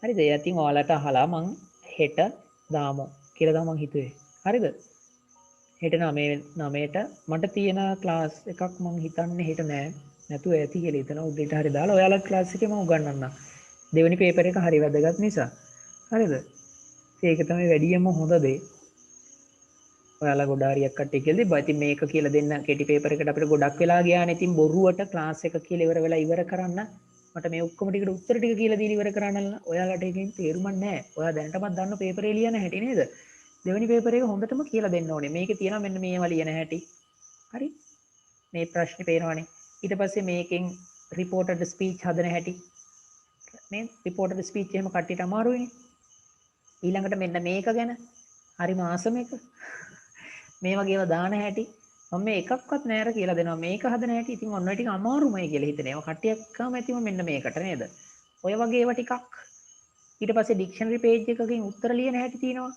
හරිද? ඒ අතින් ඔයාලට අහලා මං හෙට දාමු කියලා තමයි මං හිතුවේ. හරිද? හෙට 9ට මට තියෙන ක්ලාස් එකක් මං හිතන්නේ හෙට නෑ. නැතුව ඇති කියලා හිතනවා. උදේට හරි දාලා ඔයාලට ක්ලාස් එකේ මම උගන්වන්නම්. දෙවෙනි පේපර් එක හරි වැදගත් නිසා. හරිද? ඒක තමයි වැඩියෙන්ම හොඳ දේ. ඔයාලා ගොඩාරියක් කට්ටිය කියලා තිබ්බා. ඉතින් මේක කියලා දෙන්න කෙටි පේපර් එකට අපිට ගොඩක් වෙලා ගියානේ. ඉතින් බොරුවට ක්ලාස් එක කියලා ඉවර වෙලා ඉවර කරන්න මට මේ ඔක්කොම ටිකට උත්තර ටික කියලා දීලා ඉවර කරන්න ඔයාලට එකකින් තේරුමක් නැහැ. ඔයා දැනටමත් දන්න පේපරේ ලියන හැටි නේද? දෙවෙනි පේපර් එක හොඳටම කියලා දෙන්න ඕනේ. මේකේ තියෙනවා මෙන්න මේවා ලියන හැටි. හරි? මේ ප්‍රශ්නේ පේනවනේ. ඊට පස්සේ මේකෙන් රිපෝටඩ් ස්පීච් හදන හැටි. මේ රිපෝටඩ් ස්පීච් එහෙම කට්ටියට අමාරුයිනේ. ඊළඟට මෙන්න මේක ගැන හරිම ආසම එක. මේ වගේව දාන හැටි මම මේ එකක්වත් නෑර කියලා දෙනවා. මේක හදන හැටි ඉතින් ඔන්න ඔය ටික අමාරුමයි කියලා හිතනවා. ඒවා කට්ටියක්ම ඇතිව මෙන්න මේකට නේද? ඔය වගේ ඒවා ටිකක් ඊට පස්සේ ඩික්ෂනරි පේජ් එකකින් උත්තර ලියන හැටි තියෙනවා.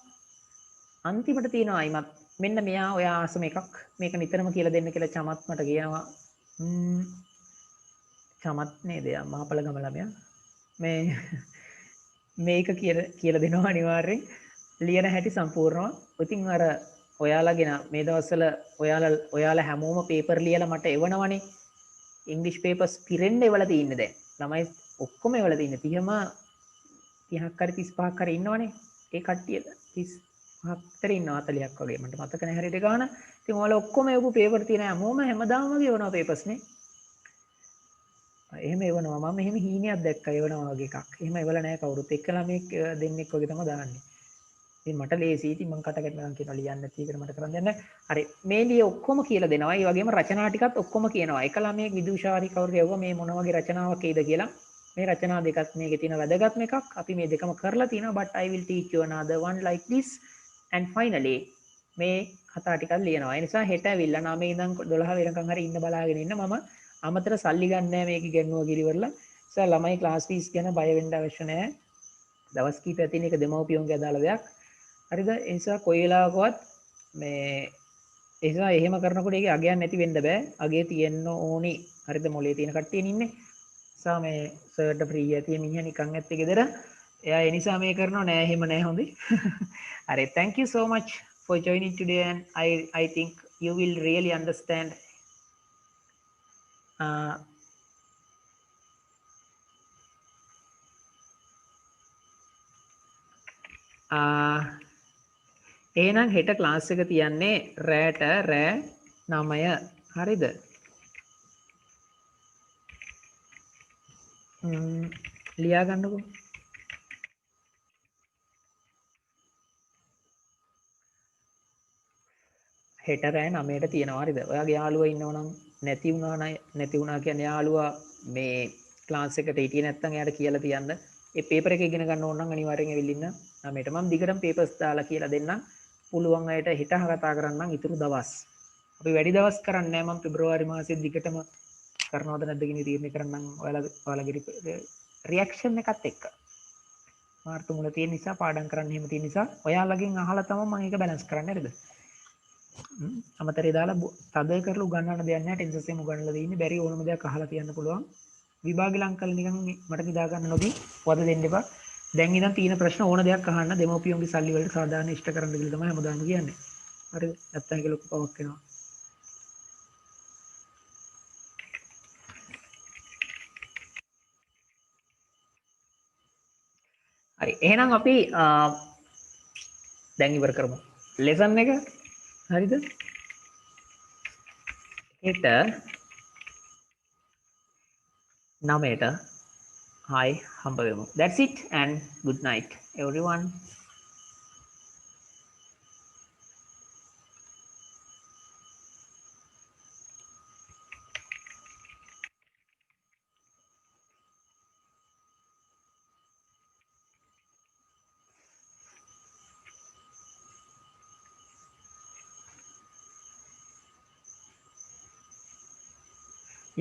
අන්තිමට තියෙනවා අයිමත් මෙන්න මෙයා ඔය ආසම එකක්. මේක නිතරම කියලා දෙන්න කියලා චමත් මට කියනවා. චමත් නේද? මහපල ගම ළමයා. මේ මේක කියලා දෙනවා අනිවාර්යෙන් ලියන හැටි සම්පූර්ණව. ඉතින් අර ඔයාලගෙන මේ දවස්වල ඔයාලා හැමෝම පේපර් ලියලා මට එවනවනේ. ඉංග්‍රීසි පේපර්ස් පිරෙන්න එවලා තින්නේ දැන්. ළමයි ඔක්කොම එවලා තින්නේ 30ක් හරි 35ක් හරි ඉන්නවනේ. ඒ කට්ටිය 35ක් විතර ඉන්නවා 40ක් වගේ. මට මතක නැහැ හරියට ගාන. ඉතින් ඔයාලා ඔක්කොම එවපු පේපර් තියෙන හැමෝම හැමදාම වගේ එවනවා පේපර්ස් නේ. එහෙම එවනවා. මම එහෙම හීනයක් දැක්කා එවනවා වගේ එකක්. එහෙම එවලා නැහැ කවුරුත්. එක්කලා මේ දෙන්නෙක් වගේ තමයි දාන්නේ. ඉතින් මට ලේසි. ඉතින් මම කටකට මම කියනවා ලියන්න නැති එකට මට කරන්න දෙන්න. හරි. මේ ලිය ඔක්කොම කියලා දෙනවා. ඒ වගේම රචනා ටිකත් ඔක්කොම කියනවා. එක ළමයෙක් විදුෂාරි කවුරු කියවුවා මේ මොන වගේ රචනාවක් එයිද කියලා. මේ රචනා දෙකක් මේකේ තියෙන වැදගත්ම එකක්. අපි මේ දෙකම කරලා තිනවා. but I will teach you another one like this. and finally මේ කතා ටිකක් ලියනවා. ඒ නිසා හෙට ඇවිල්ලා 9 ඉඳන් 12 වෙනකන් හරි ඉන්න බලාගෙන ඉන්න. මම අමතර සල්ලි ගන්න නැහැ මේක ඉගෙනුවා කිරිවරලා. නිසා ළමයි ක්ලාස් ෆීස් ගැන බය වෙන්න අවශ්‍ය නැහැ. දවස් කීපයක් තියෙන එක දෙමව්පියන්ගේ අදාළ දෙයක්. හරිද? ඒ නිසා කොයි වෙලාවකවත් මේ එසා එහෙම කරනකොට ඒක අගයක් නැති වෙන්න බෑ. අගේ තියෙන්න ඕනි. හරිද? මොලේ තියෙන කට්ටියන් ඉන්නේ. නිසා මේ සර්ට ෆ්‍රී ඇතිය මිනිහා නිකන් ඇත්තේ ගෙදර. එයා ඒ නිසා මේ කරනව නෑ එහෙම නෑ හොඳේ. හරි thank you so much for joining today and I think you will really understand එහෙනම් හෙට ක්ලාස් එක තියන්නේ රෑ 9 හරිද? ලියා ගන්නකෝ. හෙට රෑ 9ට තියෙනවා හරිද? ඔයාගේ යාළුවා ඉන්නවනම් නැති වුණා කියන්නේ යාළුවා මේ ක්ලාස් එකට හිටියේ නැත්නම් එයාට කියලා තියන්න. ඒ පේපර් එක ඉගෙන ගන්න ඕන නම් අනිවාර්යෙන් ඇවිල්ලින්න 9ට. මම දිගටම පේපර්ස් දාලා කියලා දෙන්නම්. පුළුවන් අයට හෙට කතා කරන්නම් ඉතුරු දවස්. අපි වැඩි දවස් කරන්නේ නැහැ. මම පෙබ්‍රුවාරි මාසෙත් දිගටම කරනවද නැද්ද කියන තීරණය කරන්නම් ඔයාලගේ රියැක්ෂන් එකත් එක්ක. මාර්තු මුල තියෙන නිසා පාඩම් කරන්න එහෙම තියෙන නිසා ඔයාලගෙන් අහලා තමයි මම ඒක බැලන්ස් කරන්නේ හරිද? අමතරේ දාලා තද කරලා උගන්නන්න දෙයක් නැහැ. ටෙන්සස් එකම උගන්නලා දෙන්නේ. බැරි ඕනම දෙයක් අහලා තියන්න පුළුවන්. විභාගෙ ලං කරලා නිකන් මට නිදා ගන්න නොදී වද දෙන්න එපා. දැන් ඉඳන් තියෙන ප්‍රශ්න ඕන දෙයක් අහන්න දෙමෝපියන්ගේ සල්ලි වලට සාධාරණ ඉෂ්ට කරන්න කියලා තමයි හැමදාම කියන්නේ. හරිද? නැත්තම් ඒක ලොකු පවක් වෙනවා. හරි. එහෙනම් අපි දැන් ඉවර කරමු. ලෙසන් එක හරිද? හෙට 9ට hi හම්බ වෙමු. That's it and good night everyone.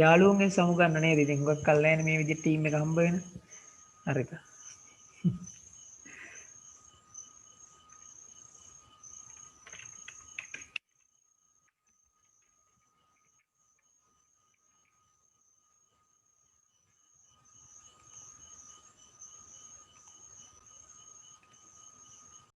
යාළුවන්ගෙන් සමු ගන්න නේද? ඉතින් හුඟක් කල් නැහැ මේ විදිහට ටීම් එක හම්බ වෙන. හරිද?